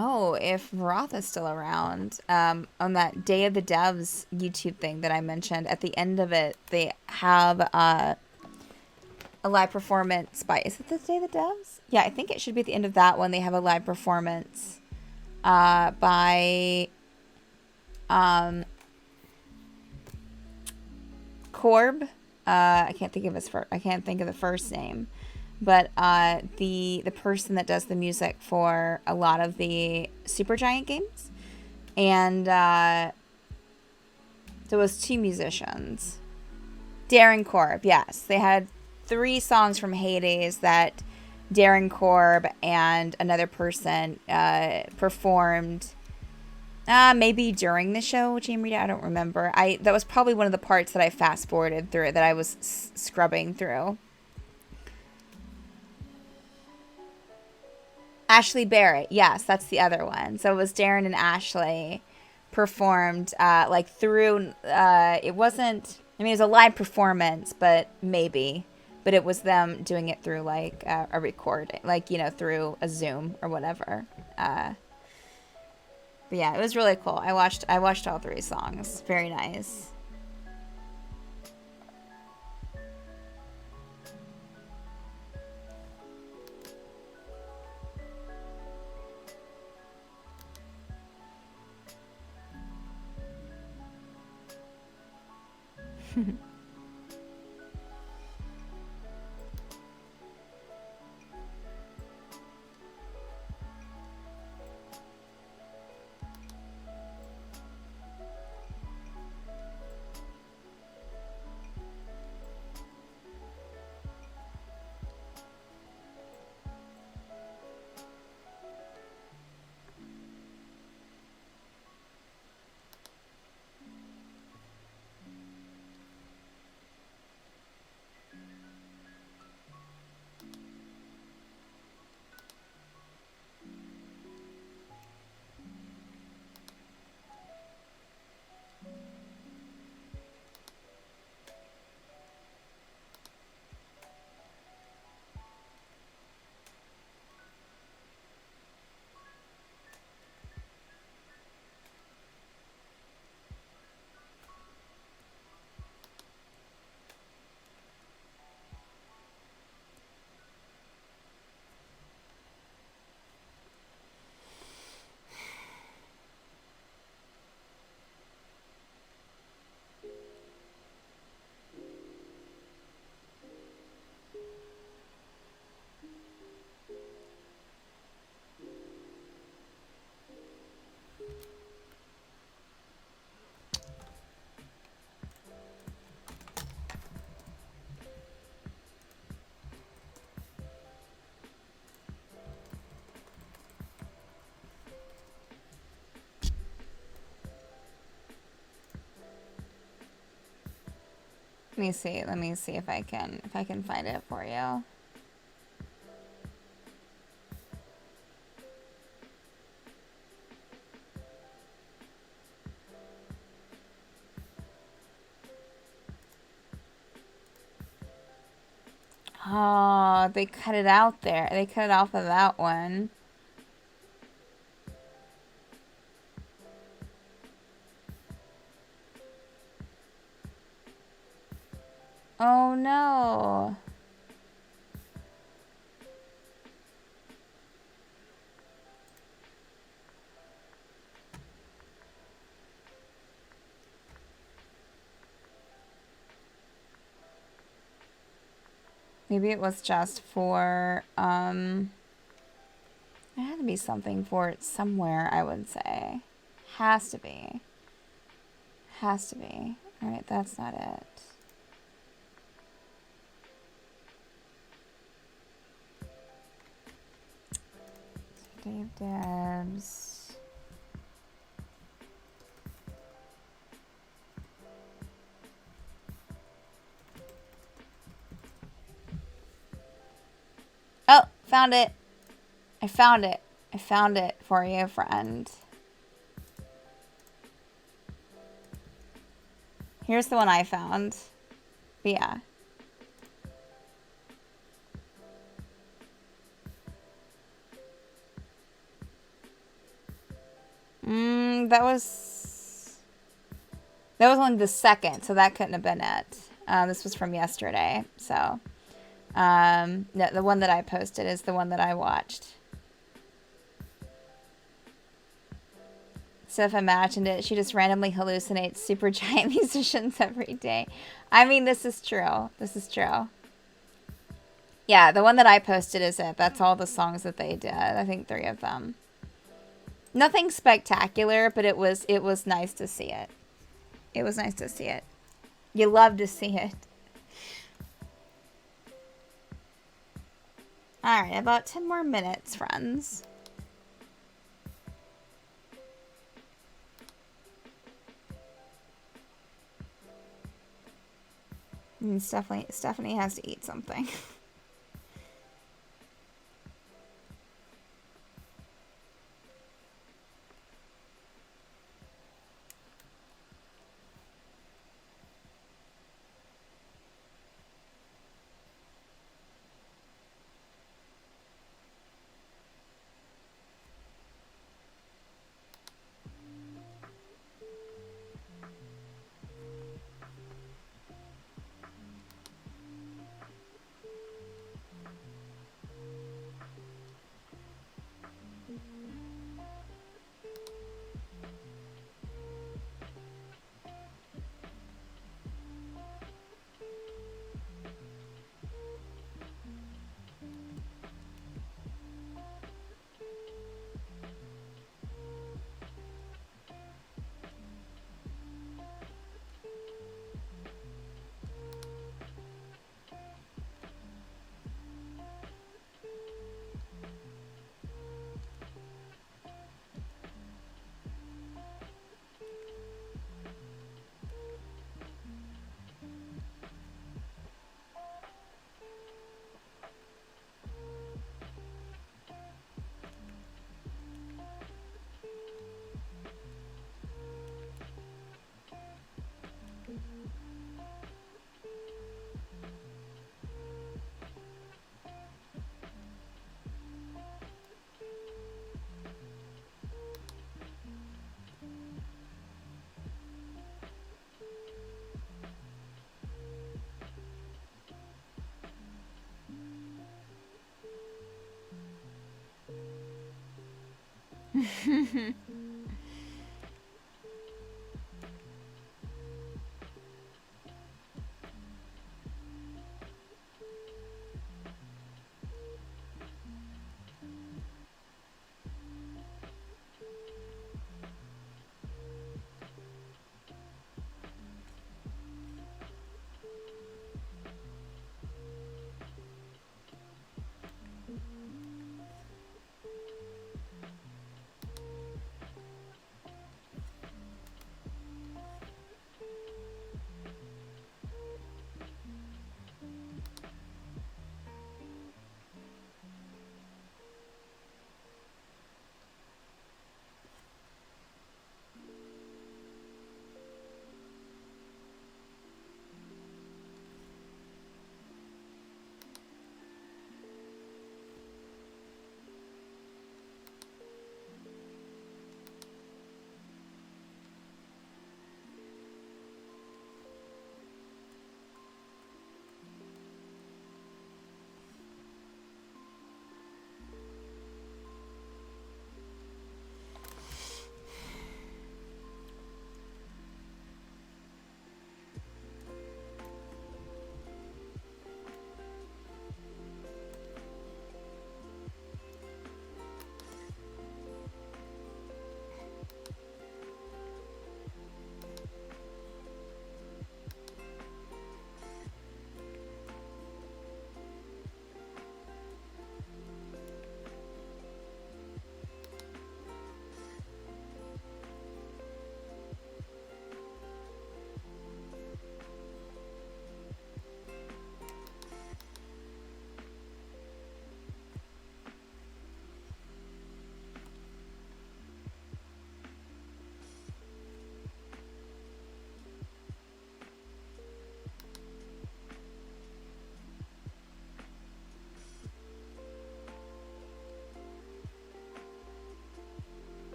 Oh, if Roth is still around, on that Day of the Devs YouTube thing that I mentioned, at the end of it, they have a live performance by, is it the Day of the Devs? Yeah, I think it should be at the end of that one. They have a live performance by Corb. I can't think of the first name. but the person that does the music for a lot of the Supergiant games, and there was 2 musicians. Darren Korb, yes, they had 3 songs from Hades that Darren Korb and another person performed. Maybe during the show, Jane Rita, I don't remember. That was probably one of the parts that I fast forwarded through, that I was scrubbing through. Ashley Barrett, yes, that's the other one. So it was Darren and Ashley performed like through. It wasn't. I mean, it was a live performance, but it was them doing it through like a recording, like, you know, through a Zoom or whatever. But yeah, it was really cool. I watched all 3 songs. Very nice. Let me see. Let me see if I can find it for you. Oh, they cut it out there. They cut it off of that one. Oh no. Maybe it was just for, there had to be something for it somewhere, I would say. Has to be. Has to be. Alright, that's not it. Dave Debs. Oh, found it. I found it. I found it for you, friend. Here's the one I found. But yeah. That was only the second, so that couldn't have been it. This was from yesterday, so. No, the one that I posted is the one that I watched. So if I imagined it, she just randomly hallucinates Supergiant musicians every day. I mean, this is true. This is true. Yeah, the one that I posted is it. That's all the songs that they did. I think 3 of them. Nothing spectacular, but it was nice to see it. It was nice to see it. You love to see it. Alright, about 10 more minutes, friends. And Stephanie has to eat something.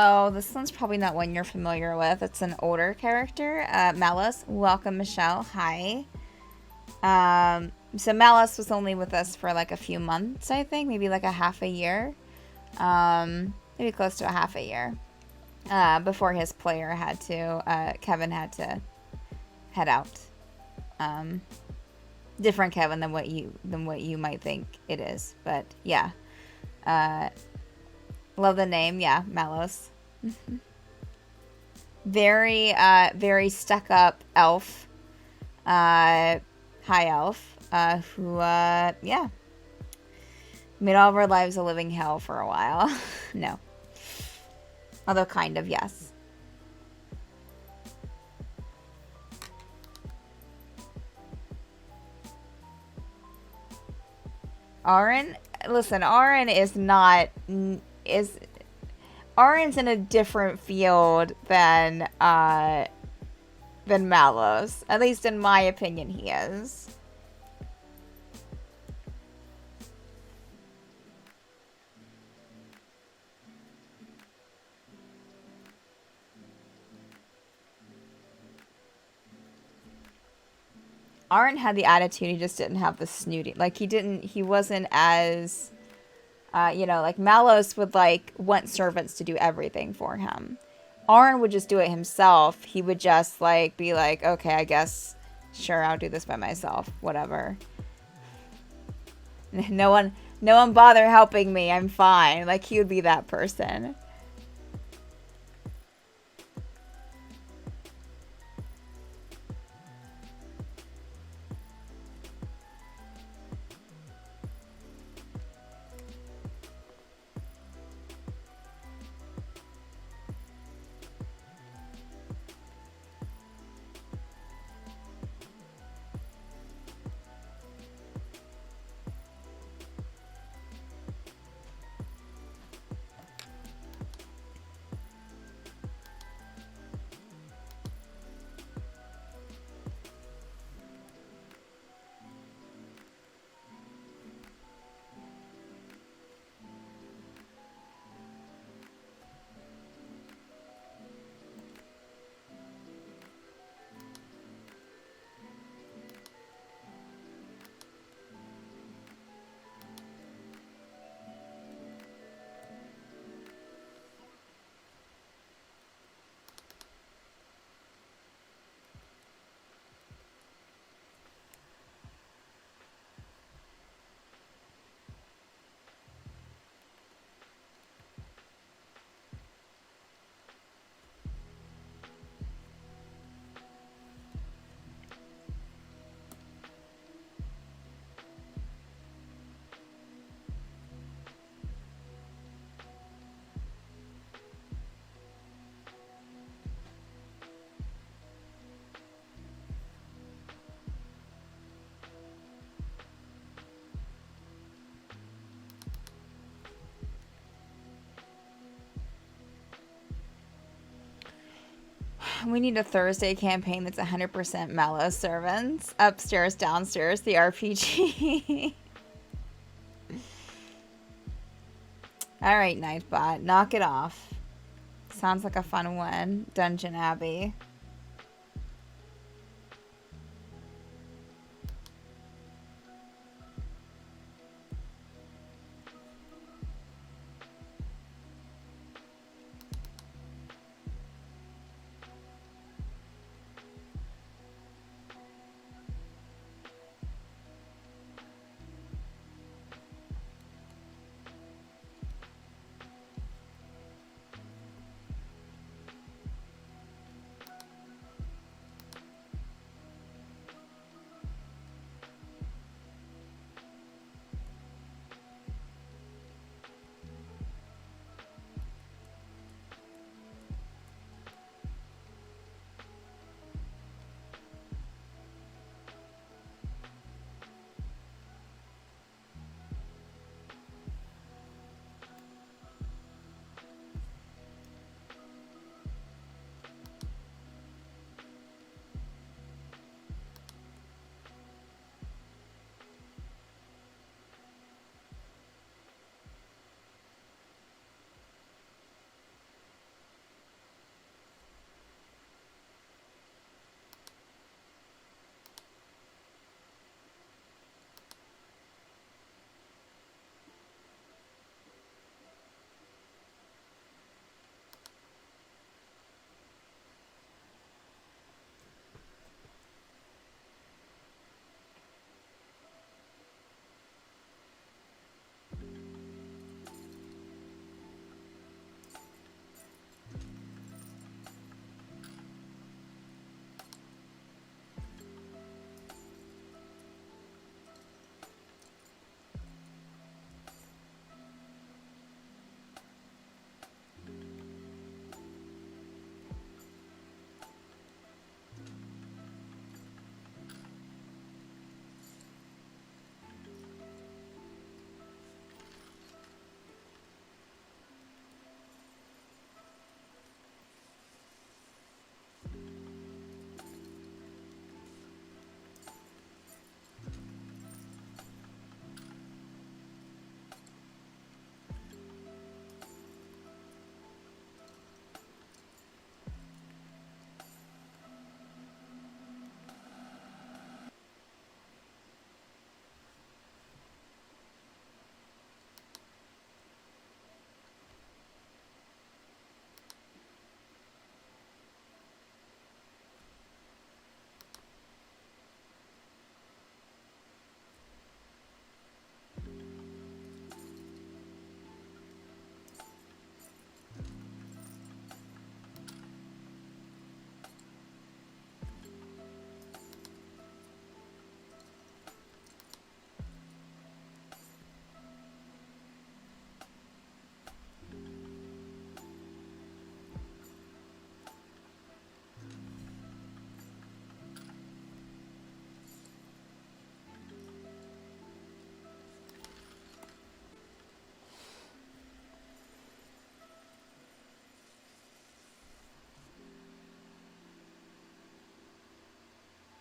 Oh, this one's probably not one you're familiar with. It's an older character. Malice. Welcome, Michelle. Hi. So Malice was only with us for like a few months, I think. Maybe like a half a year. Maybe close to a half a year. Before his player had to, Kevin had to head out. Different Kevin than what you might think it is. But yeah. Love the name. Yeah, Malice. Very, very stuck up elf. High elf. Who, yeah. Made all of our lives a living hell for a while. No. Although kind of, yes. Aaron? Listen, Aaron is not... Aaron's in a different field than Malos. At least in my opinion, he is. Aaron had the attitude, he just didn't have the snooty. Like, he wasn't as, you know, like, Malos would, like, want servants to do everything for him. Aaron would just do it himself. He would just, like, be like, okay, I guess, sure, I'll do this by myself. Whatever. No one bother helping me. I'm fine. Like, he would be that person. We need a Thursday campaign that's 100% Mallow servants. Upstairs, downstairs, the RPG. Alright, Nightbot. Knock it off. Sounds like a fun one. Dungeon Abbey.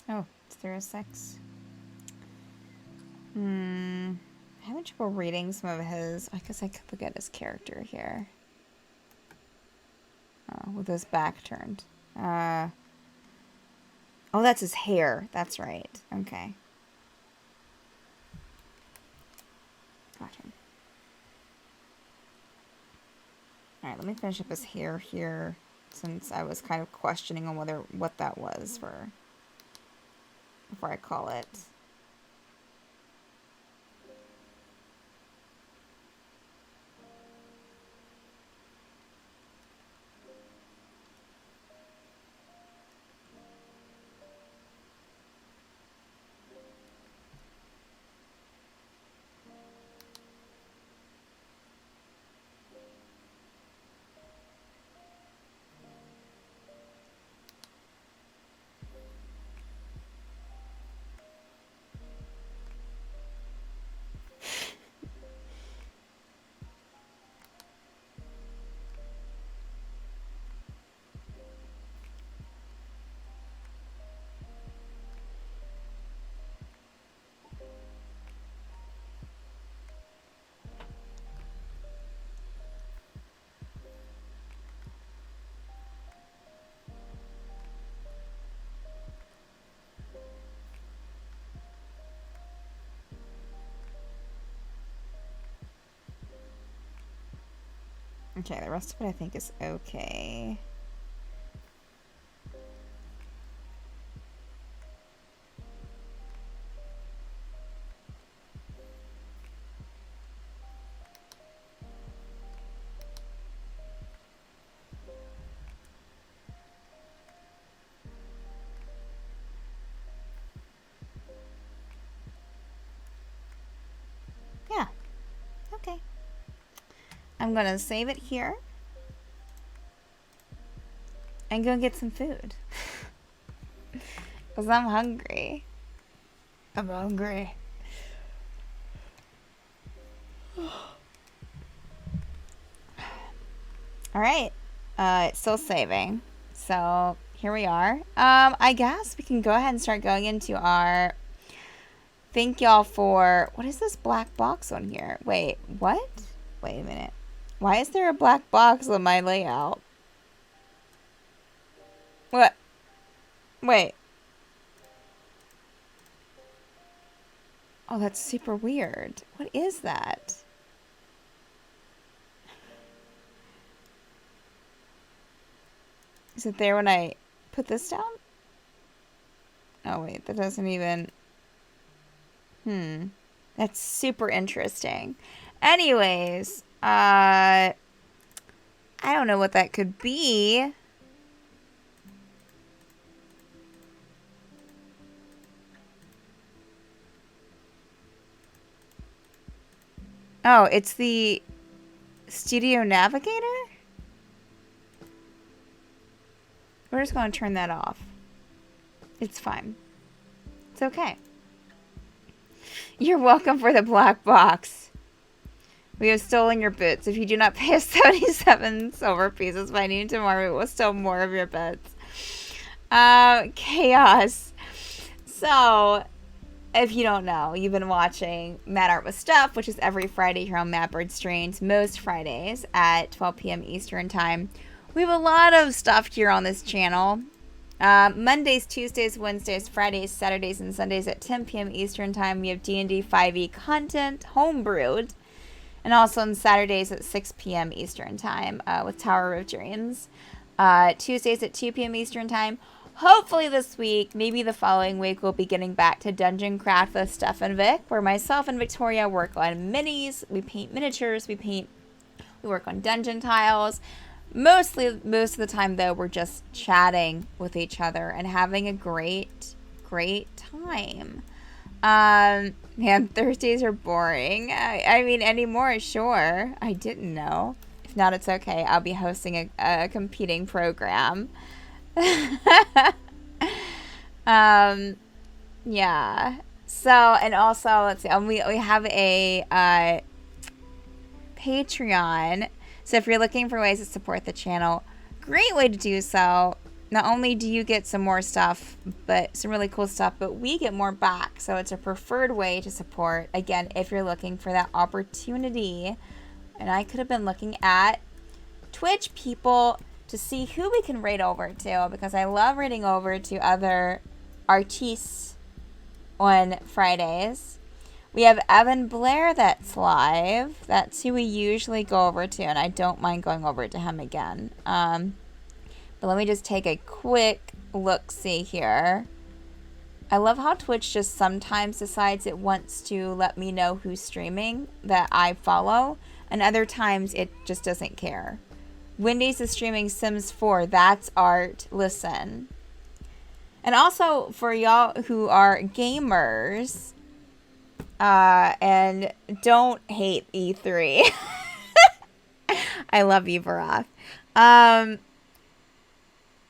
Oh, it's 306. I'm having trouble reading some of his. I guess I could look at his character here. Oh, with his back turned. Oh, that's his hair. That's right. Okay. Gotcha. Alright, let me finish up his hair here, since I was kind of questioning on what that was before I call it. Okay, the rest of it I think is okay. Yeah. Okay. I'm gonna save it here. And go get some food. Because I'm hungry. I'm hungry. Alright. It's still saving. So, here we are. I guess we can go ahead and start going into our... Thank y'all for... What is this black box on here? Wait, what? Wait a minute. Why is there a black box on my layout? What? Wait. Oh, that's super weird. What is that? Is it there when I put this down? Oh, wait. That doesn't even... That's super interesting. Anyways, I don't know what that could be. Oh, it's the Studio Navigator? We're just going to turn that off. It's fine. It's okay. You're welcome for the black box. We have stolen your boots. If you do not pay us 77 silver pieces by noon tomorrow, we will steal more of your boots. Chaos. So... If you don't know, you've been watching MadArt with Steph, which is every Friday here on MadBird Streams, most Fridays at 12 p.m. Eastern Time. We have a lot of stuff here on this channel. Mondays, Tuesdays, Wednesdays, Fridays, Saturdays, and Sundays at 10 p.m. Eastern Time. We have D&D 5e content, homebrewed. And also on Saturdays at 6 p.m. Eastern Time with Tower of Dreams. Tuesdays at 2 p.m. Eastern Time. Hopefully this week, maybe the following week, we'll be getting back to Dungeon Craft with Steph and Vic, where myself and Victoria work on minis, we paint miniatures, we work on dungeon tiles. Most of the time, though, we're just chatting with each other and having a great time. Man, Thursdays are boring. I mean, anymore, sure. I didn't know. If not, it's okay. I'll be hosting a competing program. Yeah. So, and also, let's see, we have a Patreon. So if you're looking for ways to support the channel, great way to do so. not only do you get some more stuff, but some really cool stuff, but we get more back. So it's a preferred way to support, again, if you're looking for that opportunity. And I could have been looking at Twitch people to see who we can raid over to, because I love raiding over to other artists on Fridays. We have Evan Blair that's live. That's who we usually go over to, and I don't mind going over to him again. But let me just take a quick look-see here. I love how Twitch just sometimes decides it wants to let me know who's streaming that I follow, and other times it just doesn't care. Wendy's is streaming Sims 4. That's art. Listen. And also, for y'all who are gamers and don't hate E3. I love you, Barack.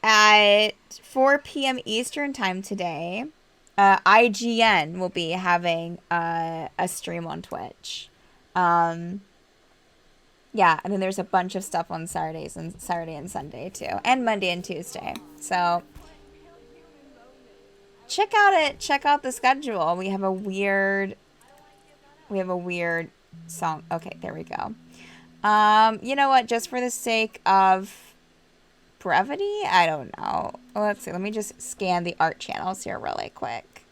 At 4 p.m. Eastern time today, IGN will be having a stream on Twitch. Yeah, and then there's a bunch of stuff on Saturday and Sunday too, and Monday and Tuesday. So check out the schedule. We have a weird song. Okay, there we go. You know what? Just for the sake of brevity, I don't know. Let's see. Let me just scan the art channels here really quick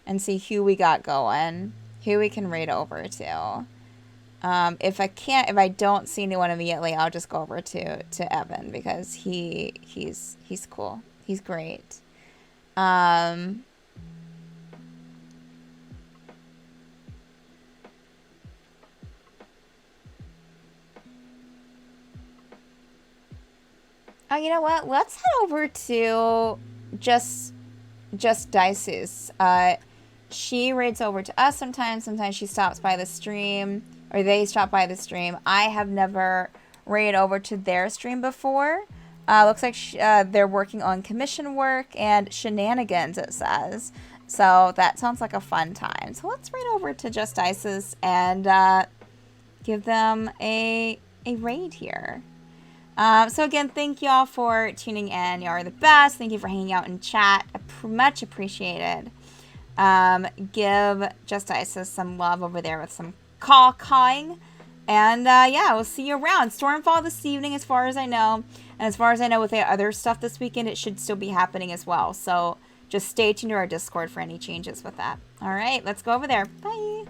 and see who we got going, who we can raid over to. If I don't see anyone immediately, I'll just go over to Evan, because he's cool. He's great. Oh, you know what? Let's head over to just Dice's. She raids over to us sometimes. Sometimes she stops by the stream, or they stop by the stream. I have never raided over to their stream before. Looks like they're working on commission work and shenanigans, it says. So that sounds like a fun time. So let's raid over to Just Dice's and give them a raid here. So again, thank y'all for tuning in. Y'all are the best. Thank you for hanging out in chat. Much appreciated. Give Just Isis some love over there with some cawing. And yeah, we'll see you around. Stormfall this evening, as far as I know. And as far as I know, with the other stuff this weekend, it should still be happening as well. So just stay tuned to our Discord for any changes with that. All right, let's go over there. Bye.